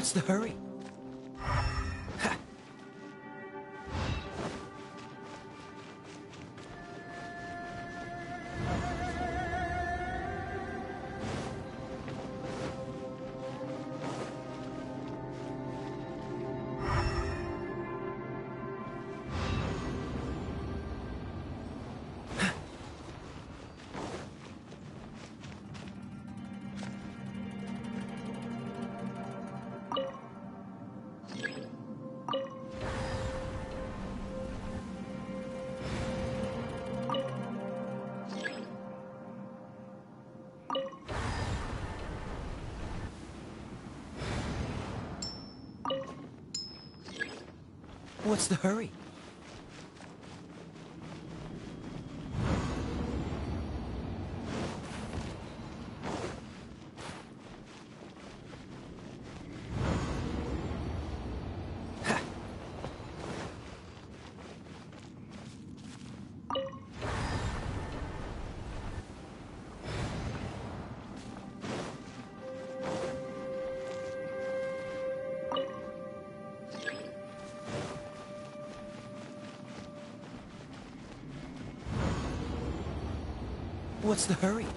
What's the hurry? What's the hurry? What's the hurry?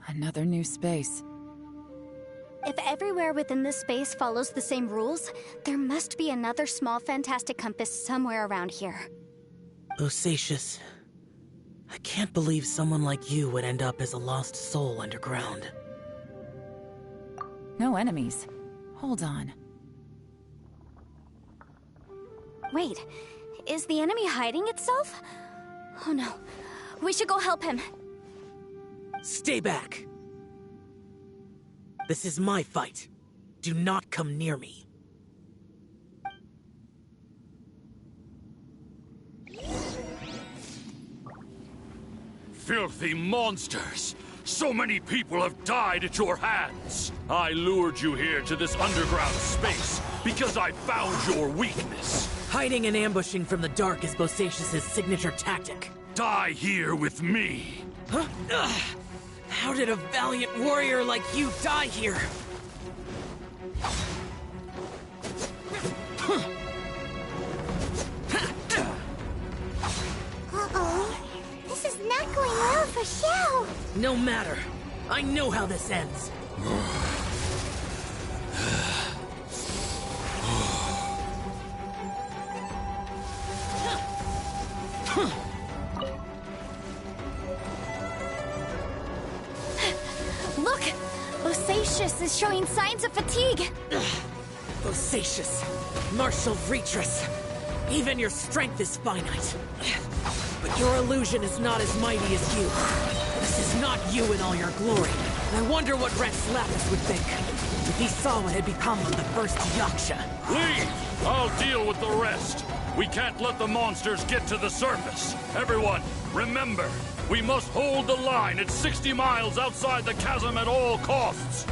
Another new space. If everywhere within this space follows the same rules, there must be another small fantastic compass somewhere around here. Osatius, I can't believe someone like you would end up as a lost soul underground. No enemies. Hold on. Wait, is the enemy hiding itself? Oh no. We should go help him. Stay back. This is my fight. Do not come near me. Filthy monsters! So many people have died at your hands! I lured you here to this underground space because I found your weakness. Hiding and ambushing from the dark is Bosacius' signature tactic. Die here with me! Huh? Ugh. How did a valiant warrior like you die here? Uh-oh. This is not going well for Xiao. No matter. I know how this ends. Look! Bosacius is showing signs of fatigue. Bosacius, Martial Vitris. Even your strength is finite. But your illusion is not as mighty as you. This is not you in all your glory. I wonder what Rex Lapis would think if he saw what had become of the first Yaksha. Leave! I'll deal with the rest. We can't let the monsters get to the surface. Everyone, remember, we must hold the line at 60 miles outside the chasm at all costs.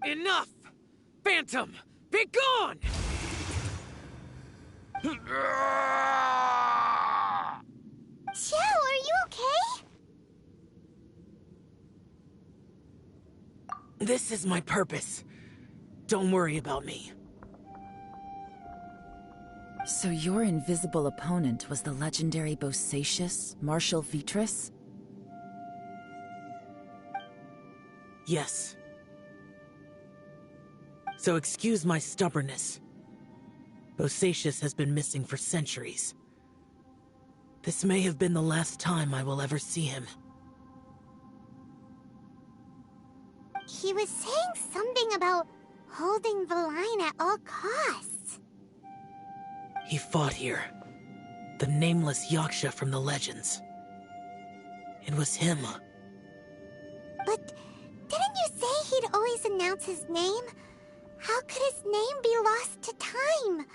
Enough! Phantom, be gone! Xiao, are you okay? This is my purpose. Don't worry about me. So your invisible opponent was the legendary Bosacius, Martial Vitris? Yes. So excuse my stubbornness. Bosacius has been missing for centuries. This may have been the last time I will ever see him. He was saying something about holding the line at all costs. He fought here. The nameless Yaksha from the legends. It was him. But didn't you say he'd always announce his name? How could his name be lost to time?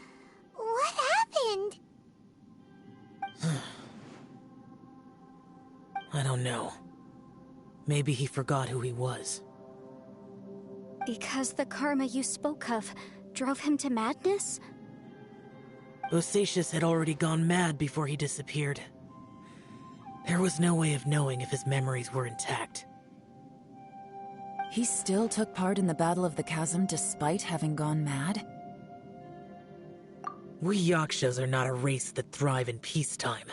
What happened? I don't know. Maybe he forgot who he was. Because the karma you spoke of drove him to madness? Bosacius had already gone mad before he disappeared. There was no way of knowing if his memories were intact. He still took part in the Battle of the Chasm despite having gone mad? We Yakshas are not a race that thrive in peacetime.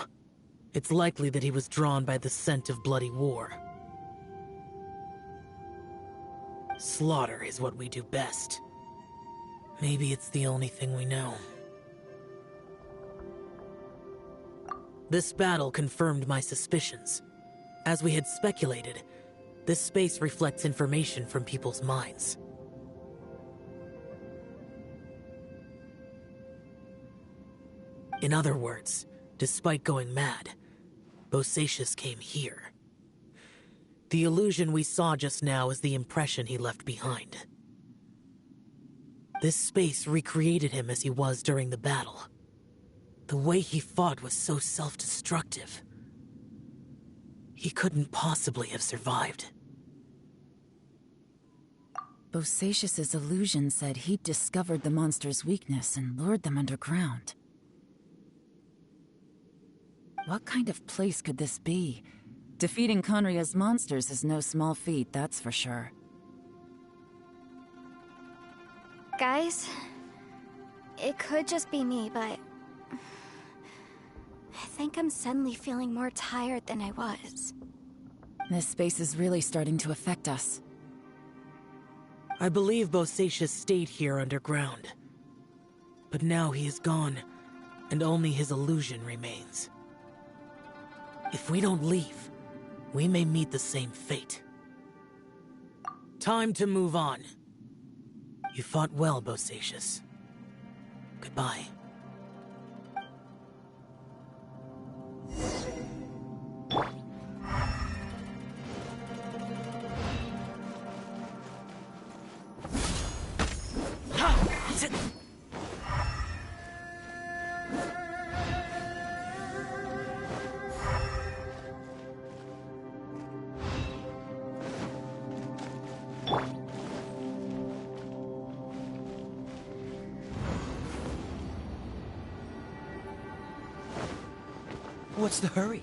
It's likely that he was drawn by the scent of bloody war. Slaughter is what we do best. Maybe it's the only thing we know. This battle confirmed my suspicions. As we had speculated, this space reflects information from people's minds. In other words, despite going mad, Bosacius came here. The illusion we saw just now is the impression he left behind. This space recreated him as he was during the battle. The way he fought was so self-destructive. He couldn't possibly have survived. Bosacius's illusion said he'd discovered the monster's weakness and lured them underground. What kind of place could this be? Defeating Conria's monsters is no small feat, that's for sure. Guys, it could just be me, but I think I'm suddenly feeling more tired than I was. This space is really starting to affect us. I believe Bosacius stayed here underground. But now he is gone, and only his illusion remains. If we don't leave, we may meet the same fate. Time to move on. You fought well, Bosacius. Goodbye. What's the hurry?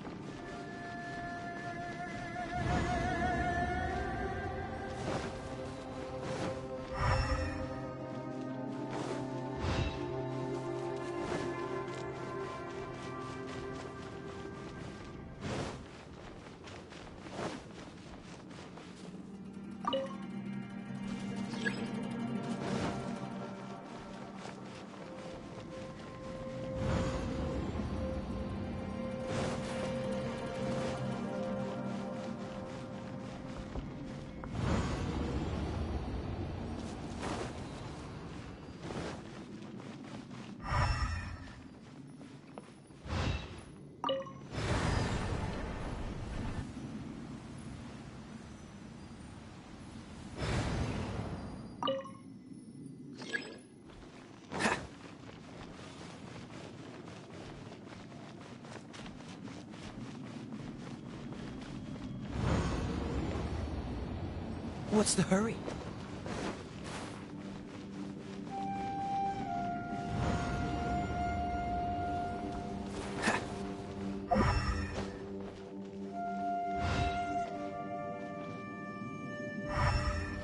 What's the hurry?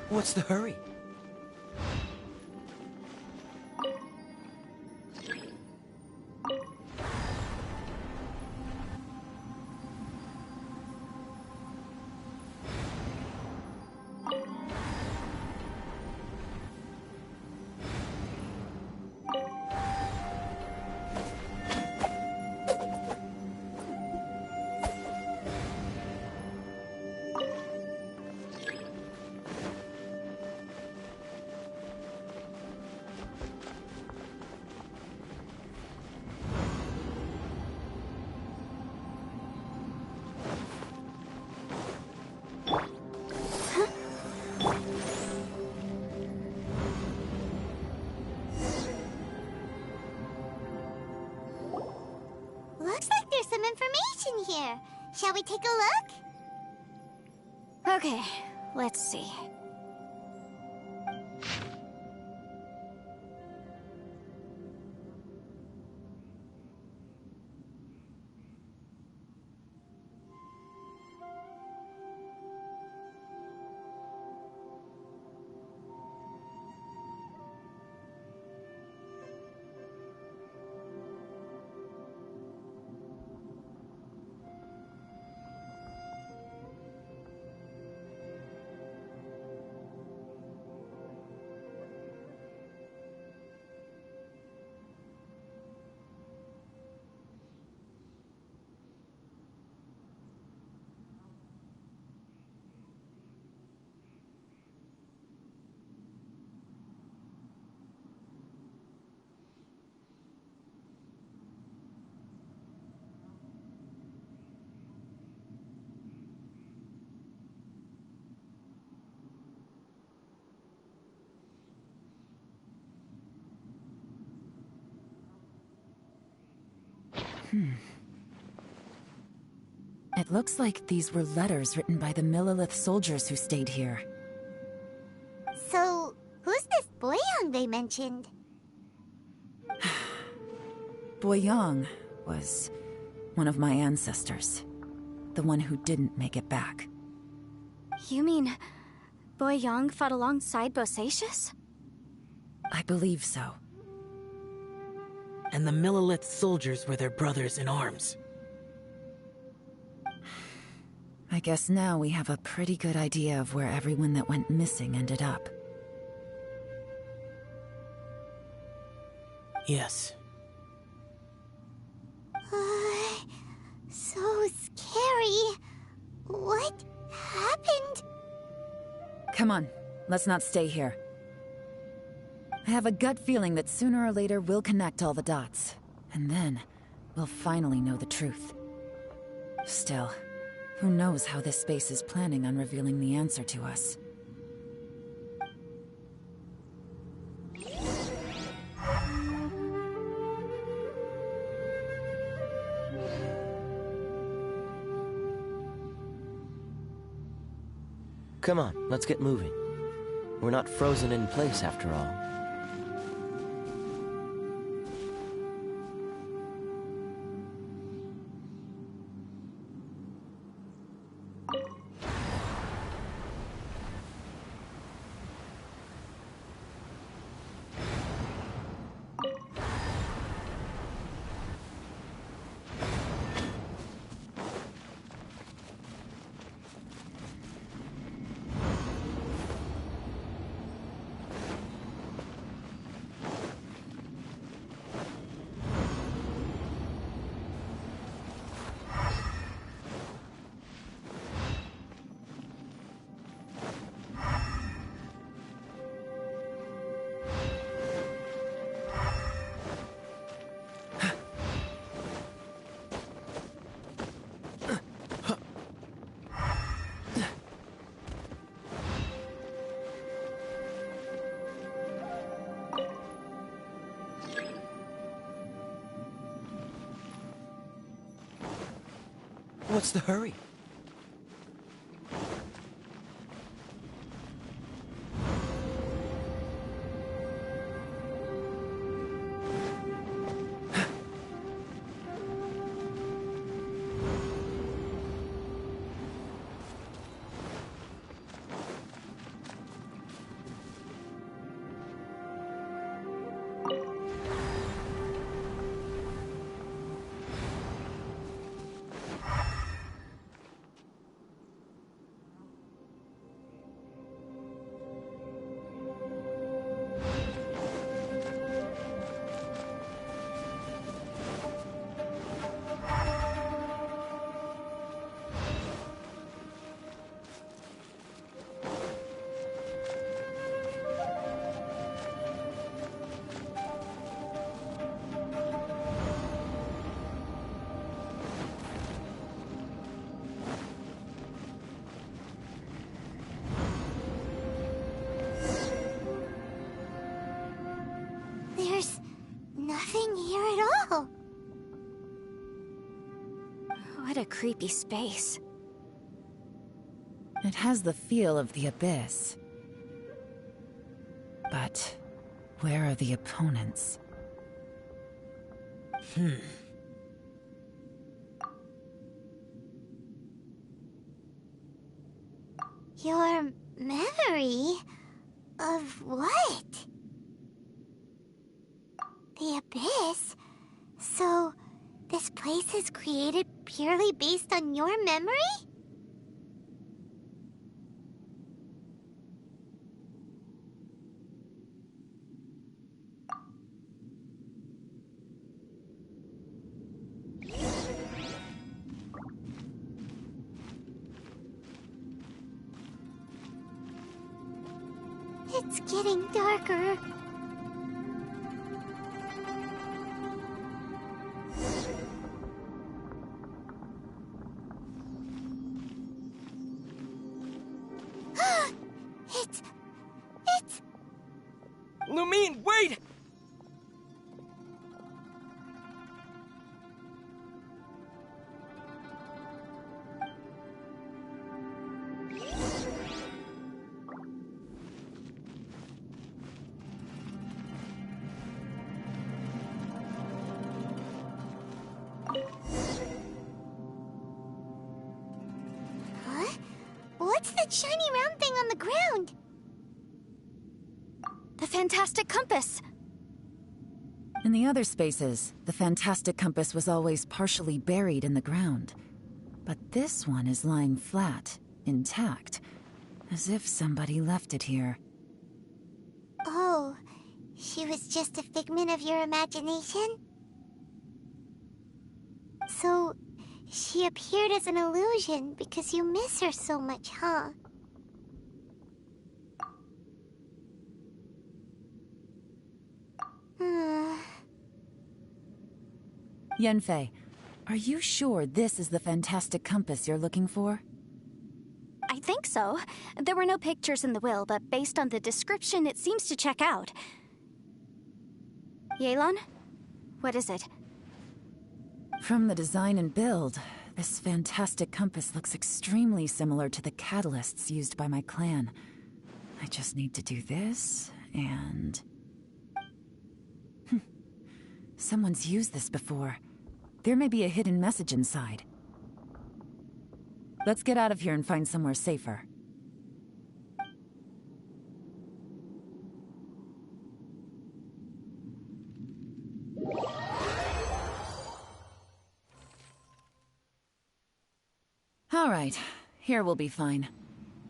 What's the hurry? Looks like there's some information here. Shall we take a look? Okay, let's see. It looks like these were letters written by the Millelith soldiers who stayed here. So, who's this Boyang they mentioned? Boyang was one of my ancestors. The one who didn't make it back. You mean Boyang fought alongside Bosacius? I believe so. And the Millelith soldiers were their brothers in arms. I guess now we have a pretty good idea of where everyone that went missing ended up. Yes. Come on, let's not stay here. I have a gut feeling that sooner or later we'll connect all the dots. And then, we'll finally know the truth. Still, who knows how this space is planning on revealing the answer to us. Come on, let's get moving. We're not frozen in place after all. What's the hurry? There's nothing here at all. What a creepy space. It has the feel of the abyss. But where are the opponents? Your memory of what? The abyss? So, this place is created purely based on your memory? It's getting darker. It's... Lumine, wait! Huh? What's that shiny round thing on the ground? The fantastic compass! In the other spaces, the fantastic compass was always partially buried in the ground. But this one is lying flat, intact, as if somebody left it here. Oh, she was just a figment of your imagination? So, she appeared as an illusion because you miss her so much, huh? Yenfei, are you sure this is the fantastic compass you're looking for? I think so. There were no pictures in the will, but based on the description, it seems to check out. Yelan? What is it? From the design and build, this fantastic compass looks extremely similar to the catalysts used by my clan. I just need to do this, and... Someone's used this before. There may be a hidden message inside. Let's get out of here and find somewhere safer. All right, here we'll be fine.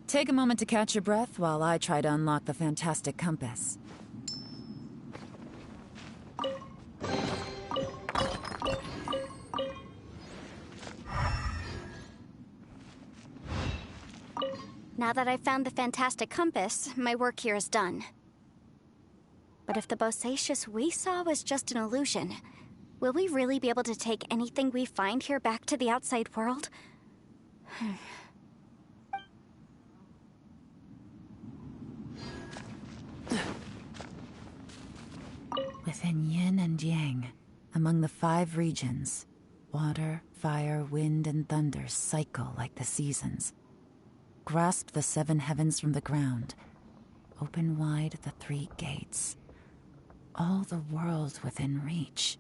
Take a moment to catch your breath while I try to unlock the fantastic compass. Now that I've found the fantastic compass, my work here is done. But if the bosacious we saw was just an illusion, will we really be able to take anything we find here back to the outside world? Within yin and yang, among the 5 regions, water, fire, wind, and thunder cycle like the seasons. Grasp the 7 heavens from the ground. Open wide the 3 gates. All the world within reach.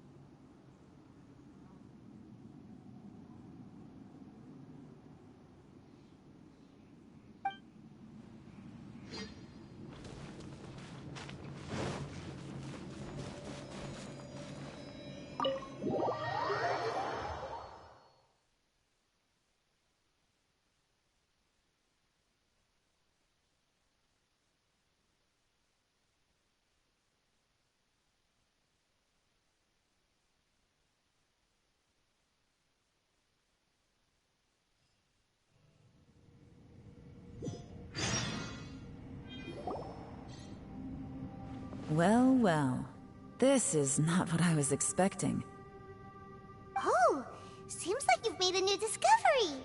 Well, well. This is not what I was expecting. Oh, seems like you've made a new discovery.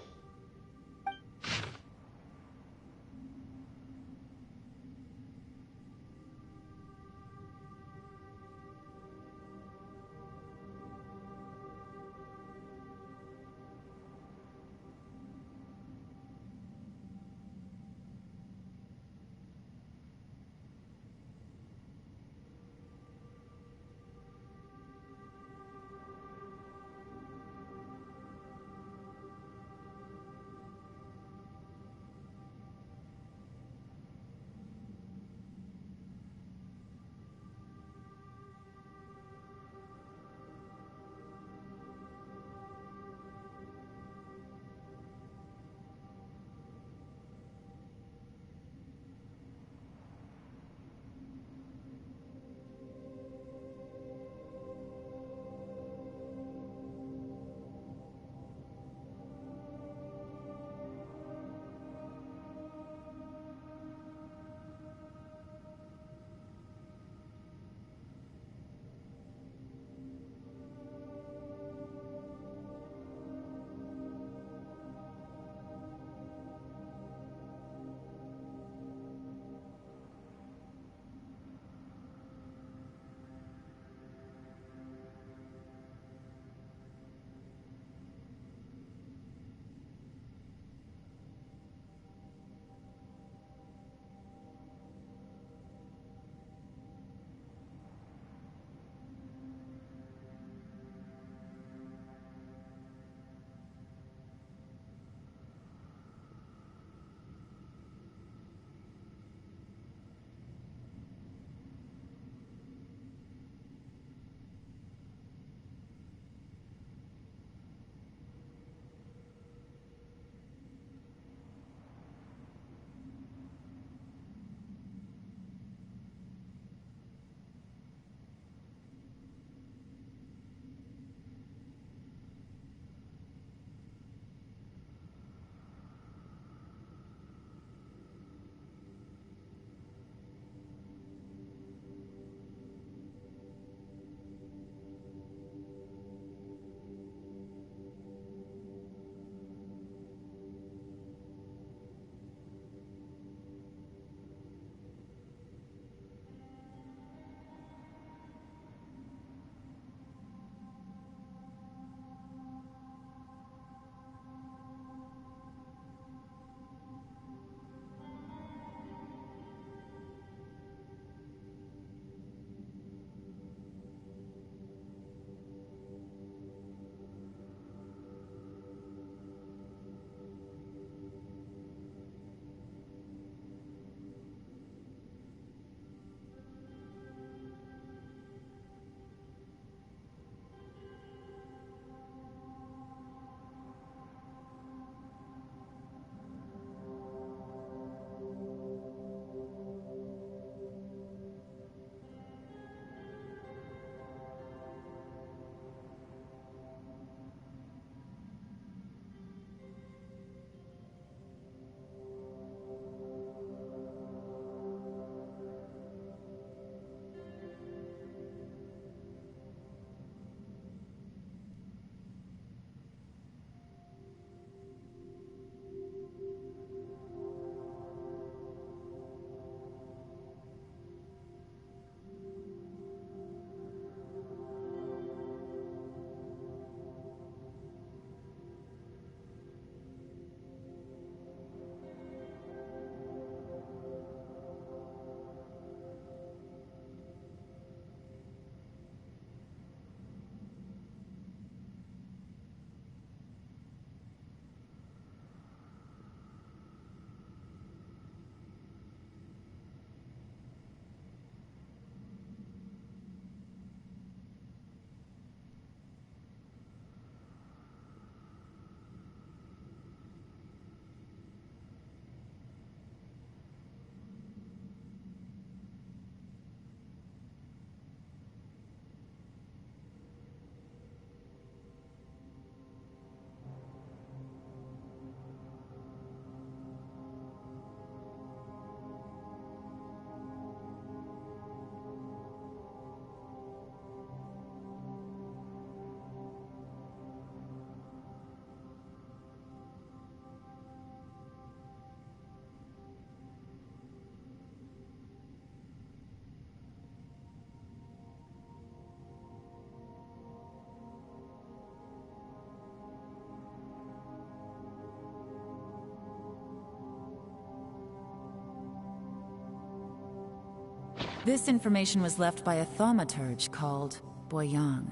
This information was left by a thaumaturge called Boyang,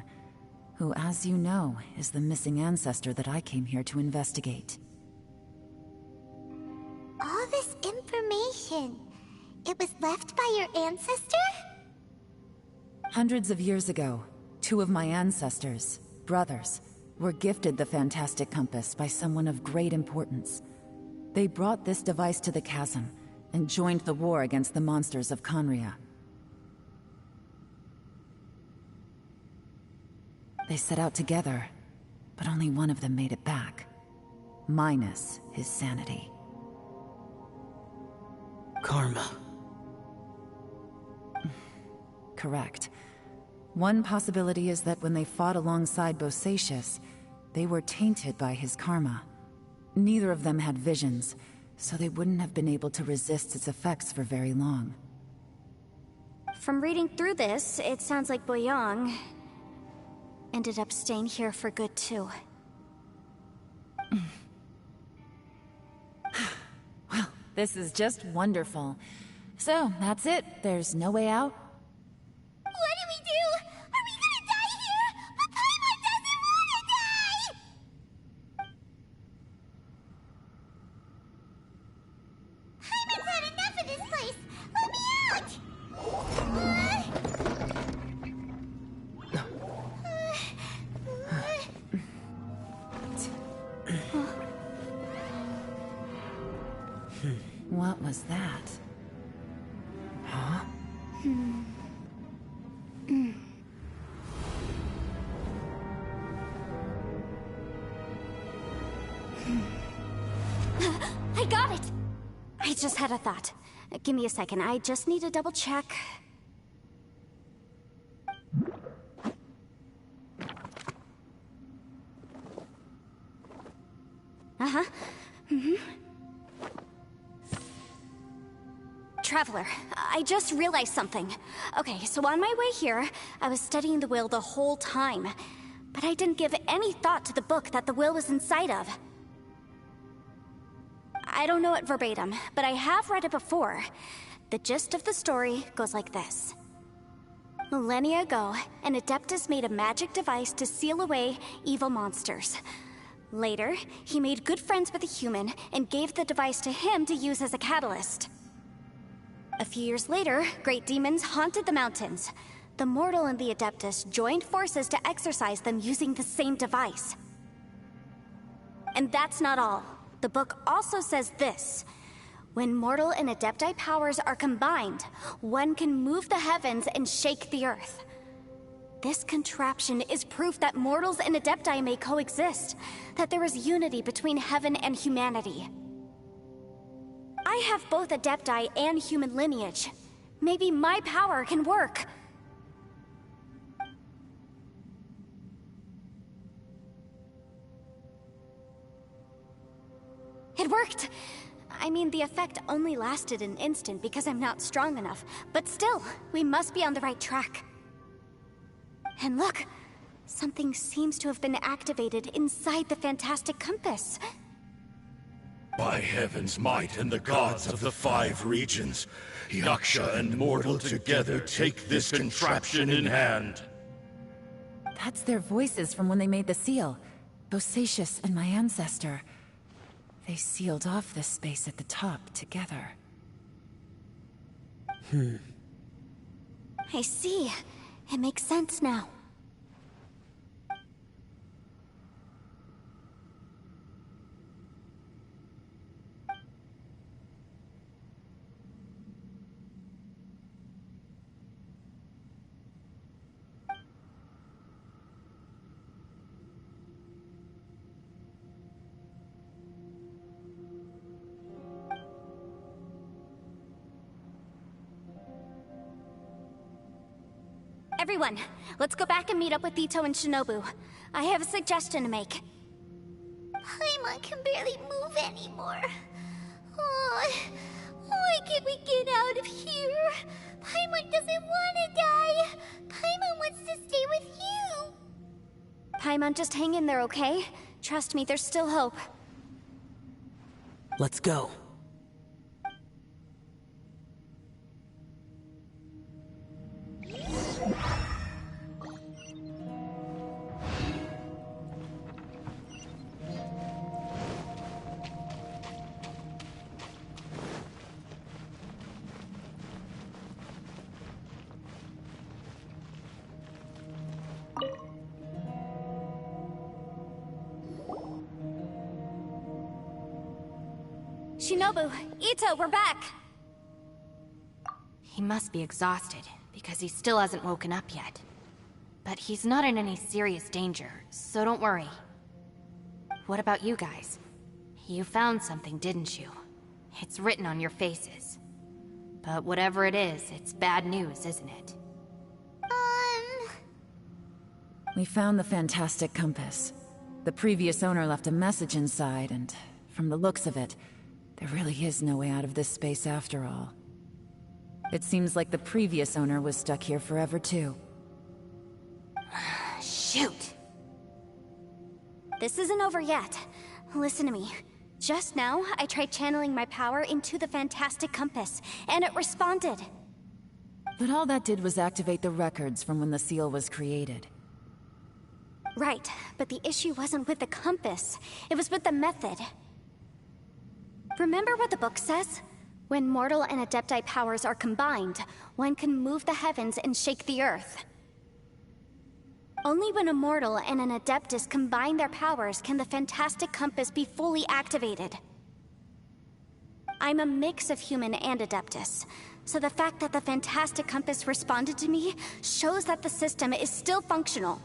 who, as you know, is the missing ancestor that I came here to investigate. All this information, it was left by your ancestor? Hundreds of years ago, two of my ancestors, brothers, were gifted the fantastic compass by someone of great importance. They brought this device to the chasm and joined the war against the monsters of Conria. They set out together, but only one of them made it back, minus his sanity. Karma. Correct. One possibility is that when they fought alongside Bosacius, they were tainted by his karma. Neither of them had visions, so they wouldn't have been able to resist its effects for very long. From reading through this, it sounds like Boyang ended up staying here for good too. Well, this is just wonderful. So, that's it. There's no way out? What do we do? Are we gonna die here? But Paimon doesn't wanna die! Paimon's had enough of this place! Let me out! What was that? Huh? I got it! I just had a thought. Give me a second, I just need to double check. Uh-huh. Traveler, I just realized something. Okay, so on my way here, I was studying the will the whole time. But I didn't give any thought to the book that the will was inside of. I don't know it verbatim, but I have read it before. The gist of the story goes like this. Millennia ago, an Adeptus made a magic device to seal away evil monsters. Later, he made good friends with a human and gave the device to him to use as a catalyst. A few years later, great demons haunted the mountains. The mortal and the Adeptus joined forces to exorcise them using the same device. And that's not all. The book also says this. When mortal and Adepti powers are combined, one can move the heavens and shake the earth. This contraption is proof that mortals and Adepti may coexist, that there is unity between heaven and humanity. I have both Adepti and human lineage. Maybe my power can work. It worked! I mean, the effect only lasted an instant because I'm not strong enough, but still, we must be on the right track. And look, something seems to have been activated inside the fantastic compass. By heaven's might and the gods of the 5 regions, Yaksha and mortal together take this contraption in hand. That's their voices from when they made the seal. Bosacius and my ancestor. They sealed off this space at the top together. I see. It makes sense now. Everyone, let's go back and meet up with Ito and Shinobu. I have a suggestion to make. Paimon can barely move anymore. Oh, why can't we get out of here? Paimon doesn't want to die. Paimon wants to stay with you. Paimon, just hang in there, okay? Trust me, there's still hope. Let's go. Shinobu, Ito, we're back! He must be exhausted, because he still hasn't woken up yet. But he's not in any serious danger, so don't worry. What about you guys? You found something, didn't you? It's written on your faces. But whatever it is, it's bad news, isn't it? We found the fantastic compass. The previous owner left a message inside, and from the looks of it, there really is no way out of this space after all. It seems like the previous owner was stuck here forever too. Shoot! This isn't over yet. Listen to me. Just now, I tried channeling my power into the fantastic compass, and it responded. But all that did was activate the records from when the seal was created. Right, but the issue wasn't with the compass. It was with the method. Remember what the book says? When mortal and Adepti powers are combined, one can move the heavens and shake the earth. Only when a mortal and an Adeptus combine their powers can the fantastic compass be fully activated. I'm a mix of human and Adeptus, so the fact that the fantastic compass responded to me shows that the system is still functional.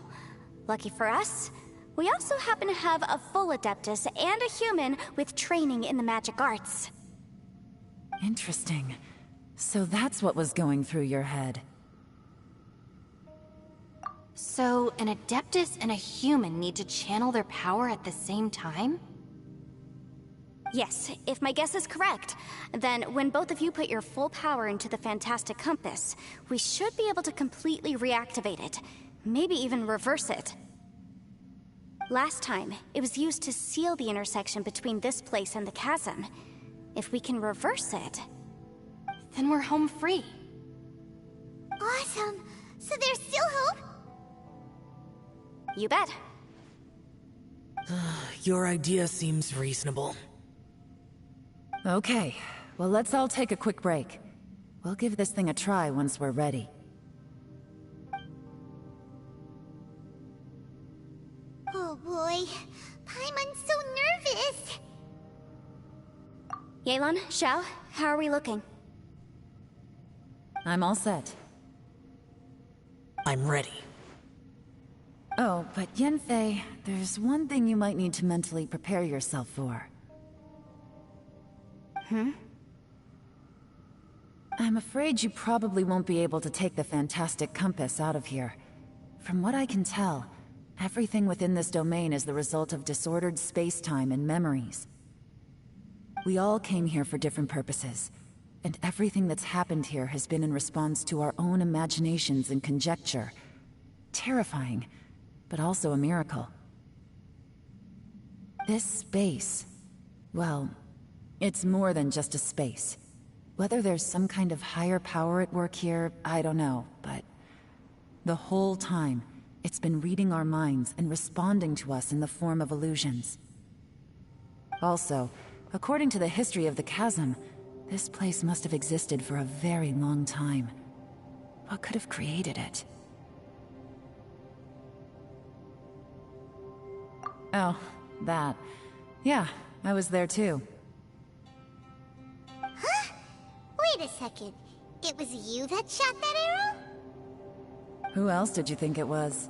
Lucky for us, we also happen to have a full Adeptus and a human with training in the magic arts. Interesting. So that's what was going through your head. So, an Adeptus and a human need to channel their power at the same time? Yes, if my guess is correct, then when both of you put your full power into the fantastic compass, we should be able to completely reactivate it. Maybe even reverse it. Last time, it was used to seal the intersection between this place and the chasm. If we can reverse it, then we're home free. Awesome! So there's still hope? You bet. Your idea seems reasonable. Okay, well let's all take a quick break. We'll give this thing a try once we're ready. Oh boy, Paimon's so nervous! Yelan, Xiao, how are we looking? I'm all set. I'm ready. Oh, but Yanfei, there's one thing you might need to mentally prepare yourself for. I'm afraid you probably won't be able to take the fantastic compass out of here. From what I can tell, everything within this domain is the result of disordered space-time and memories. We all came here for different purposes, and everything that's happened here has been in response to our own imaginations and conjecture. Terrifying, but also a miracle. This space, well, it's more than just a space. Whether there's some kind of higher power at work here, I don't know, but the whole time, it's been reading our minds and responding to us in the form of illusions. Also, according to the history of the chasm, this place must have existed for a very long time. What could have created it? Oh, that. Yeah, I was there too. Huh? Wait a second. It was you that shot that arrow? Who else did you think it was?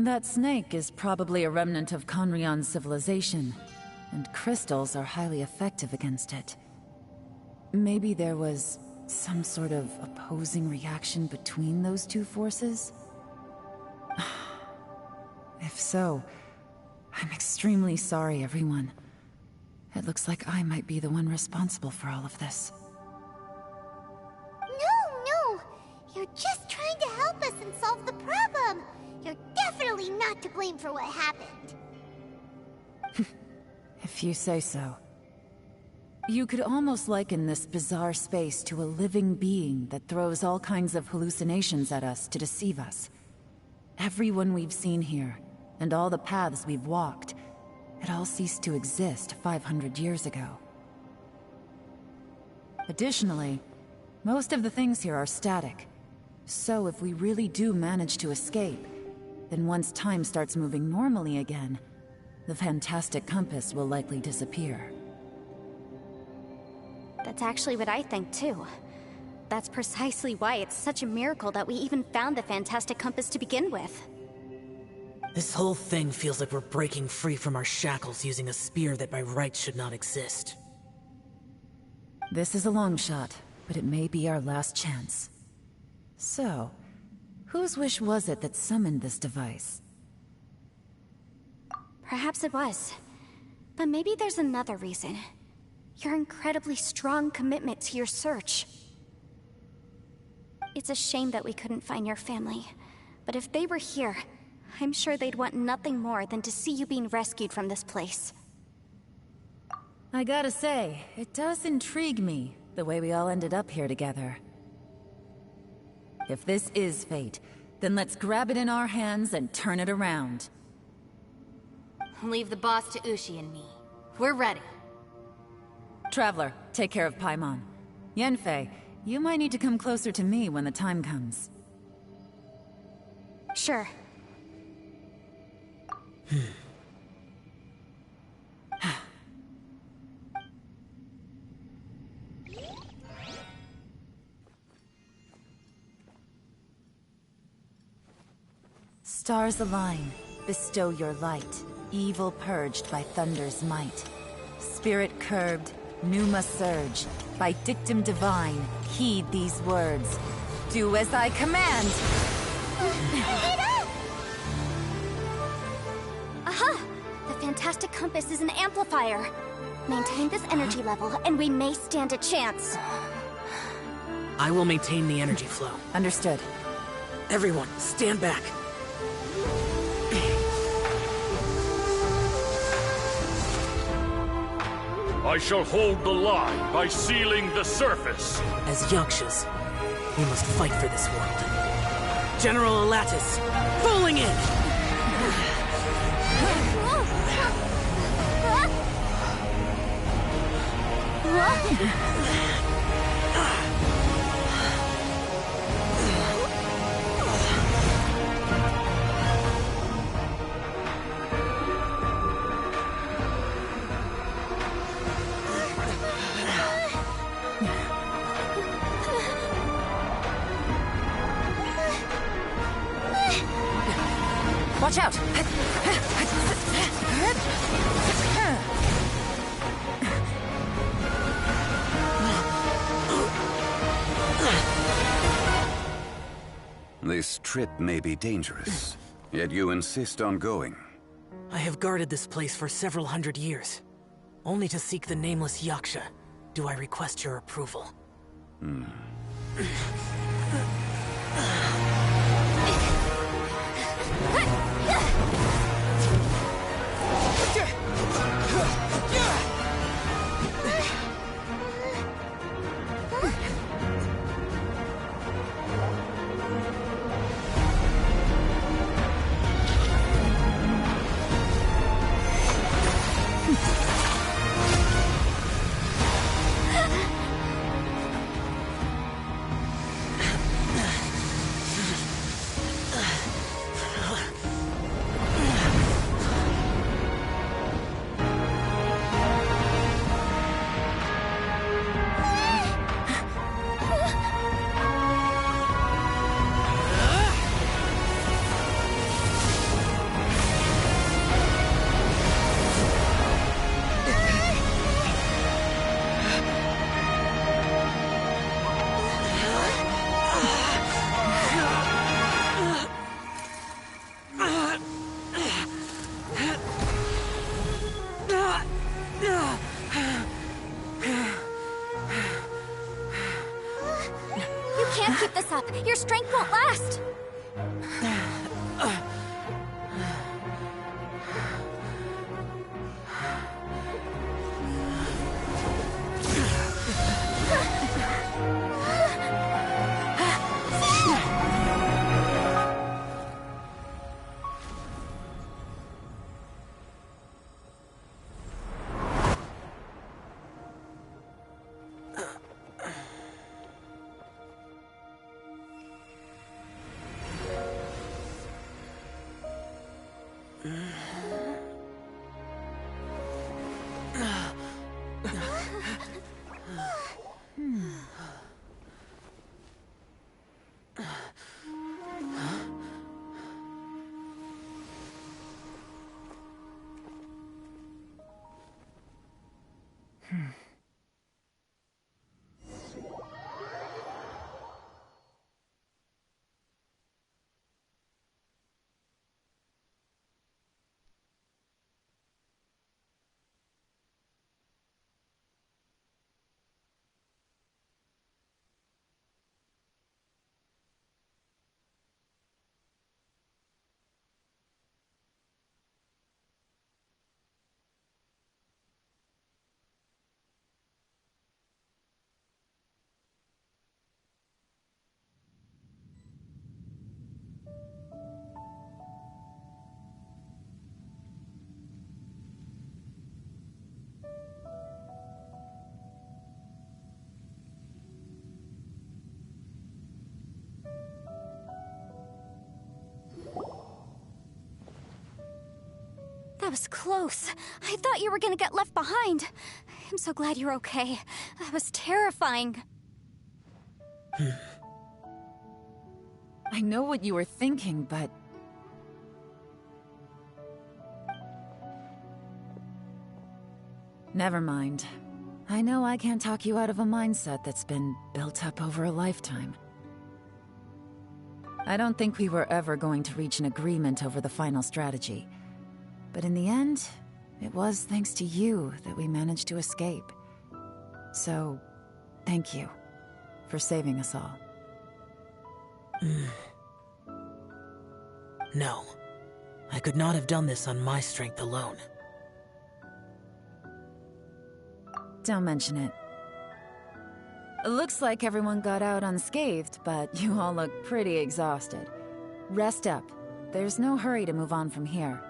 That snake is probably a remnant of Conrion's civilization, and crystals are highly effective against it. Maybe there was some sort of opposing reaction between those two forces? If so, I'm extremely sorry, everyone. It looks like I might be the one responsible for all of this. No! You're just trying to help us and solve the problem! You're definitely not to blame for what happened. If you say so. You could almost liken this bizarre space to a living being that throws all kinds of hallucinations at us to deceive us. Everyone we've seen here, and all the paths we've walked, it all ceased to exist 500 years ago. Additionally, most of the things here are static, So if we really do manage to escape, then once time starts moving normally again, the fantastic compass will likely disappear. That's actually what I think too. That's precisely why it's such a miracle that we even found the fantastic compass to begin with. This whole thing feels like we're breaking free from our shackles using a spear that by rights should not exist. This is a long shot, but it may be our last chance. So, whose wish was it that summoned this device? Perhaps it was. But maybe there's another reason. Your incredibly strong commitment to your search. It's a shame that we couldn't find your family. But if they were here, I'm sure they'd want nothing more than to see you being rescued from this place. I gotta say, it does intrigue me, the way we all ended up here together. If this is fate, then let's grab it in our hands and turn it around. Leave the boss to Ushi and me. We're ready. Traveler, take care of Paimon. Yanfei, you might need to come closer to me when the time comes. Sure. Stars align, bestow your light, evil purged by thunder's might. Spirit curbed, pneuma surge, by dictum divine, heed these words. Do as I command! Aha! The fantastic compass is an amplifier. Maintain this energy level, and we may stand a chance. I will maintain the energy flow. Understood. Everyone, stand back. I shall hold the line by sealing the surface. As Yakshas, we must fight for this world. General Alatus, falling in! Watch out! This trip may be dangerous, yet you insist on going. I have guarded this place for several hundred years. Only to seek the nameless Yaksha, do I request your approval. Keep this up. Your strength won't last. That was close. I thought you were gonna get left behind. I'm so glad you're okay. That was terrifying. I know what you were thinking, but... Never mind. I know I can't talk you out of a mindset that's been built up over a lifetime. I don't think we were ever going to reach an agreement over the final strategy. But in the end, it was thanks to you that we managed to escape. So, thank you for saving us all. No. I could not have done this on my strength alone. Don't mention it. It looks like everyone got out unscathed, but you all look pretty exhausted. Rest up. There's no hurry to move on from here.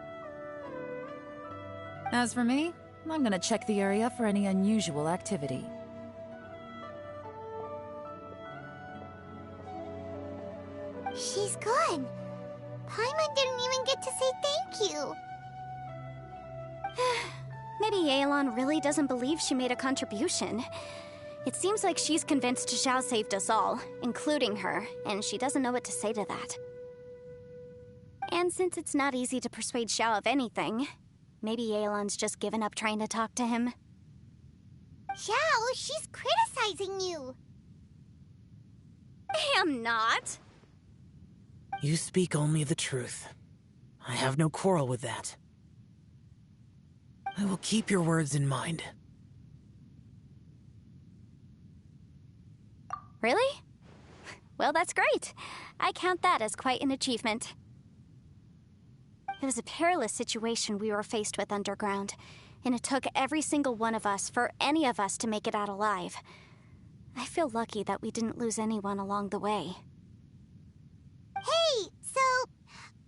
As for me, I'm gonna check the area for any unusual activity. She's gone. Paimon didn't even get to say thank you. Maybe Yelan really doesn't believe she made a contribution. It seems like she's convinced Xiao saved us all, including her, and she doesn't know what to say to that. And since it's not easy to persuade Xiao of anything, maybe Yelan's just given up trying to talk to him. Xiao, she's criticizing you. I am not. You speak only the truth. I have no quarrel with that. I will keep your words in mind. Really? Well, that's great. I count that as quite an achievement. It was a perilous situation we were faced with underground, and it took every single one of us for any of us to make it out alive. I feel lucky that we didn't lose anyone along the way. Hey, so...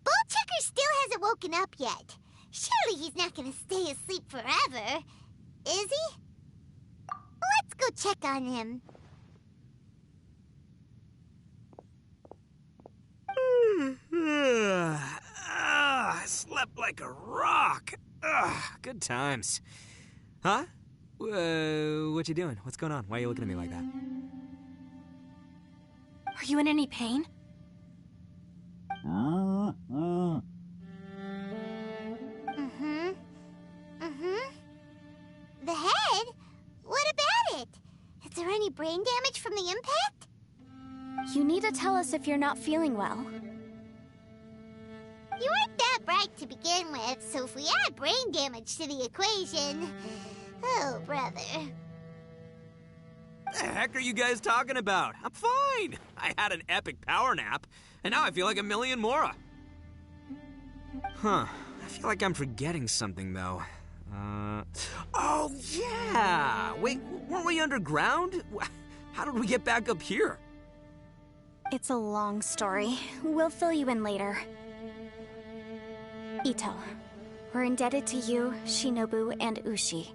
Ballchecker still hasn't woken up yet. Surely he's not gonna stay asleep forever, is he? Let's go check on him. I slept like a rock. Good times. Huh? What you doing? What's going on? Why are you looking at me like that? Are you in any pain? The head? What about it? Is there any brain damage from the impact? You need to tell us if you're not feeling well. You weren't that bright to begin with, so if we add brain damage to the equation... Oh, brother. The heck are you guys talking about? I'm fine. I had an epic power nap, and now I feel like a million more. Huh. I feel like I'm forgetting something, though. Oh, yeah! Wait, weren't we underground? How did we get back up here? It's a long story. We'll fill you in later. Ito, we're indebted to you, Shinobu, and Ushi.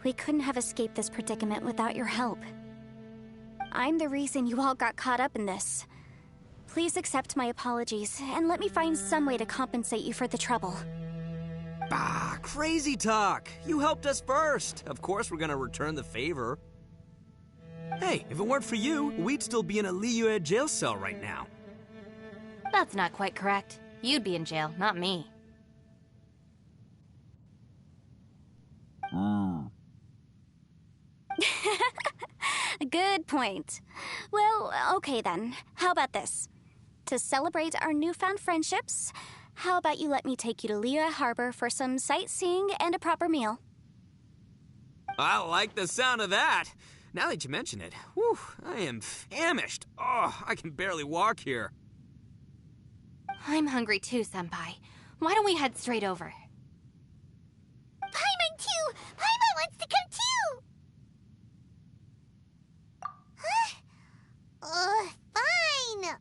We couldn't have escaped this predicament without your help. I'm the reason you all got caught up in this. Please accept my apologies, and let me find some way to compensate you for the trouble. Bah, crazy talk. You helped us first. Of course we're gonna return the favor. Hey, if it weren't for you, we'd still be in a Liyue jail cell right now. That's not quite correct. You'd be in jail, not me. Good point. Well, okay then. How about this? To celebrate our newfound friendships, how about you let me take you to Liyue Harbor for some sightseeing and a proper meal? I like the sound of that. Now that you mention it, whew, I am famished. Oh, I can barely walk here. I'm hungry too, Senpai. Why don't we head straight over? Paimon too! Paimon wants to come too! Huh? Fine!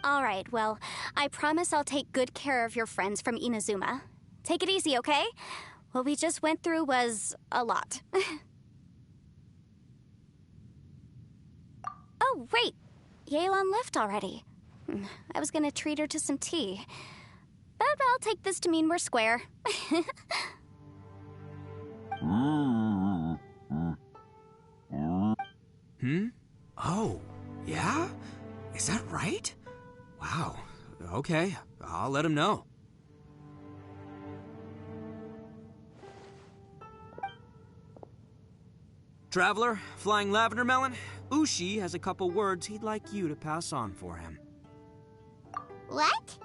Alright, well, I promise I'll take good care of your friends from Inazuma. Take it easy, okay? What we just went through was a lot. Oh, wait! Yelan left already. I was gonna treat her to some tea. But I'll take this to mean we're square. Oh, yeah? Is that right? Wow. Okay, I'll let him know. Traveler, Flying Lavender Melon, Ushi has a couple words he'd like you to pass on for him. What?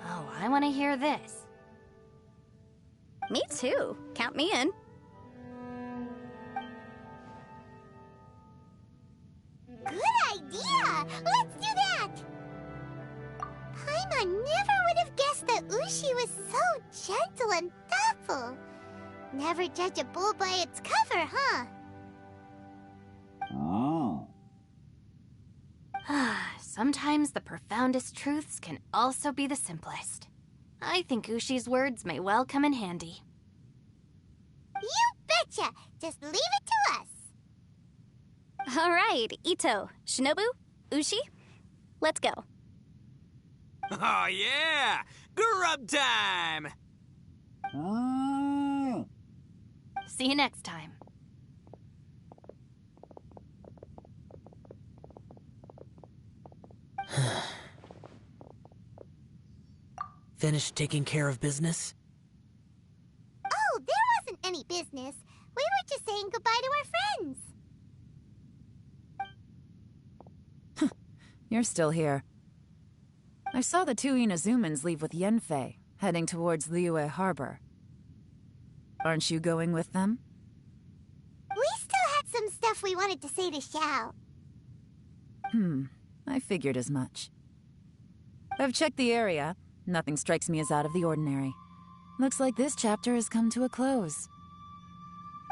Oh, I want to hear this. Me too. Count me in. Good idea! Let's do that! Paimon never would have guessed that Ushi was so gentle and thoughtful. Never judge a bull by its cover, huh? Sometimes the profoundest truths can also be the simplest. I think Ushi's words may well come in handy. You betcha! Just leave it to us! Alright, Ito, Shinobu, Ushi, let's go. Oh yeah! Grub time! See you next time. Finished taking care of business? Oh, there wasn't any business. We were just saying goodbye to our friends. You're still here. I saw the two Inazumans leave with Yenfei, heading towards Liyue Harbor. Aren't you going with them? We still had some stuff we wanted to say to Xiao. I figured as much. I've checked the area. Nothing strikes me as out of the ordinary. Looks like this chapter has come to a close.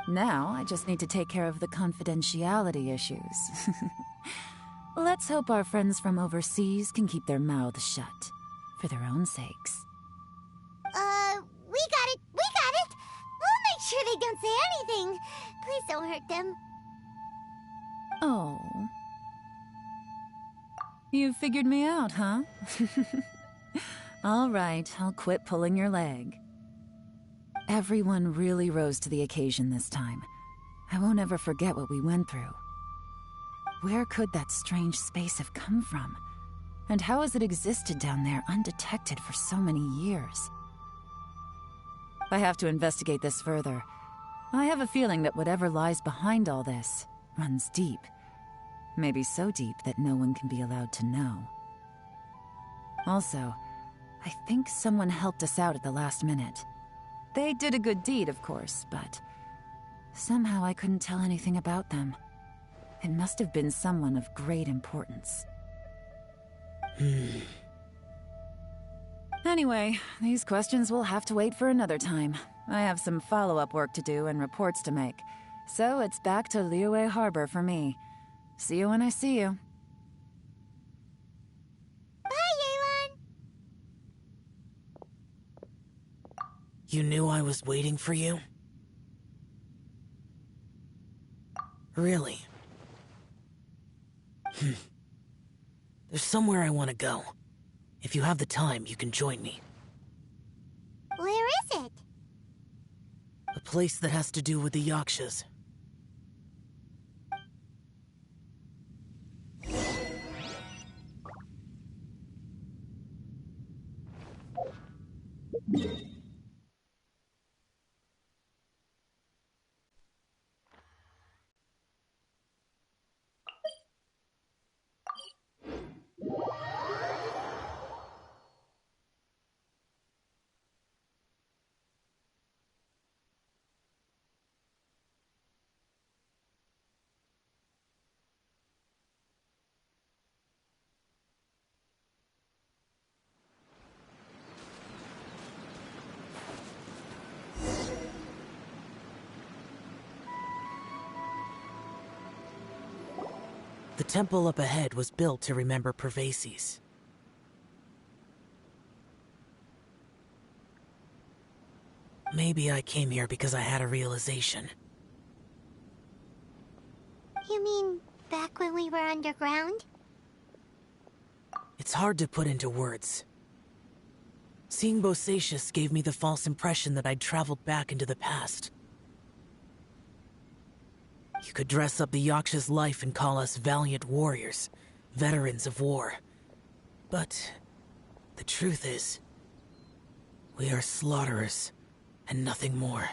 Now, I just need to take care of the confidentiality issues. Let's hope our friends from overseas can keep their mouths shut, for their own sakes. We got it! We got it! We'll make sure they don't say anything. Please don't hurt them. Oh. You figured me out, huh? All right, I'll quit pulling your leg. Everyone really rose to the occasion this time. I won't ever forget what we went through. Where could that strange space have come from? And how has it existed down there undetected for so many years? I have to investigate this further. I have a feeling that whatever lies behind all this runs deep. Maybe so deep that no one can be allowed to know. Also, I think someone helped us out at the last minute. They did a good deed, of course, but somehow I couldn't tell anything about them. It must have been someone of great importance. Anyway, these questions will have to wait for another time. I have some follow-up work to do and reports to make. So it's back to Liyue Harbor for me. See you when I see you. Bye, Yelan! You knew I was waiting for you? Really? There's somewhere I want to go. If you have the time, you can join me. Where is it? A place that has to do with the Yakshas. The temple up ahead was built to remember Pervases. Maybe I came here because I had a realization. You mean back when we were underground? It's hard to put into words. Seeing Bosacius gave me the false impression that I'd traveled back into the past. You could dress up the Yaksha's life and call us valiant warriors, veterans of war. But the truth is, we are slaughterers and nothing more.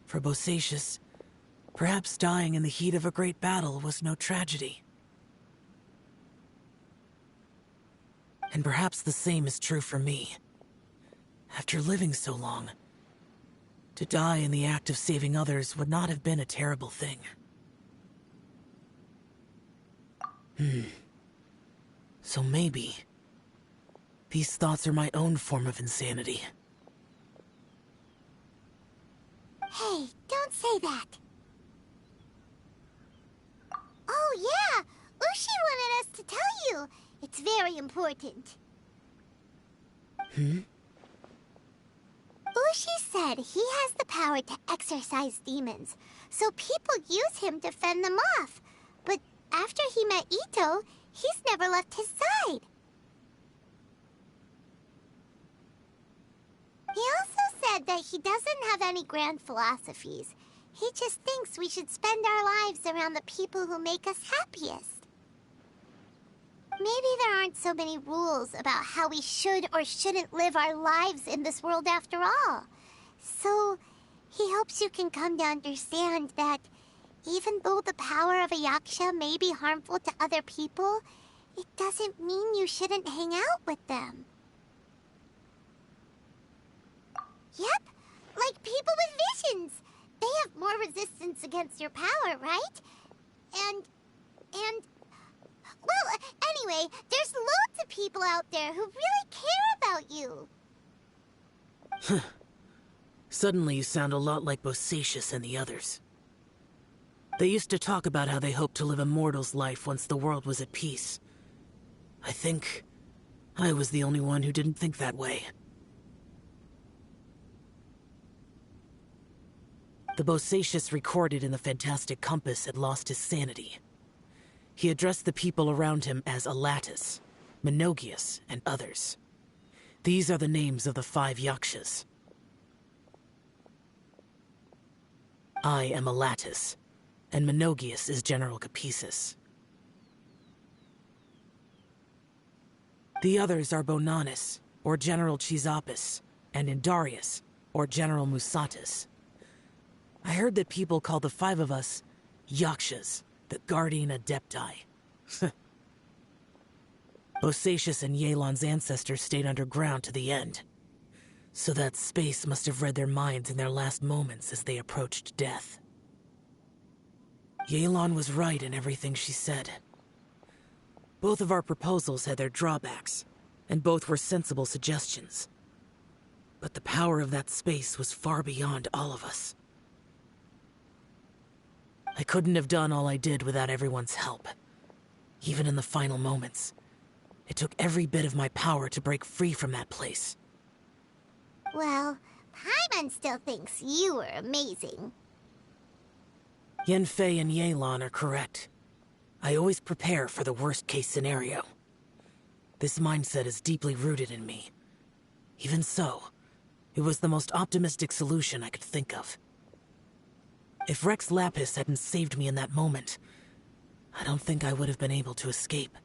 For Bosacius, perhaps dying in the heat of a great battle was no tragedy. And perhaps the same is true for me. After living so long, to die in the act of saving others would not have been a terrible thing. So maybe these thoughts are my own form of insanity. Hey, don't say that. Oh yeah, Ushi wanted us to tell you. It's very important. Ushi said he has the power to exorcise demons, so people use him to fend them off. But after he met Ito, he's never left his side. He also said that he doesn't have any grand philosophies. He just thinks we should spend our lives around the people who make us happiest. Maybe there aren't so many rules about how we should or shouldn't live our lives in this world after all. So, he hopes you can come to understand that even though the power of a Yaksha may be harmful to other people, it doesn't mean you shouldn't hang out with them. Yep, like people with visions. They have more resistance against your power, right? And... Well, anyway, there's loads of people out there who really care about you. Suddenly you sound a lot like Bosacius and the others. They used to talk about how they hoped to live a mortal's life once the world was at peace. I think I was the only one who didn't think that way. The Bosacius recorded in the Fantastic Compass had lost his sanity. He addressed the people around him as Alatus, Minogius, and others. These are the names of the 5 Yakshas. I am Alatus, and Minogius is General Capisis. The others are Bonanis, or General Chizapis, and Indarius, or General Musatis. I heard that people call the 5 of us Yakshas, the Guardian Adepti. Bosacius and Yelan's ancestors stayed underground to the end, so that space must have read their minds in their last moments as they approached death. Yelan was right in everything she said. Both of our proposals had their drawbacks, and both were sensible suggestions. But the power of that space was far beyond all of us. I couldn't have done all I did without everyone's help. Even in the final moments, it took every bit of my power to break free from that place. Well, Paimon still thinks you were amazing. Yanfei and Yelan are correct. I always prepare for the worst-case scenario. This mindset is deeply rooted in me. Even so, it was the most optimistic solution I could think of. If Rex Lapis hadn't saved me in that moment, I don't think I would have been able to escape.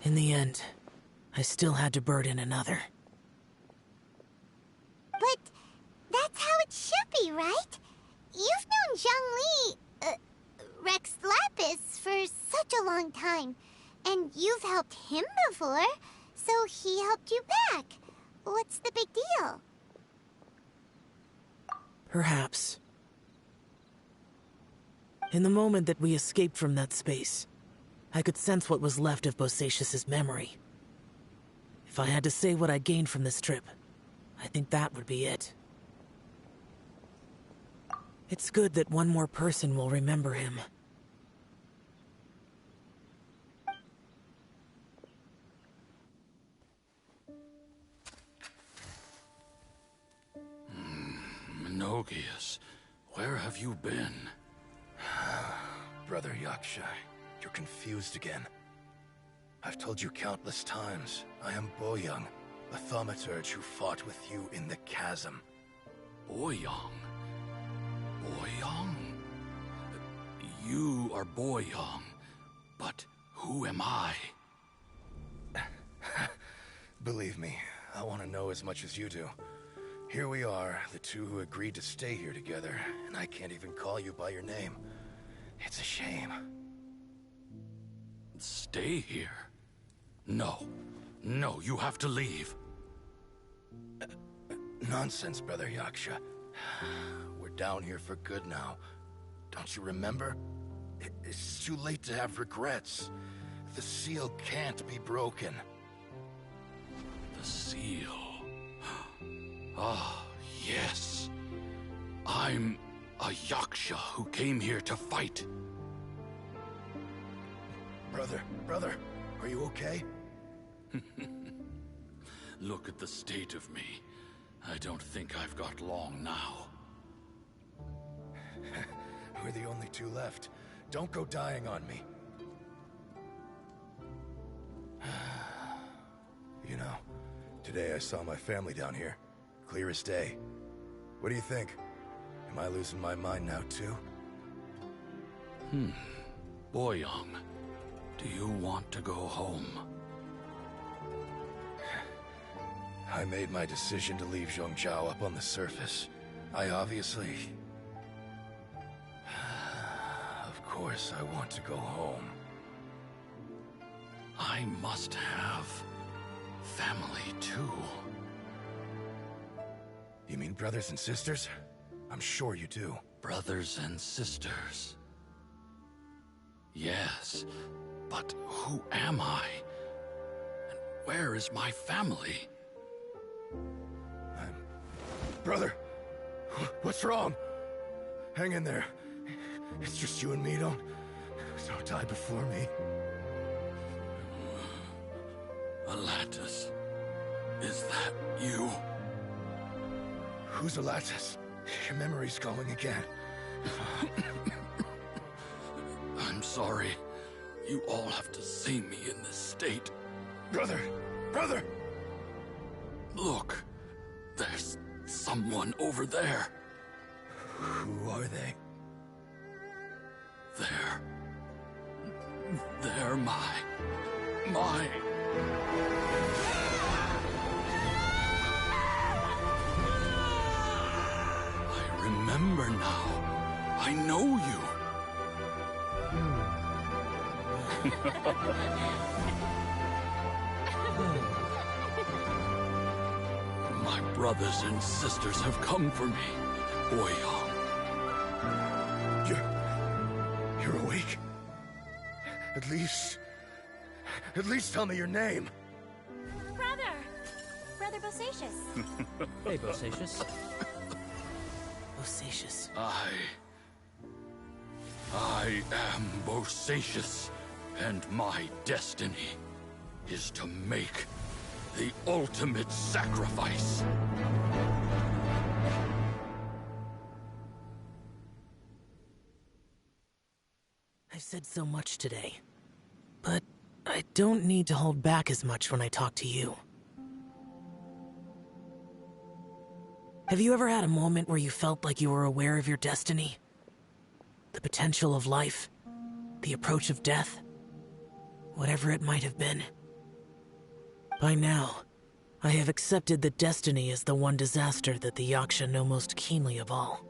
In the end, I still had to burden another. But that's how it should be, right? You've known Zhang Li, Rex Lapis, for such a long time. And you've helped him before, so he helped you back. What's the big deal? Perhaps. In the moment that we escaped from that space, I could sense what was left of Bosacius's memory. If I had to say what I gained from this trip, I think that would be it. It's good that one more person will remember him. Menogias, where have you been? Brother Yaksha, you're confused again. I've told you countless times, I am Boyoung, a thaumaturge who fought with you in the chasm. Boyoung? Boyoung? You are Boyoung, but who am I? Believe me, I want to know as much as you do. Here we are, the two who agreed to stay here together, and I can't even call you by your name. It's a shame. Stay here? No. No, you have to leave. Nonsense, Brother Yaksha. We're down here for good now. Don't you remember? It's too late to have regrets. The seal can't be broken. The seal... Ah, yes. I'm a Yaksha who came here to fight. Brother, are you okay? Look at the state of me. I don't think I've got long now. We're the only two left. Don't go dying on me. You know, today I saw my family down here. Clear as day. What do you think? Am I losing my mind now, too? Boyoung, do you want to go home? I made my decision to leave Zhongzhou up on the surface. I obviously... Of course I want to go home. I must have family, too. You mean brothers and sisters? I'm sure you do. Brothers and sisters. Yes, but who am I? And where is my family? Brother! What's wrong? Hang in there. It's just you and me, don't die before me. Alatus, is that you? Who's Alatus? Your memory's going again. I'm sorry. You all have to see me in this state. Brother! Look, there's someone over there. Who are they? They're my... I remember now. I know you. My brothers and sisters have come for me, Boyoung. You're awake? At least tell me your name. Brother Bosacius. Hey, Bosacius. Bosacius. I am Bosacius, and my destiny is to make the ultimate sacrifice. I've said so much today, but I don't need to hold back as much when I talk to you. Have you ever had a moment where you felt like you were aware of your destiny? The potential of life? The approach of death? Whatever it might have been. By now, I have accepted that destiny is the one disaster that the Yaksha know most keenly of all.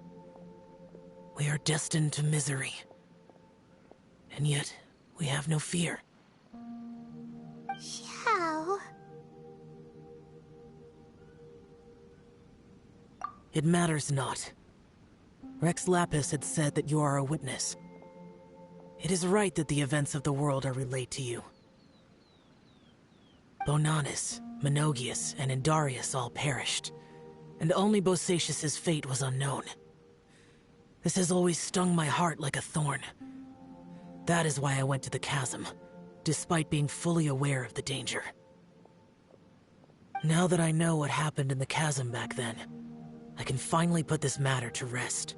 We are destined to misery. And yet, we have no fear. Xiao. It matters not. Rex Lapis had said that you are a witness. It is right that the events of the world are relayed to you. Bonanis, Menogias, and Indarius all perished, and only Bosacius's fate was unknown. This has always stung my heart like a thorn. That is why I went to the chasm, despite being fully aware of the danger. Now that I know what happened in the chasm back then, I can finally put this matter to rest.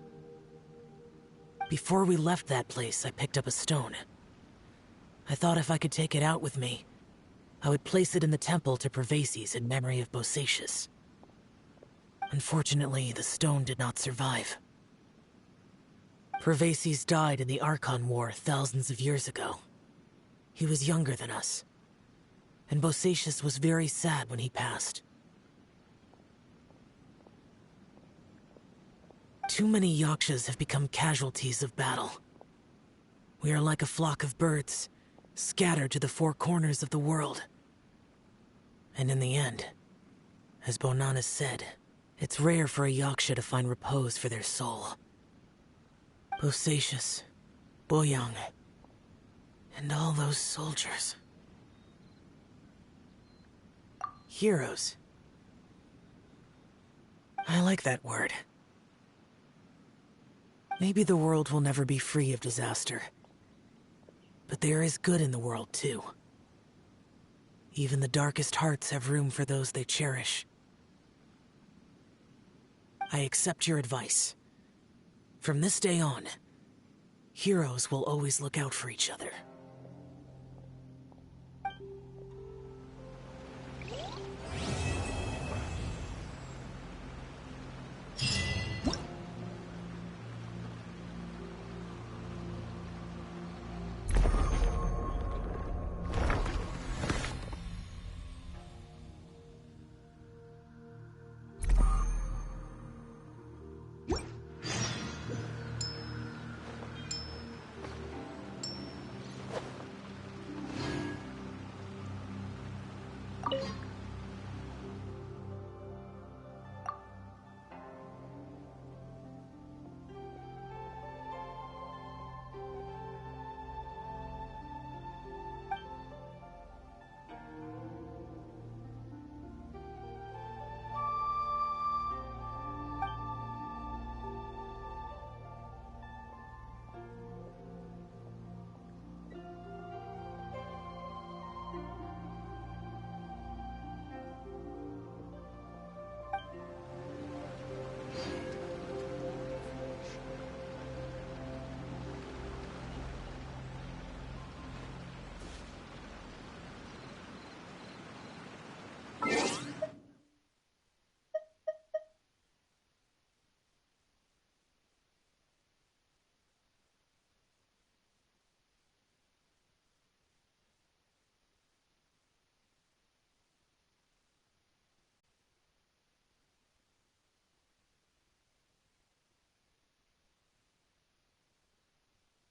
Before we left that place, I picked up a stone. I thought if I could take it out with me, I would place it in the temple to Pervases in memory of Bosacius. Unfortunately, the stone did not survive. Pervases died in the Archon War thousands of years ago. He was younger than us, and Bosacius was very sad when he passed. Too many Yakshas have become casualties of battle. We are like a flock of birds, scattered to the four corners of the world. And in the end, as Bonanis said, it's rare for a Yaksha to find repose for their soul. Bosacius, Boyang, and all those soldiers. Heroes. I like that word. Maybe the world will never be free of disaster. But there is good in the world, too. Even the darkest hearts have room for those they cherish. I accept your advice. From this day on, heroes will always look out for each other.